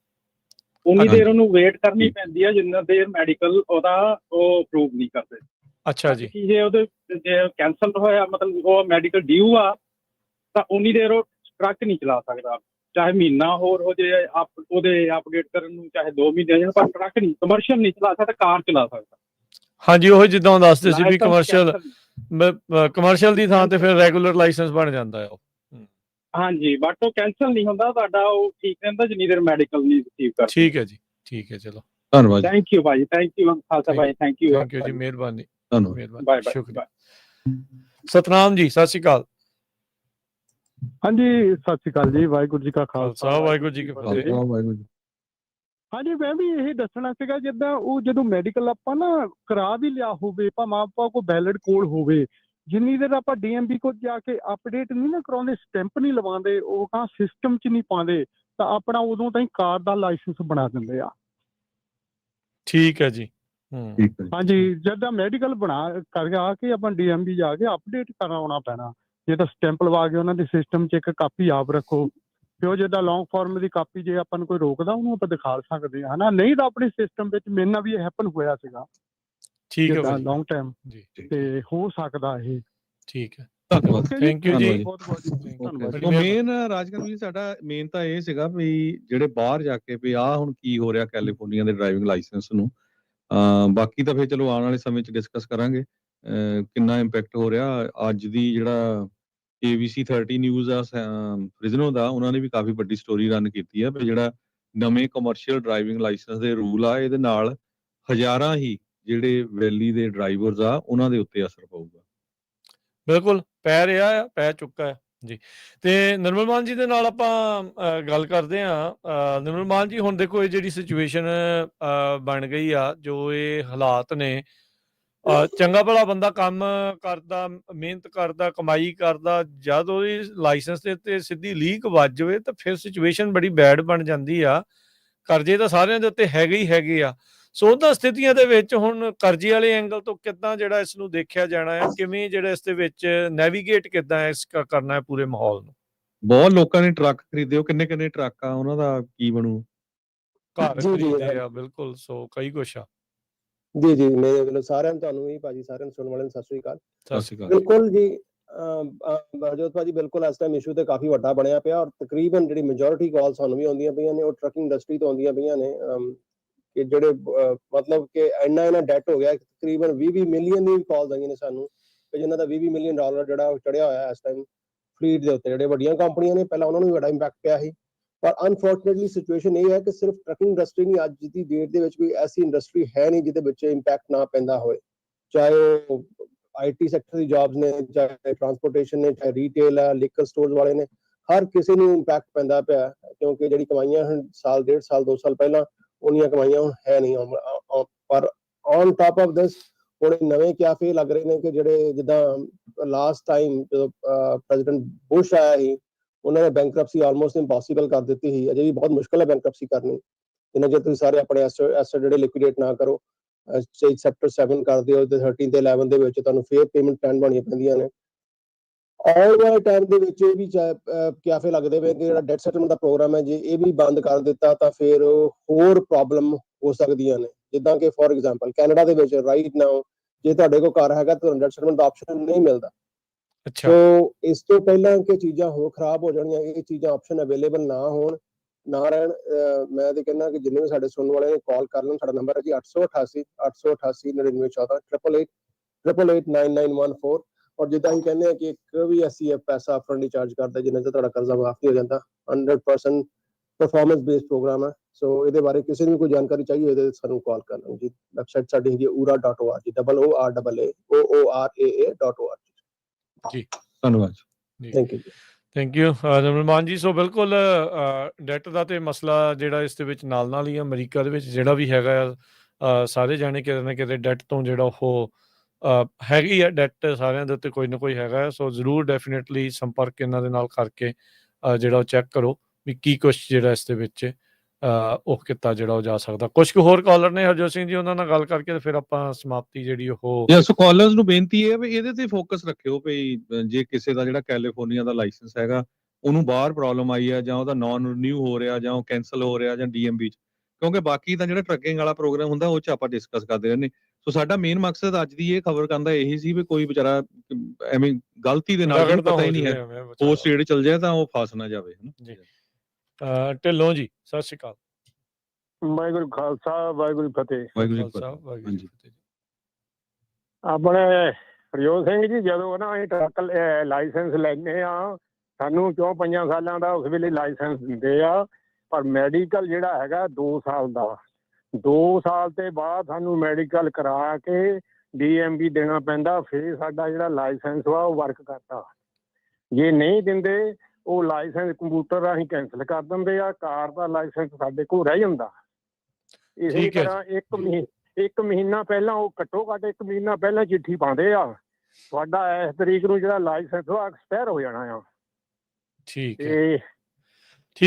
ਉਨੀ ਦੇਰ ਉਹਨੂੰ ਵੇਟ ਕਰਨੀ ਪੈਂਦੀ ਹੈ ਜਿੰਨਾ ਦੇਰ ਮੈਡੀਕਲ ਉਹਦਾ ਉਹ ਅਪਰੂਵ ਨਹੀਂ ਕਰਦੇ। ਅੱਛਾ ਜੀ। ਜੇ ਉਹਦੇ ਜੇ ਕੈਂਸਲ ਹੋਇਆ, ਮਤਲਬ ਉਹ ਮੈਡੀਕਲ ਡਿਊ ਆ, ਤਾਂ ਉਨੀ ਦੇਰ ਉਹ ਟਰੱਕ ਨਹੀਂ ਚਲਾ ਸਕਦਾ। ਚਾਹੇ ਮਹੀਨਾ ਹੋਰ ਹੋ ਜਾਏ ਉਹਦੇ ਅਪਡੇਟ ਕਰਨ ਨੂੰ, ਚਾਹੇ 2 ਮਹੀਨੇ ਹੋ ਜਾਣ, ਪਰ ਟਰੱਕ ਨਹੀਂ, ਕਮਰਸ਼ੀਅਲ ਨਹੀਂ ਚਲਾ ਸਕਦਾ, ਕਾਰ ਚਲਾ ਸਕਦਾ। ਹਾਂਜੀ, ਉਹ ਜਿੱਦਾਂ ਦੱਸਦੇ ਸੀ ਵੀ ਕਮਰਸ਼ੀਅਲ ਦੀ ਥਾਂ ਤੇ ਫਿਰ ਰੈਗੂਲਰ ਲਾਇਸੈਂਸ ਬਣ ਜਾਂਦਾ ਹੈ ਉਹ। ਹਾਂਜੀ, ਬਟ ਉਹ ਕੈਂਸਲ ਨਹੀਂ ਹੁੰਦਾ ਤੁਹਾਡਾ, ਉਹ ਠੀਕ ਰਹਿੰਦਾ ਜਿੰਨੀ ਦੇਰ ਮੈਡੀਕਲ ਨਹੀਂ ਰਿਸੀਵ ਕਰਦੇ। ਠੀਕ ਹੈ ਜੀ, ਠੀਕ ਹੈ, ਚਲੋ ਧੰਨਵਾਦ। ਥੈਂਕ ਯੂ ਭਾਜੀ, thank you Khalsa Bhai, thank you ਜੀ, ਮਿਹਰਬਾਨੀ, ਧੰਨਵਾਦ, ਬਾਏ ਸ਼ੁਕਰੀਆ। ਸਤਨਾਮ ਜੀ, ਸਤਿ ਸ਼੍ਰੀ ਅਕਾਲ। ਹਾਂਜੀ ਸਤਿ ਸ਼੍ਰੀ ਅਕਾਲ ਜੀ। ਵਾਹਿਗੁਰੂ ਜੀ ਕਾ ਖਾਲਸਾ, ਵਾਹਿਗੁਰੂ ਜੀ ਕੀ ਫਤਿਹ। ਹਾਂਜੀ, ਮੈਂ ਵੀ ਇਹ ਦੱਸਣਾ ਸੀਗਾ, ਜਿੱਦਾਂ ਉਹ ਜਦੋਂ ਮੈਡੀਕਲ ਆਪਾਂ ਨਾ ਕਰਾ ਵੀ ਲਿਆ ਹੋਵੇ, ਭਾਵੇਂ ਆਪਾਂ ਕੋਲ ਵੈਲਿਡ ਕੋਡ ਹੋਵੇ, ਜਿੰਨੀ ਦੇਰ ਆਪਾਂ DMV ਕੋਲ ਜਾ ਕੇ ਅਪਡੇਟ ਨਹੀਂ ਨਾ ਕਰਾਉਂਦੇ, ਸਟੈਂਪ ਨਹੀਂ ਲਵਾਉਂਦੇ, ਉਹ ਤਾਂ ਸਿਸਟਮ 'ਚ ਨਹੀਂ ਪਾਉਂਦੇ, ਤਾਂ ਆਪਣਾ ਉਦੋਂ ਤਾਈਂ ਕਾਰ ਦਾ ਲਾਇਸੈਂਸ ਬਣਾ ਦਿੰਦੇ ਆ। ਠੀਕ ਹੈ ਜੀ। ਹਾਂਜੀ, ਜਿੱਦਾਂ ਮੈਡੀਕਲ ਬਣਾ ਕਰ ਆ ਕੇ ਆਪਾਂ DMV ਜਾ ਕੇ ਅਪਡੇਟ ਕਰਾਉਣਾ ਪੈਣਾ। ਜੇ ਤਾਂ ਸਟੈਂਪ ਲਵਾ ਕੇ ਉਹਨਾਂ ਦੇ ਸਿਸਟਮ 'ਚ ਇੱਕ ਕਾਪੀ ਆਪ ਰੱਖੋ, ਤੇ ਉਹ ਜਿੱਦਾਂ ਲੌਂਗ ਫਾਰਮ ਦੀ ਕਾਪੀ ਜੇ ਆਪਾਂ ਨੂੰ ਕੋਈ ਰੋਕਦਾ ਉਹਨੂੰ ਆਪਾਂ ਦਿਖਾ ਸਕਦੇ ਹਾਂ, ਹਨਾ। ਨਹੀਂ ਤਾਂ ਆਪਣੇ ਸਿਸਟਮ ਵਿੱਚ ਮੇਰੇ ਨਾਲ ਵੀ ਇਹ ਹੈਪਨ ਹੋਇਆ ਸੀਗਾ। ਠੀਕ ਹੈ ਭਾਜੀ, ਲੌਂਗ ਟਾਈਮ ਜੀ, ਤੇ ਹੋ ਸਕਦਾ ਇਹ। ਠੀਕ ਹੈ, ਧੰਨਵਾਦ, ਥੈਂਕ ਯੂ ਜੀ। ਮੇਨ ਰਾਜਕਰਮਜੀਤ ਸਾਡਾ ਮੇਨ ਤਾਂ ਇਹ ਸੀਗਾ ਵੀ ਜਿਹੜੇ ਬਾਹਰ ਜਾ ਕੇ ਵੀ ਆਹ ਹੁਣ ਕੀ ਹੋ ਰਿਹਾ ਕੈਲੀਫੋਰਨੀਆ ਦੇ ਡਰਾਈਵਿੰਗ ਲਾਇਸੈਂਸ ਨੂੰ, ਬਾਕੀ ਤਾਂ ਫਿਰ ਚਲੋ ਆਉਣ ਵਾਲੇ ਸਮੇਂ 'ਚ ਡਿਸਕਸ ਕਰਾਂਗੇ ਕਿੰਨਾ ਇੰਪੈਕਟ ਹੋ ਰਿਹਾ। ਅੱਜ ਦੀ ਜਿਹੜਾ ABC 30 ਨਿਊਜ਼ ਆ ਫ੍ਰਿਜ਼ਨੋ ਦਾ, ਉਹਨਾਂ ਨੇ ਵੀ ਕਾਫੀ ਵੱਡੀ ਸਟੋਰੀ ਰਨ ਕੀਤੀ ਆ ਵੀ ਜਿਹੜਾ ਨਵੇਂ ਕਮਰਸ਼ੀਅਲ ਡਰਾਈਵਿੰਗ ਲਾਇਸੈਂਸ ਦੇ ਰੂਲ ਆ, ਇਹਦੇ ਨਾਲ ਹਜ਼ਾਰਾਂ ਹੀ ਜਿਹੜੇ ਵੈਲੀ ਦੇ ਡਰਾਈਵਰਸ ਆ ਉਹਨਾਂ ਦੇ ਉੱਤੇ ਅਸਰ ਪਊਗਾ। ਬਿਲਕੁਲ ਪੈ ਰਿਹਾ ਆ, ਪੈ ਚੁੱਕਾ ਹੈ ਜੀ। ਤੇ ਨਿਰਮਲ ਮਾਨ ਜੀ ਦੇ ਨਾਲ ਆਪਾਂ ਗੱਲ ਕਰਦੇ ਹਾਂ। ਨਿਰਮਲ ਮਾਨ ਜੀ, ਹੁਣ ਦੇਖੋ ਇਹ ਜਿਹੜੀ ਸਿਚੁਏਸ਼ਨ ਬਣ ਗਈ ਆ, ਜੋ ਇਹ ਹਾਲਾਤ ਨੇ, ਚੰਗਾ ਭਲਾ ਬੰਦਾ ਕੰਮ ਕਰਦਾ, ਮਿਹਨਤ ਕਰਦਾ, ਕਮਾਈ ਕਰਦਾ, ਜਦ ਉਹਦੀ ਲਾਇਸੈਂਸ ਦੇ ਉੱਤੇ ਸਿੱਧੀ ਲੀਕ ਵੱਜ ਜਾਵੇ ਤਾਂ ਫਿਰ ਸਿਚੁਏਸ਼ਨ ਬੜੀ ਬੈਡ ਬਣ ਜਾਂਦੀ ਆ। ਕਰਜ਼ੇ ਤਾਂ ਸਾਰਿਆਂ ਦੇ ਉੱਤੇ ਹੈਗੇ ਹੀ ਹੈਗੇ ਆ। ਸੋ ਉਹਨਾਂ ਸਥਿਤੀਆਂ ਦੇ ਵਿੱਚ ਹੁਣ ਕਰਜ਼ੇ ਵਾਲੇ ਐਂਗਲ ਤੋਂ ਕਿੱਦਾਂ ਜਿਹੜਾ ਇਸ ਨੂੰ ਦੇਖਿਆ ਜਾਣਾ ਹੈ, ਕਿਵੇਂ ਜਿਹੜਾ ਇਸ ਦੇ ਵਿੱਚ ਨੈਵੀਗੇਟ ਕਿੱਦਾਂ ਇਸ ਕਰਨਾ ਹੈ ਪੂਰੇ ਮਾਹੌਲ ਨੂੰ। ਬਹੁਤ ਲੋਕਾਂ ਨੇ ਟਰੱਕ ਖਰੀਦੇ, ਉਹ ਕਿੰਨੇ ਟਰੱਕ ਆ, ਉਹਨਾਂ ਦਾ ਕੀ ਬਣੂ? ਘਰ ਖਰੀਦੇ ਆ, ਬਿਲਕੁਲ। ਸੋ ਕਈ ਕੁਛ ਆ। ਜੀ ਮੇਰੇ ਵੱਲੋਂ ਸਾਰਿਆਂ ਨੂੰ, ਤੁਹਾਨੂੰ ਵੀ ਭਾਜੀ, ਸਾਰਿਆਂ ਨੂੰ ਸੁਣਨ ਵਾਲਿਆਂ ਨੂੰ ਸਤਿ ਸ੍ਰੀ ਅਕਾਲ। ਸਤਿ ਸ਼੍ਰੀ ਅਕਾਲ। ਬਿਲਕੁਲ ਜੀ, ਬਲਜੋਤ ਭਾਜੀ, ਬਿਲਕੁਲ ਇਸ ਟਾਈਮ ਇਸ਼ੂ ਤੇ ਕਾਫੀ ਵੱਡਾ ਬਣਿਆ ਪਿਆ, ਔਰ ਤਕਰੀਬਨ ਜਿਹੜੀ ਮੈਜੋਰਿਟੀ ਕਾਲ ਸਾਨੂੰ ਵੀ ਆਉਂਦੀਆਂ ਪਈਆਂ ਨੇ ਉਹ ਟਰੱਕਿੰਗ ਇੰਡਸਟਰੀ ਤੋਂ ਆਉਂਦੀਆਂ ਪਈਆਂ ਨੇ, ਕਿ ਜਿਹੜੇ ਮਤਲਬ ਕਿ ਇੰਨਾ ਡੈਟ ਹੋ ਗਿਆ, ਤਕਰੀਬਨ 20 ਮਿਲੀਅਨ ਦੀ ਕਾਲਸ ਆਈਆਂ ਨੇ ਸਾਨੂੰ, ਕਿ ਜਿਨ੍ਹਾਂ ਦਾ $20 ਮਿਲੀਅਨ ਜਿਹੜਾ ਉਹ ਚੜਿਆ ਹੋਇਆ ਇਸ ਟਾਈਮ ਫਲੀਟ ਦੇ ਉੱਤੇ। ਜਿਹੜੇ ਵੱਡੀਆਂ ਕੰਪਨੀਆਂ ਨੇ, ਪਹਿਲਾਂ ਉਹਨਾਂ ਨੂੰ ਵੀ ਵੱਡਾ ਇੰਪੈਕਟ ਪਿਆ ਸੀ, ਪਰ ਅਨਫੋਰਚੂਨੇਟਲੀ ਸਿਚੁਏਸ਼ਨ ਇਹ ਹੈ ਕਿ ਸਿਰਫ ਟਰੱਕਿੰਗ ਇੰਡਸਟਰੀ ਨਹੀਂ, ਅੱਜ ਦੀ ਡੇਟ ਦੇ ਵਿੱਚ ਕੋਈ ਐਸੀ ਇੰਡਸਟਰੀ ਹੈ ਨਹੀਂ ਜਿਹਦੇ ਵਿੱਚ ਇੰਪੈਕਟ ਨਾ ਪੈਂਦਾ ਹੋਵੇ, ਚਾਹੇ ਉਹ IT ਸੈਕਟਰ ਦੀ ਜੌਬਸ ਨੇ, ਚਾਹੇ ਟਰਾਂਸਪੋਰਟੇਸ਼ਨ ਨੇ, ਚਾਹੇ ਰੀਟੇਲ ਆ, ਲਿਕਰ ਸਟੋਰਸ ਵਾਲੇ ਨੇ, ਹਰ ਕਿਸੇ ਨੂੰ ਇੰਪੈਕਟ ਪੈਂਦਾ ਪਿਆ, ਕਿਉਂਕਿ ਜਿਹੜੀ ਕਮਾਈਆਂ ਹੁਣ ਸਾਲ, 1.5 ਸਾਲ, 2 ਸਾਲ ਪਹਿਲਾਂ ਉਹਨੀਆਂ ਕਮਾਈਆਂ ਹੁਣ ਹੈ ਨਹੀਂ। ਪਰ ਔਨ ਟਾਪ ਆਫ ਦਿਸ ਹੁਣ ਨਵੇਂ ਕਿਆਫੇ ਲੱਗ ਰਹੇ ਨੇ ਕਿ ਜਿਹੜੇ ਜਿੱਦਾਂ ਲਾਸਟ ਟਾਈਮ ਜਦੋਂ ਪ੍ਰੈਜ਼ੀਡੈਂਟ ਬੁਸ਼ ਆਇਆ ਸੀ, ਉਹਨਾਂ ਨੇ ਬੈਂਕਰਪਸੀ ਆਲਮੋਸਟ ਇੰਪੋਸੀਬਲ ਕਰ ਦਿੱਤੀ ਸੀ। ਅਜੇ ਵੀ ਬਹੁਤ ਮੁਸ਼ਕਲ ਹੈ ਬੈਂਕਰਪਸੀ ਕਰਨੀ, ਜਿੰਨਾ ਚਿਰ ਤੁਸੀਂ ਸਾਰੇ ਆਪਣੇ ਐਸਟ ਜਿਹੜੇ ਲਿਕੁਇਡੇਟ ਨਾ ਕਰੋ। ਸੈਕਟਰ 7 ਕਰਦੇ ਹੋ ਤੇ 13 ਤੇ 11 ਦੇ ਵਿੱਚ ਤੁਹਾਨੂੰ ਫੇਅਰ ਪੇਮੈਂਟ ਪਲਾਨ ਬਣਾਉਣੀਆਂ ਪੈਂਦੀਆਂ ਨੇ। ਆਉਣ ਵਾਲੇ ਟਾਈਮ ਦੇ ਵਿੱਚ ਇਹ ਵੀ ਕਿਆਫੇ ਲੱਗਦੇ ਪਏ ਕਿ ਜਿਹੜਾ ਡੈਟ ਸੈਟਲਮੈਂਟ ਦਾ ਪ੍ਰੋਗਰਾਮ ਹੈ, ਜੇ ਇਹ ਵੀ ਬੰਦ ਕਰ ਦਿੱਤਾ ਤਾਂ ਫਿਰ ਹੋਰ ਪ੍ਰੋਬਲਮ ਹੋ ਸਕਦੀਆਂ ਨੇ। ਜਿੱਦਾਂ ਕਿ ਫੋਰ ਐਗਜ਼ਾਮਪਲ ਕੈਨੇਡਾ ਦੇ ਵਿੱਚ ਰਾਈਟ ਨਾਓ ਜੇ ਤੁਹਾਡੇ ਕੋਲ ਘਰ ਹੈਗਾ ਤੁਹਾਨੂੰ ਡੈਟ ਸੈਟਲਮੈਂਟ ਦਾ ਆਪਸ਼ਨ ਨਹੀਂ ਮਿਲਦਾ। ਅੱਛਾ ਸੋ ਇਸ ਤੋਂ ਪਹਿਲਾਂ ਕਿ ਚੀਜ਼ਾਂ ਹੋਰ ਖਰਾਬ ਹੋ ਜਾਣੀਆਂ, ਇਹ ਚੀਜ਼ਾਂ ਆਪਸ਼ਨ ਅਵੇਲੇਬਲ ਨਾ ਹੋਣ ਨਾ ਰਹਿਣ, ਮੈਂ ਤੇ ਕਹਿੰਦਾ ਕਿ ਜਿੰਨੇ ਵੀ ਸਾਡੇ ਸੁਣਨ ਵਾਲੇ ਨੇ ਕਾਲ ਕਰ ਲੈਣ। ਸਾਡਾ ਨੰਬਰ ਹੈ ਜੀ 888 888 9914 888 888 ਔਰ ਜਿੱਦਾਂ ਅਸੀਂ ਕਹਿੰਦੇ ਆ ਕਿ ਇੱਕ ਵੀ ਅਸੀਂ ਪੈਸਾ ਅਪਫਰੰਟ ਨਹੀਂ ਚਾਰਜ ਕਰਦਾ ਜਿੰਨਾ ਚਿਰ ਤੁਹਾਡਾ ਕਰਜ਼ਾ ਮਾਫ ਨਹੀਂ ਹੋ ਜਾਂਦਾ। 100% ਪਰਫਾਰਮੈਂਸ ਬੇਸਡ ਪ੍ਰੋਗਰਾਮ ਹੈ। ਸੋ ਇਹਦੇ ਬਾਰੇ ਕਿਸੇ ਨੂੰ ਕੋਈ ਜਾਣਕਾਰੀ ਚਾਹੀਦੀ ਹੋਵੇ ਤਾਂ ਸਾਨੂੰ ਕਾਲ ਕਰ ਲਓ ਜੀ। ਵੈਬਸਾਈਟ ਸਾਡੀ ਹੈਗੀ ura.org OORAA.org। ਜੀ ਧੰਨਵਾਦ। Thank you. ਥੈਂਕ ਯੂ ਨਿਰਮਾਨ ਜੀ। ਸੋ ਬਿਲਕੁਲ ਡੈਟ ਦਾ ਤੇ ਮਸਲਾ ਜਿਹੜਾ ਇਸ ਦੇ ਵਿੱਚ ਨਾਲ ਹੀ ਅਮਰੀਕਾ ਦੇ ਵਿੱਚ ਜਿਹੜਾ ਵੀ ਹੈਗਾ ਆ, ਸਾਰੇ ਜਾਣੇ ਕਿਤੇ ਨਾ ਕਿਤੇ ਡੈਟ ਤੋਂ ਜਿਹੜਾ ਉਹ ਹੈਗੀ ਆ, ਡੈਟ ਸਾਰਿਆਂ ਦੇ ਉੱਤੇ ਕੋਈ ਨਾ ਕੋਈ ਹੈਗਾ। ਸੋ ਜ਼ਰੂਰ ਡੈਫੀਨੇਟਲੀ ਸੰਪਰਕ ਇਹਨਾਂ ਦੇ ਨਾਲ ਕਰਕੇ ਜਿਹੜਾ ਉਹ ਚੈੱਕ ਕਰੋ ਵੀ ਕੀ ਕੁਛ ਜਿਹੜਾ ਇਸ ਦੇ ਵਿੱਚ ਉਹ ਕੀਤਾ ਜਿਹੜਾ ਉਹ ਜਾ ਸਕਦਾ। ਕੁਛ ਕੁ ਹੋਰ ਕਾਲਰ ਨੇ ਹਰਜੋਤ ਸਿੰਘ ਜੀ, ਉਹਨਾਂ ਨਾਲ ਗੱਲ ਕਰਕੇ ਤੇ ਫਿਰ ਆਪਾਂ ਸਮਾਪਤੀ ਜਿਹੜੀ ਉਹ ਸੋ ਕਾਲਰਸ ਨੂੰ ਬੇਨਤੀ ਹੈ ਵੀ ਇਹਦੇ ਤੇ ਫੋਕਸ ਰੱਖਿਓ ਵੀ ਜੇ ਕਿਸੇ ਦਾ ਜਿਹੜਾ ਕੈਲੀਫੋਰਨੀਆ ਦਾ ਲਾਇਸੈਂਸ ਹੈਗਾ ਉਹਨੂੰ ਬਾਹਰ ਪ੍ਰੋਬਲਮ ਆਈ ਹੈ ਜਾਂ ਉਹਦਾ ਨਾਨ ਰਿਨਿਊ ਹੋ ਰਿਹਾ ਜਾਂ ਉਹ ਕੈਂਸਲ ਹੋ ਰਿਹਾ ਜਾਂ DMV 'ਚ, ਕਿਉਂਕਿ ਬਾਕੀ ਤਾਂ ਜਿਹੜਾ ਟਰੱਕਿੰਗ ਵਾਲਾ ਪ੍ਰੋਗਰਾਮ ਹੁੰਦਾ ਉਹ 'ਚ ਆਪਾਂ ਡਿਸਕਸ ਕਰਦੇ ਰਹਿੰਦੇ। ਸੋ ਸਾਡਾ ਮੇਨ ਮਕਸਦ ਅੱਜ ਦੀ ਇਹ ਖਬਰ ਕਰਨ ਦਾ ਇਹੀ ਸੀ ਵੀ ਕੋਈ ਵਿਚਾਰਾ ਐਵੇਂ ਗਲਤੀ ਦੇ ਨਾਲ ਜਿਹਨੂੰ ਪਤਾ ਹੀ ਨਹੀਂ ਹੈ ਉਹ ਸਟੇਟ ਚਲ ਜਾਏ ਤਾਂ ਉਹ ਫਸ ਨਾ ਜਾਵੇ। ਜੀ ਢਿੱਲੋਂ ਜੀ ਸਤਿ ਸ਼੍ਰੀ ਅਕਾਲ। ਵਾਹਿਗੁਰੂ ਖਾਲਸਾ ਵਾਹਿਗੁਰੂ ਫਤਿਹ। ਵਾਹਿਗੁਰੂ ਆਪਣੇ ਹਰਜੋਤ ਸਿੰਘ ਜੀ, ਜਦੋਂ ਨਾ ਅਸੀਂ ਟਰੱਕ ਲਾਇਸੈਂਸ ਲੈਂਦੇ ਆ, ਸਾਨੂੰ 4-5 ਸਾਲਾਂ ਦਾ ਉਸ ਵੇਲੇ ਲਾਇਸੈਂਸ ਦਿੰਦੇ ਆ, ਪਰ ਮੈਡੀਕਲ ਜਿਹੜਾ ਹੈਗਾ 2 ਸਾਲ ਦਾ। 2 ਸਾਲ ਤੇ ਬਾਅਦ ਸਾਨੂੰ ਮੈਡੀਕਲ ਕਰਾ ਕੇ DMV ਦੇਣਾ ਪੈਂਦਾ, ਫਿਰ ਸਾਡਾ ਜਿਹੜਾ ਲਾਇਸੈਂਸ ਵਾ ਉਹ ਵਰਕ ਕਰਦਾ। ਜੇ ਨਹੀਂ ਦਿੰਦੇ ਉਹ ਲਾਇਸੈਂਸ ਕੰਪਿਊਟਰ ਰਾਹੀਂ ਕੈਂਸਲ ਕਰ ਦਿੰਦੇ ਆ, ਕਾਰ ਦਾ ਲਾਇਸੈਂਸ ਸਾਡੇ ਕੋਲ ਰਹਿ ਜਾਂਦਾ। ਇਸੇ ਤਰ੍ਹਾਂ 1 ਮਹੀਨਾ ਪਹਿਲਾਂ ਉਹ ਘੱਟੋ ਘੱਟ 1 ਮਹੀਨਾ ਪਹਿਲਾਂ ਚਿੱਠੀ ਪਾਉਂਦੇ ਆ, ਤੁਹਾਡਾ ਇਸ ਤਰੀਕ ਨੂੰ ਜਿਹੜਾ ਲਾਇਸੈਂਸ ਉਹ ਐਕਸਪਾਇਰ ਹੋ ਜਾਣਾ ਆ। ਠੀਕ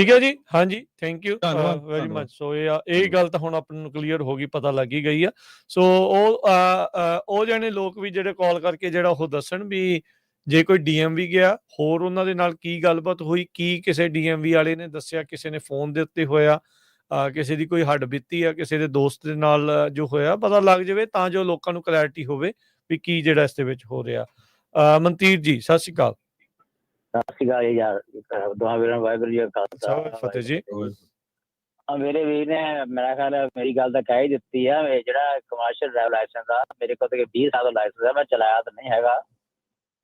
ਹੈ ਜੀ। ਹਾਂਜੀ ਥੈਂਕ ਯੂ ਵੈਰੀ ਮਚ। ਸੋ ਇਹ ਗੱਲ ਤਾਂ ਹੁਣ ਆਪਾਂ ਨੂੰ ਕਲੀਅਰ ਹੋ ਗਈ, ਪਤਾ ਲੱਗ ਹੀ ਗਈ ਆ। ਸੋ ਉਹ ਜਾਣੇ ਲੋਕ ਵੀ ਜਿਹੜੇ ਕਾਲ ਕਰਕੇ ਜਿਹੜਾ ਉਹ ਦੱਸਣ ਵੀ ਜੇ ਕੋਈ DMV ਗਿਆ, ਹੋਰ ਉਹਨਾਂ ਦੇ ਨਾਲ ਕੀ ਗੱਲਬਾਤ ਹੋਈ, ਕੀ ਕਿਸੇ DMV ਵਾਲੇ ਨੇ ਦੱਸਿਆ, ਕਿਸੇ ਨੇ ਫੋਨ ਦੇ ਉੱਤੇ ਹੋਇਆ, ਕਿਸੇ ਦੀ ਕੋਈ ਹੱਡ ਬੀਤੀ ਆ, ਕਿਸੇ ਦੇ ਦੋਸਤ ਦੇ ਨਾਲ ਜੋ ਹੋਇਆ, ਪਤਾ ਲੱਗ ਜਾਵੇ ਤਾਂ ਜੋ ਲੋਕਾਂ ਨੂੰ ਕਲੈਰਿਟੀ ਹੋਵੇ ਵੀ ਕੀ ਜਿਹੜਾ ਇਸ ਦੇ ਵਿੱਚ ਹੋ ਰਿਹਾ। ਮਨਤੀਰ ਜੀ ਸਤਿ ਸ਼੍ਰੀ ਅਕਾਲ। ਸਤਿ ਸ਼੍ਰੀ ਅਕਾਲ ਯਾਰ, ਵਾਹਿਗੁਰੂ ਜੀ ਕਾ ਖਾਲਸਾ ਫਤਿਹ ਜੀ। ਮੇਰੇ ਵੀਰ ਨੇ ਮੇਰਾ ਖਿਆਲ ਮੇਰੀ ਗੱਲ ਤਾਂ ਕਹਿ ਹੀ ਦਿੱਤੀ ਆ। ਜਿਹੜਾ ਕਮਰਸ਼ੀਅਲ ਡਰਾਈਵ ਲਾਇਸੈਂਸ ਆ ਮੇਰੇ ਕੋਲ ਤੇ 20 ਸਾਲ ਦਾ ਲਾਇਸੈਂਸ ਆ, ਮੈਂ ਚਲਾਇਆ ਤਾਂ ਨਹੀਂ ਹੈਗਾ।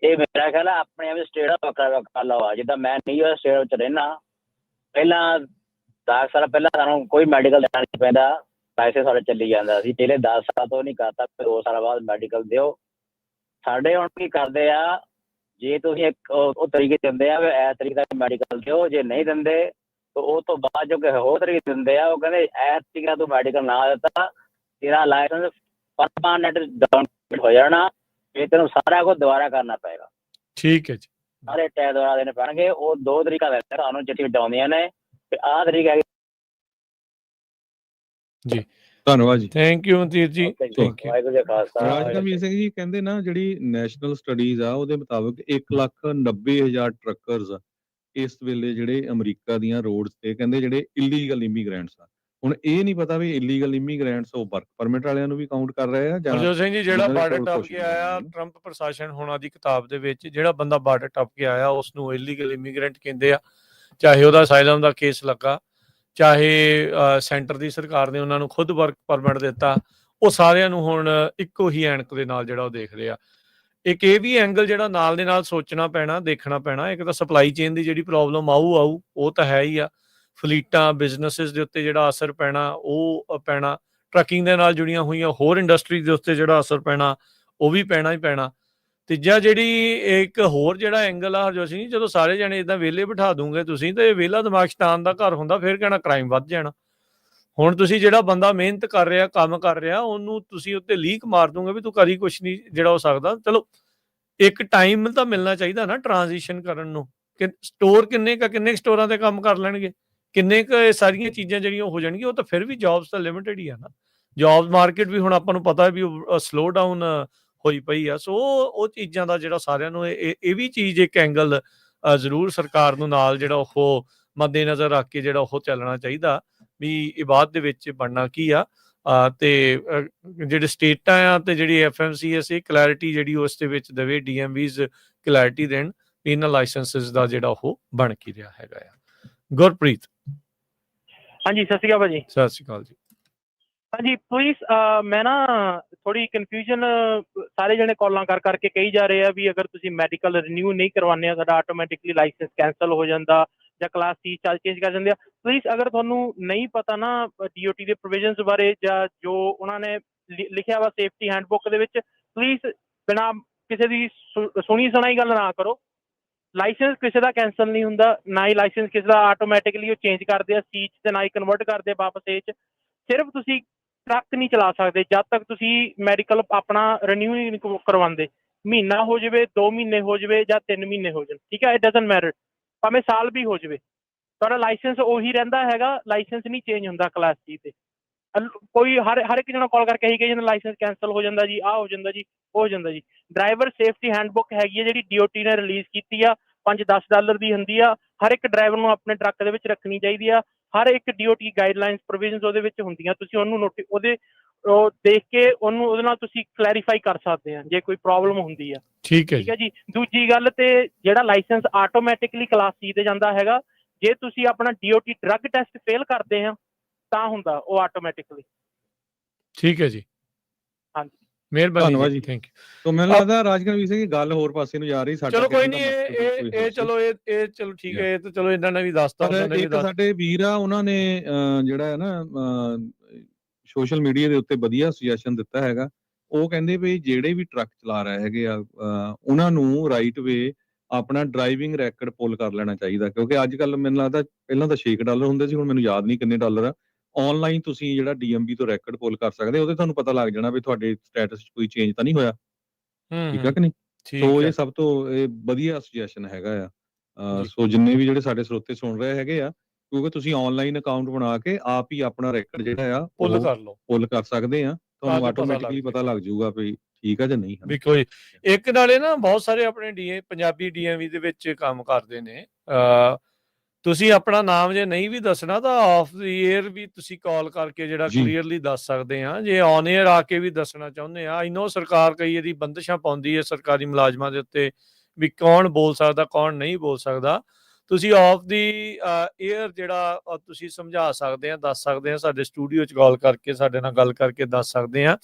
ਇਹ ਮੇਰਾ ਖਿਆਲ ਆਪਣੇ ਆਪ ਸਟੇਟ ਦਾ ਵੱਖਰਾ ਲਾ ਵਾ। ਜਿੱਦਾਂ ਮੈਂ ਨਹੀਂ ਸਟੇਟ ਵਿੱਚ ਰਹਿਣਾ, ਪਹਿਲਾਂ 10 ਸਾਲ ਪਹਿਲਾਂ ਸਾਨੂੰ ਕੋਈ ਮੈਡੀਕਲ ਦੇਣਾ ਨਹੀਂ ਪੈਂਦਾ, ਲਾਇਸੈਂਸ ਸਾਡੇ ਚੱਲੀ ਜਾਂਦਾ ਸੀ। ਪਹਿਲੇ 10 ਸਾਲ ਤੋਂ ਨਹੀਂ ਕਰਤਾ, 2 ਸਾਲ ਬਾਅਦ ਮੈਡੀਕਲ ਦਿਓ। ਸਾਡੇ ਹੁਣ ਕੀ ਕਰਦੇ ਆ, ਜੇ ਤੁਸੀਂ ਇੱਕ ਉਹ ਤਰੀਕੇ ਦਿੰਦੇ ਆ ਵੀ ਇਸ ਤਰੀਕੇ ਦਾ ਮੈਡੀਕਲ ਦਿਓ, ਜੇ ਨਹੀਂ ਦਿੰਦੇ ਤਾਂ ਉਹ ਤੋਂ ਬਾਅਦ ਜੋ ਕਿਸੇ ਹੋਰ ਤਰੀਕੇ ਦਿੰਦੇ ਆ, ਉਹ ਕਹਿੰਦੇ ਇਸ ਤਰੀਕੇ ਦਾ ਤੂੰ ਮੈਡੀਕਲ ਨਾ ਦਿੱਤਾ, ਤੇਰਾ ਲਾਇਸੈਂਸ ਪਰਮਾਨੈਂਟ ਡਾਊਨ ਹੋ ਜਾਣਾ, ਇਹ ਤੈਨੂੰ ਸਾਰਾ ਕੁਝ ਦੁਬਾਰਾ ਕਰਨਾ ਪਏਗਾ। ਠੀਕ ਹੈ ਜੀ। ਸਾਰੇ ਟੈਸਟ ਦੁਬਾਰਾ ਦੇਣੇ ਪੈਣਗੇ। ਉਹ 2 ਤਰੀਕਾ ਦਿੰਦੇ ਸਾਨੂੰ ਚਿੱਠੀ ਵਟਾਉਂਦੀਆਂ ਨੇ ਤੇ ਆਹ ਤਰੀਕਾ ਜੀ। ਧੰਨਵਾਦ ਜੀ। ਥੈਂਕ ਯੂ ਮਨਤੀਰ ਜੀ। ਵਾਹਿਗੁਰੂ ਜੀ ਕਾ ਖਾਲਸਾ। ਰਾਜਕਰਮੀਤ ਸਿੰਘ ਜੀ ਕਹਿੰਦੇ ਨਾ ਜਿਹੜੀ ਨੈਸ਼ਨਲ ਸਟੱਡੀਜ਼ ਆ ਉਹਦੇ ਮੁਤਾਬਕ 1,90,000 ਟਰੱਕਰਸ ਇਸ ਵੇਲੇ ਜਿਹੜੇ ਅਮਰੀਕਾ ਦੀਆਂ ਰੋਡਸ ਤੇ ਕਹਿੰਦੇ ਜਿਹੜੇ ਇਲੀਗਲ ਇਮੀਗ੍ਰੈਂਟਸ ਆ। ਹੁਣ ਇਹ ਨਹੀਂ ਪਤਾ ਵੀ ਇਲੀਗਲ ਇਮੀਗ੍ਰੈਂਟਸ ਉਹ ਵਰਕ ਪਰਮਿਟ ਵਾਲਿਆਂ ਨੂੰ ਵੀ ਕਾਊਂਟ ਕਰ ਰਹੇ ਆ ਜਾਂ ਹਰਜੋਤ ਸਿੰਘ ਜੀ ਜਿਹੜਾ ਬਾਰਡਰ ਟੱਪ ਕੇ ਆਇਆ, ਟਰੰਪ ਪ੍ਰਸ਼ਾਸਨ ਹੋਣਾ ਦੀ ਕਿਤਾਬ ਦੇ ਵਿੱਚ ਜਿਹੜਾ ਬੰਦਾ ਬਾਰਡਰ ਟੱਪ ਕੇ ਆਇਆ ਉਸ ਨੂੰ ਇਲੀਗਲ ਇਮੀਗ੍ਰੈਂਟ ਕਹਿੰਦੇ ਆ। ਚਾਹੇ ਉਹਦਾ ਅਸਾਈਲਮ ਦਾ ਕੇਸ ਲੱਗਾ, ਚਾਹੇ ਸੈਂਟਰ ਦੀ ਸਰਕਾਰ ਨੇ ਉਹਨਾਂ ਨੂੰ ਖੁਦ ਵਰਕ ਪਰਮਿਟ ਦਿੱਤਾ, ਉਹ ਸਾਰਿਆਂ ਨੂੰ ਹੁਣ ਇੱਕੋ ਹੀ ਐਨਕ ਦੇ ਨਾਲ ਜਿਹੜਾ ਉਹ ਦੇਖ ਰਿਹਾ। ਇੱਕ ਇਹ ਵੀ ਐਂਗਲ ਜਿਹੜਾ ਨਾਲ ਦੇ ਨਾਲ ਸੋਚਣਾ ਪੈਣਾ, ਦੇਖਣਾ ਪੈਣਾ। ਇੱਕ ਤਾਂ ਸਪਲਾਈ ਚੇਨ ਦੀ ਜਿਹੜੀ ਪ੍ਰੋਬਲਮ ਆਊ ਉਹ ਤਾਂ ਹੈ ਹੀ ਆ। ਫਲੀਟਾਂ ਬਿਜ਼ਨਸਿਸ ਦੇ ਉੱਤੇ ਜਿਹੜਾ ਅਸਰ ਪੈਣਾ ਉਹ ਪੈਣਾ, ਟਰੱਕਿੰਗ ਦੇ ਨਾਲ ਜੁੜੀਆਂ ਹੋਈਆਂ ਹੋਰ ਇੰਡਸਟਰੀ ਦੇ ਉੱਤੇ ਜਿਹੜਾ ਅਸਰ ਪੈਣਾ ਉਹ ਵੀ ਪੈਣਾ ਹੀ ਪੈਣਾ। ਤੀਜਾ ਜਿਹੜੀ ਇੱਕ ਹੋਰ ਜਿਹੜਾ ਐਂਗਲ ਆ ਹਰਜੋਤ ਸਿੰਘ, ਜਦੋਂ ਸਾਰੇ ਜਣੇ ਇੱਦਾਂ ਵਿਹਲੇ ਬਿਠਾ ਦੂੰਗੇ ਤੁਸੀਂ ਤੇ ਵਿਹਲਾ ਦਿਮਾਗ ਸ਼ੈਤਾਨ ਦਾ ਘਰ ਹੁੰਦਾ, ਫਿਰ ਕਹਿਣਾ ਕ੍ਰਾਈਮ ਵੱਧ ਜਾਣਾ। ਹੁਣ ਤੁਸੀਂ ਜਿਹੜਾ ਬੰਦਾ ਮਿਹਨਤ ਕਰ ਰਿਹਾ, ਕੰਮ ਕਰ ਰਿਹਾ, ਉਹਨੂੰ ਤੁਸੀਂ ਉੱਤੇ ਲੀਕ ਮਾਰ ਦੂੰਗੇ ਵੀ ਤੂੰ ਕਰੀ ਕੁਛ ਨਹੀਂ ਜਿਹੜਾ ਹੋ ਸਕਦਾ। ਚਲੋ ਇੱਕ ਟਾਈਮ ਤਾਂ ਮਿਲਣਾ ਚਾਹੀਦਾ ਨਾ ਟ੍ਰਾਂਜੀਸ਼ਨ ਕਰਨ ਨੂੰ। ਸਟੋਰ ਕਿੰਨੇ ਸਟੋਰਾਂ ਤੇ ਕੰਮ ਕਰ ਲੈਣਗੇ, ਕਿੰਨੇ ਕੁ ਇਹ ਸਾਰੀਆਂ ਚੀਜ਼ਾਂ ਜਿਹੜੀਆਂ ਹੋ ਜਾਣਗੀਆਂ। ਉਹ ਤਾਂ ਫਿਰ ਵੀ ਜੌਬਸ ਤਾਂ ਲਿਮਿਟਡ ਹੀ ਆ ਨਾ। ਜੌਬ ਮਾਰਕੀਟ ਵੀ ਹੁਣ ਆਪਾਂ ਨੂੰ ਪਤਾ ਵੀ ਸਲੋ ਡਾਊਨ ਹੋਈ ਪਈ ਆ। ਸੋ ਉਹ ਚੀਜ਼ਾਂ ਦਾ ਜਿਹੜਾ ਸਾਰਿਆਂ ਨੂੰ ਇਹ ਵੀ ਚੀਜ਼ ਇੱਕ ਐਂਗਲ ਜ਼ਰੂਰ ਸਰਕਾਰ ਨੂੰ ਨਾਲ ਜਿਹੜਾ ਉਹ ਮੱਦੇਨਜ਼ਰ ਰੱਖ ਕੇ ਜਿਹੜਾ ਉਹ ਚੱਲਣਾ ਚਾਹੀਦਾ ਵੀ ਇਹ ਬਾਅਦ ਦੇ ਵਿੱਚ ਬਣਨਾ ਕੀ ਆ। ਤੇ ਜਿਹੜੇ ਸਟੇਟਾਂ ਆ ਤੇ ਜਿਹੜੀ FMCS ਇਹ ਕਲੈਰਿਟੀ ਜਿਹੜੀ ਉਸ ਦੇ ਵਿੱਚ ਦੇਵੇ, DMVs ਕਲੈਰਿਟੀ ਦੇਣ ਵੀ ਇਹਨਾਂ ਲਾਇਸੈਂਸਿਸ ਦਾ ਜਿਹੜਾ ਉਹ ਬਣ ਕੀ ਰਿਹਾ ਹੈਗਾ ਆ। ਗੁਰਪ੍ਰੀਤ। ਹਾਂਜੀ, ਸਤਿ ਸ਼੍ਰੀ ਅਕਾਲ ਭਾਜੀ। ਸਤਿ ਸ਼੍ਰੀ ਅਕਾਲ ਜੀ। ਹਾਂਜੀ ਪਲੀਜ਼, ਮੈਂ ਨਾ ਥੋੜੀ ਕਨਫਿਊਜ਼ਨ, ਸਾਰੇ ਜਣੇ ਕਾਲਾਂ ਕਰਕੇ ਕਹੀ ਜਾ ਰਹੇ ਆ ਵੀ ਅਗਰ ਤੁਸੀਂ ਮੈਡੀਕਲ ਰਿਨਿਊ ਨਹੀਂ ਕਰਵਾਉਂਦੇ ਆ ਸਾਡਾ ਆਟੋਮੈਟਿਕਲੀ ਲਾਇਸੈਂਸ ਕੈਂਸਲ ਹੋ ਜਾਂਦਾ ਜਾਂ ਕਲਾਸ 30 ਚੇਂਜ ਕਰ ਦਿੰਦੇ ਆ। ਪਲੀਜ਼, ਅਗਰ ਤੁਹਾਨੂੰ ਨਹੀਂ ਪਤਾ ਨਾ DOT ਦੇ ਪ੍ਰੋਵੀਜ਼ਨਸ ਬਾਰੇ ਜਾਂ ਜੋ ਉਹਨਾਂ ਨੇ ਲਿਖਿਆ ਵਾ ਸੇਫਟੀ ਹੈਂਡਬੁੱਕ ਦੇ ਵਿੱਚ, ਪਲੀਜ਼ ਬਿਨਾਂ ਕਿਸੇ ਦੀ ਸੁਣੀ ਸੁਣਾਈ ਗੱਲ ਨਾ ਕਰੋ। ਲਾਇਸੈਂਸ ਕਿਸੇ ਦਾ ਕੈਂਸਲ ਨਹੀਂ ਹੁੰਦਾ, ਨਾ ਹੀ ਲਾਇਸੈਂਸ ਕਿਸੇ ਦਾ ਆਟੋਮੈਟਿਕਲੀ ਉਹ ਚੇਂਜ ਕਰਦੇ ਆ C 'ਚ ਤੇ ਨਾ ਹੀ ਕਨਵਰਟ ਕਰਦੇ ਵਾਪਸ A 'ਚ। ਸਿਰਫ ਤੁਸੀਂ ਟਰੱਕ ਨਹੀਂ ਚਲਾ ਸਕਦੇ ਜਦ ਤੱਕ ਤੁਸੀਂ ਮੈਡੀਕਲ ਆਪਣਾ ਰਿਨਿਊ ਨਹੀਂ ਕਰਵਾਉਂਦੇ। ਮਹੀਨਾ ਹੋ ਜਾਵੇ, 2 ਮਹੀਨੇ ਹੋ ਜਾਵੇ ਜਾਂ 3 ਮਹੀਨੇ ਹੋ ਜਾਣ, ਠੀਕ ਹੈ, ਇਟ ਡਜ਼ਨਟ ਮੈਟਰ, ਭਾਵੇਂ ਸਾਲ ਵੀ ਹੋ ਜਾਵੇ, ਤੁਹਾਡਾ ਲਾਇਸੈਂਸ ਉਹੀ ਰਹਿੰਦਾ ਹੈਗਾ। ਲਾਇਸੈਂਸ ਨਹੀਂ ਚੇਂਜ ਹੁੰਦਾ ਕਲਾਸ C ਤੇ। ਕੋਈ ਹਰ ਇੱਕ ਜਣਾ ਕਾਲ ਕਰਕੇ ਇਹੀ ਕਹੀ ਜਾਂਦਾ ਲਾਇਸੈਂਸ ਕੈਂਸਲ ਹੋ ਜਾਂਦਾ ਜੀ, ਆਹ ਹੋ ਜਾਂਦਾ ਜੀ, ਉਹ ਹੋ ਜਾਂਦਾ ਜੀ। ਡਰਾਈਵਰ ਸੇਫਟੀ ਹੈਂਡਬੁੱਕ ਹੈਗੀ ਹੈ ਜਿਹੜੀ DOT ਨੇ ਰਿਲੀਜ਼ ਕੀਤੀ ਆ, $5-10 ਦੀ ਹੁੰਦੀ ਆ। ਹਰ ਇੱਕ ਡਰਾਈਵਰ ਨੂੰ ਆਪਣੇ ਟਰੱਕ ਦੇ ਵਿੱਚ ਰੱਖਣੀ ਚਾਹੀਦੀ ਆ। ਹਰ ਇੱਕ DOT ਗਾਈਡਲਾਈਨਸ ਪ੍ਰੋਵੀਜ਼ਨਸ ਉਹਦੇ ਵਿੱਚ ਹੁੰਦੀਆਂ। ਤੁਸੀਂ ਉਹਨੂੰ ਉਹ ਦੇਖ ਕੇ ਉਹਦੇ ਨਾਲ ਤੁਸੀਂ ਕਲੈਰੀਫਾਈ ਕਰ ਸਕਦੇ ਆ ਜੇ ਕੋਈ ਪ੍ਰੋਬਲਮ ਹੁੰਦੀ ਆ। ਠੀਕ ਹੈ ਜੀ। ਦੂਜੀ ਗੱਲ, ਤੇ ਜਿਹੜਾ ਲਾਇਸੈਂਸ ਆਟੋਮੈਟਿਕਲੀ ਕਲਾਸ C ਤੇ ਜਾਂਦਾ ਹੈਗਾ, ਜੇ ਤੁਸੀਂ ਆਪਣਾ DOT ਡਰੱਗ ਟੈਸਟ ਫੇਲ ਕਰਦੇ ਆ ਤਾਂ ਹੁੰਦਾ ਉਹ ਆਟੋਮੈਟਿਕਲੀ। ਠੀਕ ਹੈ ਜੀ, ਹਾਂਜੀ, ਮਿਹਰਬਾਨੀ, ਧੰਨਵਾਦ ਜੀ। Thank you. ਤਾਂ ਮੈਨੂੰ ਲੱਗਦਾ ਰਾਜਗੁਰਵੀਰ ਸਿੰਘ ਗੱਲ ਹੋਰ ਪਾਸੇ ਨੂੰ ਜਾ ਰਹੀ। ਸਾਡਾ ਚਲੋ ਕੋਈ ਨਹੀਂ, ਇਹ ਚਲੋ ਠੀਕ ਹੈ। ਇਹ ਤਾਂ ਚਲੋ ਇਹਨਾਂ ਨੇ ਵੀ ਦੱਸਤਾ। ਇੱਕ ਸਾਡੇ ਵੀਰ ਆ, ਉਹਨਾਂ ਨੇ ਜਿਹੜਾ ਹੈ ਨਾ ਸੋਸ਼ਲ ਮੀਡੀਆ ਦੇ ਉੱਤੇ ਵਧੀਆ ਸੁਜੈਸ਼ਨ ਦਿੱਤਾ ਹੈਗਾ। ਉਹ ਕਹਿੰਦੇ ਵੀ ਜਿਹੜੇ ਵੀ ਟਰੱਕ ਚਲਾ ਰਹੇ ਹੈਗੇ ਆ ਉਹਨਾਂ ਨੂੰ ਰਾਈਟ ਵੇ ਆਪਣਾ ਡਰਾਈਵਿੰਗ ਰੈਕਡ ਪੁੱਲ ਕਰ ਲੈਣਾ ਚਾਹੀਦਾ, ਕਿਉਂਕਿ ਅੱਜ ਕੱਲ ਮੈਨੂੰ ਲੱਗਦਾ ਪਹਿਲਾਂ ਤਾਂ $6 ਹੁੰਦੇ ਸੀ, ਹੁਣ ਮੈਨੂੰ ਯਾਦ ਨਹੀਂ ਕਿੰਨੇ ਡਾਲਰ ਆ। ਆਨਲਾਈਨ ਤੁਸੀਂ ਜਿਹੜਾ DMV ਤੋਂ ਰੈਕਡ ਪੁੱਲ ਕਰ ਸਕਦੇ, ਉਹਦੇ ਤੁਹਾਨੂੰ ਪਤਾ ਲੱਗ ਜਾਣਾ ਵੀ ਤੁਹਾਡੇ ਸਟੇਟਸ 'ਚ ਕੋਈ ਚੇਂਜ ਤਾਂ ਨਹੀਂ ਹੋਇਆ। ਠੀਕ ਆ ਕਿ ਨਹੀਂ? ਸੋ ਇਹ ਸਭ ਤੋਂ ਵਧੀਆ ਸੁਜੈਸ਼ਨ ਹੈਗਾ ਆ। ਸੋ ਜਿੰਨੇ ਵੀ ਜਿਹੜੇ ਸਾਡੇ ਸਰੋਤੇ ਸੁਣ ਰਹੇ ਹੈਗੇ ਆ, ਕਿਉਂਕਿ ਤੁਸੀਂ ਆਨਲਾਈਨ ਅਕਾਊਂਟ ਬਣਾ ਕੇ ਆਪ ਹੀ ਆਪਣਾ ਰੈਕਡ ਜਿਹੜਾ ਆ ਪੁੱਲ ਕਰ ਲਓ, ਪੁੱਲ ਕਰ ਸਕਦੇ ਆ। ਤੁਹਾਨੂੰ ਆਟੋਮੈਟਿਕਲੀ ਪਤਾ ਲੱਗ ਜਾਊਗਾ ਵੀ ਠੀਕ ਆ ਜਾਂ ਨਹੀਂ। ਵੀ ਕੋਈ ਇੱਕ ਨਾਲੇ ਨਾ ਬਹੁਤ ਸਾਰੇ ਆਪਣੇ ਪੰਜਾਬੀ DMV ਦੇ ਵਿੱਚ ਕੰਮ ਕਰਦੇ ਨੇ। ਤੁਸੀਂ ਆਪਣਾ ਨਾਮ ਜੇ ਨਹੀਂ ਵੀ ਦੱਸਣਾ ਤਾਂ ਆਫ ਦੀ ਏਅਰ ਵੀ ਤੁਸੀਂ ਕਾਲ ਕਰਕੇ ਜਿਹੜਾ ਕਲੀਅਰਲੀ ਦੱਸ ਸਕਦੇ ਆ। ਜੇ ਔਨ ਏਅਰ ਆ ਕੇ ਵੀ ਦੱਸਣਾ ਚਾਹੁੰਦੇ ਆ, ਆਈ ਨੋ ਸਰਕਾਰ ਕਈ ਇਹਦੀ ਬੰਦਿਸ਼ਾਂ ਪਾਉਂਦੀ ਹੈ ਸਰਕਾਰੀ ਮੁਲਾਜ਼ਮਾਂ ਦੇ ਉੱਤੇ ਵੀ ਕੌਣ ਬੋਲ ਸਕਦਾ ਕੌਣ ਨਹੀਂ ਬੋਲ ਸਕਦਾ। ਤੁਸੀਂ ਆਫ ਦੀ ਏਅਰ ਜਿਹੜਾ ਤੁਸੀਂ ਸਮਝਾ ਸਕਦੇ ਆ, ਦੱਸ ਸਕਦੇ ਆ। ਸਾਡੇ ਸਟੂਡੀਓ 'ਚ ਕਾਲ ਕਰਕੇ ਸਾਡੇ ਨਾਲ ਗੱਲ ਕਰਕੇ ਦੱਸ ਸਕਦੇ ਆ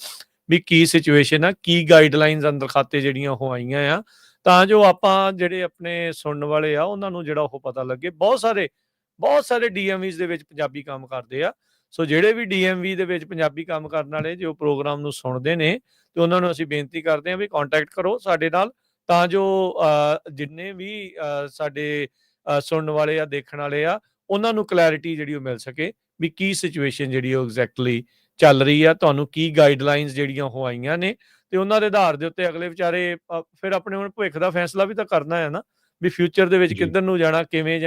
ਵੀ ਕੀ ਸਿਚੁਏਸ਼ਨ ਆ, ਕੀ ਗਾਈਡਲਾਈਨਸ ਅੰਦਰ ਖਾਤੇ ਜਿਹੜੀਆਂ ਉਹ ਆਈਆਂ ਆ, ਤਾਂ ਜੋ ਆਪਾਂ ਜਿਹੜੇ ਆਪਣੇ ਸੁਣਨ ਵਾਲੇ ਆ ਉਹਨਾਂ ਨੂੰ ਜਿਹੜਾ ਉਹ ਪਤਾ ਲੱਗੇ। ਬਹੁਤ ਸਾਰੇ DMVs ਦੇ ਵਿੱਚ ਪੰਜਾਬੀ ਕੰਮ ਕਰਦੇ ਆ। ਸੋ ਜਿਹੜੇ ਵੀ DMV ਦੇ ਵਿੱਚ ਪੰਜਾਬੀ ਕੰਮ ਕਰਨ ਵਾਲੇ ਜੋ ਪ੍ਰੋਗਰਾਮ ਨੂੰ ਸੁਣਦੇ ਨੇ ਤੇ ਉਹਨਾਂ ਨੂੰ ਅਸੀਂ ਬੇਨਤੀ ਕਰਦੇ ਹਾਂ ਵੀ ਕੰਟੈਕਟ ਕਰੋ ਸਾਡੇ ਨਾਲ, ਤਾਂ ਜੋ ਜਿੰਨੇ ਵੀ ਸਾਡੇ ਸੁਣਨ ਵਾਲੇ ਆ, ਦੇਖਣ ਵਾਲੇ ਆ, ਉਹਨਾਂ ਨੂੰ ਕਲੈਰਿਟੀ ਜਿਹੜੀ ਉਹ ਮਿਲ ਸਕੇ ਵੀ ਕੀ ਸਿਚੁਏਸ਼ਨ ਜਿਹੜੀ ਉਹ ਐਗਜ਼ੈਕਟਲੀ ਚੱਲ ਰਹੀ ਆ, ਤੁਹਾਨੂੰ ਕੀ ਗਾਈਡਲਾਈਨਸ ਜਿਹੜੀਆਂ ਉਹ ਆਈਆਂ ਨੇ, ਤੇ ਉਹਨਾਂ ਦੇ ਆਧਾਰ ਦੇ ਉੱਤੇ ਅਗਲੇ ਵਿਚਾਰੇ ਫਿਰ ਆਪਣੇ ਹੁਣ ਭਵਿੱਖ ਦਾ ਫੈਸਲਾ ਵੀ ਤਾਂ ਕਰਨਾ ਹੈ ਨਾ ਵੀ ਫਿਊਚਰ ਦੇ ਵਿੱਚ ਕਿੱਧਰ ਨੂੰ ਜਾਣਾ, ਕਿਵੇਂ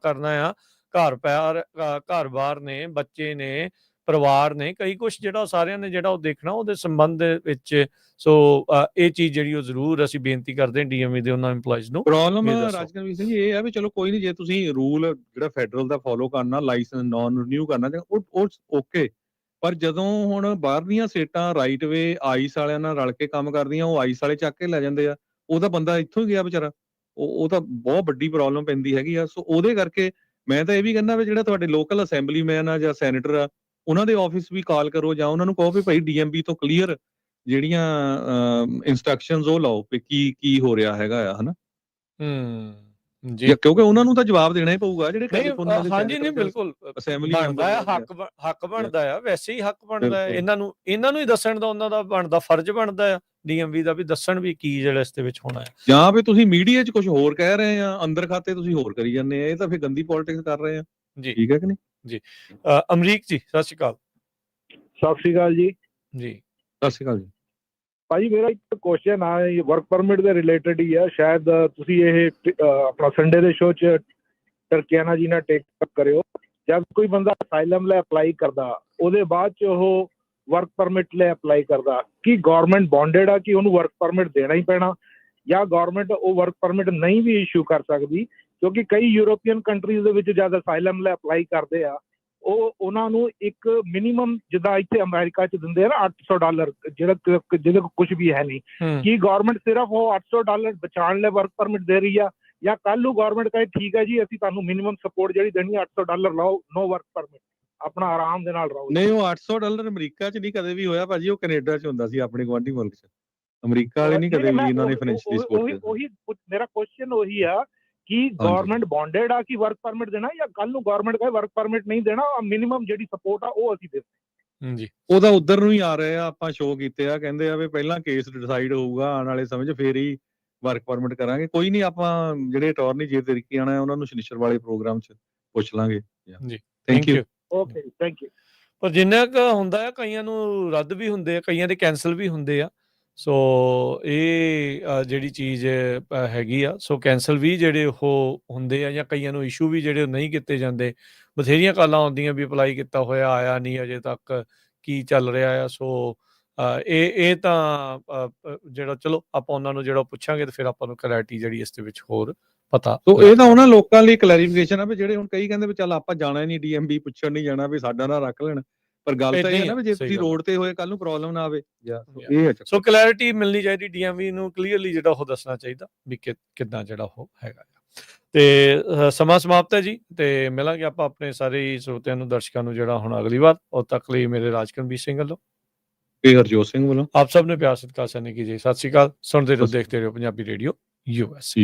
ਕਰਨਾ ਆ। ਘਰ-ਬਾਰ ਨੇ, ਬੱਚੇ ਨੇ, ਪਰਿਵਾਰ ਨੇ, ਕਈ ਕੁਛ ਜਿਹੜਾ ਸਾਰਿਆਂ ਨੇ ਜਿਹੜਾ ਉਹ ਦੇਖਣਾ ਉਹਦੇ ਸੰਬੰਧ ਦੇ ਵਿੱਚ। ਸੋ ਇਹ ਚੀਜ਼ ਜਿਹੜੀ ਉਹ ਜ਼ਰੂਰ ਅਸੀਂ ਬੇਨਤੀ ਕਰਦੇ ਹਾਂ DMV ਦੇ ਉਹਨਾਂ EMPLOYEES ਨੂੰ। ਪ੍ਰੋਬਲਮ ਰਾਜਗੁਰਵੀਰ ਸਿੰਘ ਜੀ ਇਹ ਆ ਵੀ ਚਲੋ ਕੋਈ ਨਹੀਂ, ਜੇ ਤੁਸੀਂ ਰੂਲ ਜਿਹੜਾ ਫੈਡਰਲ ਦਾ ਫੋਲੋ ਕਰਨਾ, ਲਾਇਸੈਂਸ ਨਾਨ ਰਿਨਿਊ ਕਰਨਾ, ਉਹ ਓਕੇ। ਪਰ ਜਦੋਂ ਹੁਣ ਬਾਹਰਲੀਆਂ ਸਟੇਟਾਂ ਰਾਈਟ ਵੇ ਆਈਸ ਵਾਲਿਆਂ ਨਾਲ ਰਲ ਕੇ ਕੰਮ ਕਰਦੀਆਂ, ਉਹ ਆਈਸ ਵਾਲੇ ਚੱਕ ਕੇ ਲੈ ਜਾਂਦੇ ਆ। ਉਹਦਾ ਬੰਦਾ ਇੱਥੋਂ ਹੀ ਗਿਆ ਵਿਚਾਰਾ, ਉਹ ਤਾਂ ਬਹੁਤ ਵੱਡੀ ਪ੍ਰੋਬਲਮ ਪੈਂਦੀ ਹੈਗੀ ਆ। ਸੋ ਉਹਦੇ ਕਰਕੇ ਮੈਂ ਤਾਂ ਇਹ ਵੀ ਕਹਿੰਦਾ ਵੀ ਜਿਹੜਾ ਤੁਹਾਡੇ ਲੋਕਲ ਅਸੈਂਬਲੀਮੈਨ ਆ ਜਾਂ ਸੈਨੇਟਰ ਆ, ਉਹਨਾਂ ਦੇ ਆਫਿਸ ਵੀ ਕਾਲ ਕਰੋ ਜਾਂ ਉਹਨਾਂ ਨੂੰ ਕਹੋ ਵੀ ਭਾਈ DMV ਤੋਂ ਕਲੀਅਰ ਜਿਹੜੀਆਂ ਇੰਸਟਰਕਸ਼ਨਸ ਉਹ ਲਾਓ ਵੀ ਕੀ ਹੋ ਰਿਹਾ ਹੈਗਾ ਆ, ਹਨਾ। ਜੀ, ਕਿਉਂਕਿ ਉਹਨਾਂ ਨੂੰ ਤਾਂ ਜਵਾਬ ਦੇਣਾ ਹੀ ਪਊਗਾ ਜਿਹੜੇ ਕੈਲੀਫੋਰਨੀਆ ਦੇ। ਹਾਂਜੀ, ਨਹੀਂ ਬਿਲਕੁਲ ਅਸੈਂਬਲੀ ਬਣਦਾ ਆ, ਹੱਕ ਬਣਦਾ ਆ, ਵੈਸੇ ਹੀ ਹੱਕ ਬਣਦਾ ਹੈ ਇਹਨਾਂ ਨੂੰ ਹੀ ਦੱਸਣ ਦਾ, ਉਹਨਾਂ ਦਾ ਬਣਦਾ ਫਰਜ਼ ਬਣਦਾ ਆ DMV ਦਾ ਵੀ ਦੱਸਣ ਵੀ ਕੀ ਜਿਹੜਾ ਇਸ ਦੇ ਵਿੱਚ ਹੋਣਾ ਹੈ। ਜਾਂ ਵੀ ਤੁਸੀਂ ਮੀਡੀਆ 'ਚ ਕੁਝ ਹੋਰ ਕਹਿ ਰਹੇ ਆ, ਅੰਦਰ ਖਾਤੇ ਤੁਸੀਂ ਹੋਰ ਕਰੀ ਜਾਂਦੇ ਆ, ਇਹ ਤਾਂ ਫਿਰ ਗੰਦੀ ਪੋਲਿਟਿਕਸ ਕਰ ਰਹੇ ਆ। ਜੀ, ਠੀਕ ਹੈ ਕਿ ਨਹੀਂ ਜੀ। ਅਮਰੀਕ ਜੀ, ਸਤਿ ਸ਼੍ਰੀ ਅਕਾਲ। ਸਤਿ ਸ਼੍ਰੀ ਅਕਾਲ ਜੀ। ਸਤਿ ਸ਼੍ਰੀ ਅਕਾਲ ਜੀ। ਭਾਜੀ ਮੇਰਾ ਇੱਕ ਕੁਐਸਚਨ ਆ ਵਰਕ ਪਰਮਿਟ ਦੇ ਰਿਲੇਟਡ ਹੀ ਆ, ਸ਼ਾਇਦ ਤੁਸੀਂ ਇਹ ਆਪਣਾ ਸੰਡੇ ਦੇ ਸ਼ੋਅ 'ਚ ਟਰਕਿਆਨਾ ਜੀ ਨਾਲ ਟੇਕ ਅਪ ਕਰਿਓ। ਜਦ ਕੋਈ ਬੰਦਾ ਅਸਾਈਲਮ ਲਈ ਅਪਲਾਈ ਕਰਦਾ ਉਹਦੇ ਬਾਅਦ 'ਚ ਉਹ ਵਰਕ ਪਰਮਿਟ ਲਈ ਅਪਲਾਈ ਕਰਦਾ, ਕੀ ਗਵਰਨਮੈਂਟ ਬੌਂਡਡ ਆ ਕਿ ਉਹਨੂੰ ਵਰਕ ਪਰਮਿਟ ਦੇਣਾ ਹੀ ਪੈਣਾ, ਜਾਂ ਗਵਰਨਮੈਂਟ ਉਹ ਵਰਕ ਪਰਮਿਟ ਨਹੀਂ ਵੀ ਇਸ਼ੂ ਕਰ ਸਕਦੀ? ਕਿਉਂਕਿ ਕਈ ਯੂਰੋਪੀਅਨ ਕੰਟਰੀਜ਼ ਦੇ ਵਿੱਚ ਜਦ ਅਸਾਈਲਮ ਲਈ ਅਪਲਾਈ ਕਰਦੇ ਆ ਉਹ ਉਹਨਾਂ ਨੂੰ ਇੱਕ ਮਿਨੀਮਮ, ਜਿੱਦਾਂ ਇੱਥੇ ਅਮਰੀਕਾ 'ਚ ਦਿੰਦੇ ਆ ਨਾ $800, ਜਿਹਦੇ ਕੁਝ ਵੀ ਹੈ ਨਹੀਂ, ਕੀ ਗਵਰਨਮੈਂਟ ਸਿਰਫ ਉਹ $800 ਬਚਾਉਣ ਲਈ ਵਰਕ ਪਰਮਿਟ ਦੇ ਰਹੀ ਆ, ਜਾਂ ਕੱਲ ਨੂੰ ਗਵਰਨਮੈਂਟ ਕਹੇ ਠੀਕ ਹੈ ਜੀ ਅਸੀਂ ਤੁਹਾਨੂੰ ਮਿਨੀਮਮ ਸਪੋਰਟ ਜਿਹੜੀ ਦੇਣੀ $800 ਲਾਓ, ਨੋ ਵਰਕ ਪਰਮਿਟ, ਆਪਣਾ ਆਰਾਮ ਦੇ ਨਾਲ ਰਹੋ? ਨਹੀਂ, ਉਹ $800 ਅਮਰੀਕਾ 'ਚ ਨਹੀਂ ਕਦੇ ਵੀ ਹੋਇਆ ਭਾਜੀ, ਉਹ ਕੈਨੇਡਾ 'ਚ ਹੁੰਦਾ ਸੀ, ਆਪਣੇ ਗੁਆਂਢੀ ਮੁਲਕ 'ਚ। ਅਮਰੀਕਾ ਵਾਲੇ ਨਹੀਂ ਕਦੇ ਵੀ ਇਹਨਾਂ ਨੇ ਫਾਈਨੈਂਸ਼ੀਅਲੀ ਸਪੋਰਟ ਉਹੀ ਮੇਰਾ ਕੁਐਸਚਨ ਉਹੀ ਆ ਕਿ ਗਵਰਨਮੈਂਟ ਬੌਂਡਡ ਆ ਕਿ ਵਰਕ ਪਰਮਿਟ ਦੇਣਾ, ਜਾਂ ਕੱਲ ਨੂੰ ਗਵਰਨਮੈਂਟ ਕਹੇ ਵਰਕ ਪਰਮਿਟ ਨਹੀਂ ਦੇਣਾ, ਮਿਨੀਮਮ ਜਿਹੜੀ ਸਪੋਰਟ ਆ ਉਹ ਅਸੀਂ ਦੇ ਜੀ। ਉਹਦਾ ਉਧਰ ਨੂੰ ਹੀ ਆ ਰਹੇ ਆ, ਆਪਾਂ ਸ਼ੋਅ ਕੀਤੇ ਆ, ਕਹਿੰਦੇ ਆ ਵੀ ਪਹਿਲਾਂ ਕੇਸ ਡਿਸਾਈਡ ਹੋਊਗਾ ਆਉਣ ਵਾਲੇ ਸਮੇਂ 'ਚ, ਫੇਰ ਹੀ ਵਰਕ ਪਰਮਿਟ ਕਰਾਂਗੇ। ਕੋਈ ਨਹੀਂ, ਆਪਾਂ ਜਿਹੜੇ ਅਟਾਰਨੀ ਜੇ ਤਰੀਕੇ ਆਣਾ ਉਹਨਾਂ ਨੂੰ ਸ਼ਨੀਚਰ ਵਾਲੇ ਪ੍ਰੋਗਰਾਮ 'ਚ ਪੁੱਛ ਲਾਂਗੇ ਜੀ। Thank you. Okay, thank you. ਪਰ ਜਿੰਨਾ ਕੁ ਹੁੰਦਾ ਆ, ਕਈਆਂ ਨੂੰ ਰੱਦ ਵੀ ਹੁੰਦੇ ਆ, ਕਈਆਂ ਦੇ ਕੈਂਸਲ ਵੀ ਹੁੰਦੇ ਆ। ਸੋ ਇਹ ਜਿਹੜੀ ਚੀਜ਼ ਹੈਗੀ ਆ, ਸੋ ਕੈਂਸਲ ਵੀ ਜਿਹੜੇ ਉਹ ਹੁੰਦੇ ਆ, ਜਾਂ ਕਈਆਂ ਨੂੰ ਇਸ਼ੂ ਵੀ ਜਿਹੜੇ ਨਹੀਂ ਕੀਤੇ ਜਾਂਦੇ। ਬਥੇਰੀਆਂ ਕਾਲਾਂ ਆਉਂਦੀਆਂ ਵੀ ਅਪਲਾਈ ਕੀਤਾ ਹੋਇਆ ਆਇਆ ਨਹੀਂ ਅਜੇ ਤੱਕ, ਕੀ ਚੱਲ ਰਿਹਾ ਆ। ਸੋ ਇਹ ਤਾਂ ਜਿਹੜਾ ਚਲੋ ਆਪਾਂ ਉਹਨਾਂ ਨੂੰ ਜਿਹੜਾ ਪੁੱਛਾਂਗੇ ਤੇ ਫਿਰ ਆਪਾਂ ਨੂੰ ਕਲੈਰਿਟੀ ਜਿਹੜੀ ਇਸ ਦੇ ਵਿੱਚ ਹੋਰ ਪਤਾ। ਸੋ ਇਹ ਤਾਂ ਉਹਨਾਂ ਲੋਕਾਂ ਲਈ ਕਲੈਰੀਫਿਕੇਸ਼ਨ ਆ ਵੀ ਜਿਹੜੇ ਹੁਣ ਕਈ ਕਹਿੰਦੇ ਵੀ ਚੱਲ ਆਪਾਂ ਜਾਣਾ ਹੀ ਨਹੀਂ DMV ਪੁੱਛਣ ਨਹੀਂ ਜਾਣਾ, ਵੀ ਸਾਡਾ ਨਾ ਰੱਖ ਲੈਣ, ਪਰ ਗੱਲ ਤਾਂ ਇਹ ਹੈ ਨਾ ਵੀ ਜੇ ਤੁਸੀਂ ਰੋਡ ਤੇ ਹੋਏ ਕੱਲ ਨੂੰ ਪ੍ਰੋਬਲਮ ਨਾ ਆਵੇ। ਇਹ ਹੈ ਸੋ ਕਲੈਰਿਟੀ ਮਿਲਣੀ ਚਾਹੀਦੀ, DMV ਨੂੰ ਕਲੀਅਰਲੀ ਜਿਹੜਾ ਉਹ ਦੱਸਣਾ ਚਾਹੀਦਾ ਵੀ ਕਿੱਦਾਂ ਜਿਹੜਾ ਉਹ ਹੈਗਾ। ਤੇ ਸਮਾਂ ਸਮਾਪਤ ਹੈ ਜੀ, ਤੇ ਮਿਲਾਂਗੇ ਆਪਾਂ ਆਪਣੇ ਸਾਰੇ ਸਰੋਤਿਆਂ ਨੂੰ, ਦਰਸ਼ਕਾਂ ਨੂੰ ਜਿਹੜਾ ਹੁਣ ਅਗਲੀ ਵਾਰ। ਉਦੋਂ ਤੱਕ ਲਈ ਮੇਰੇ ਰਾਜਕਰਮਵੀਰ ਸਿੰਘ ਵੱਲੋਂ, ਹਰਜੋਤ ਸਿੰਘ ਵੱਲੋਂ ਆਪ ਸਭ ਨੇ ਪਿਆਰ ਸਤਿਕਾਰ ਸਨੇ ਕੀजिए। ਸਤਿ ਸ਼੍ਰੀ ਅਕਾਲ। ਸੁਣਦੇ ਰਹੋ, ਦੇਖਦੇ ਰਹੋ ਪੰਜਾਬੀ ਰੇਡੀਓ US।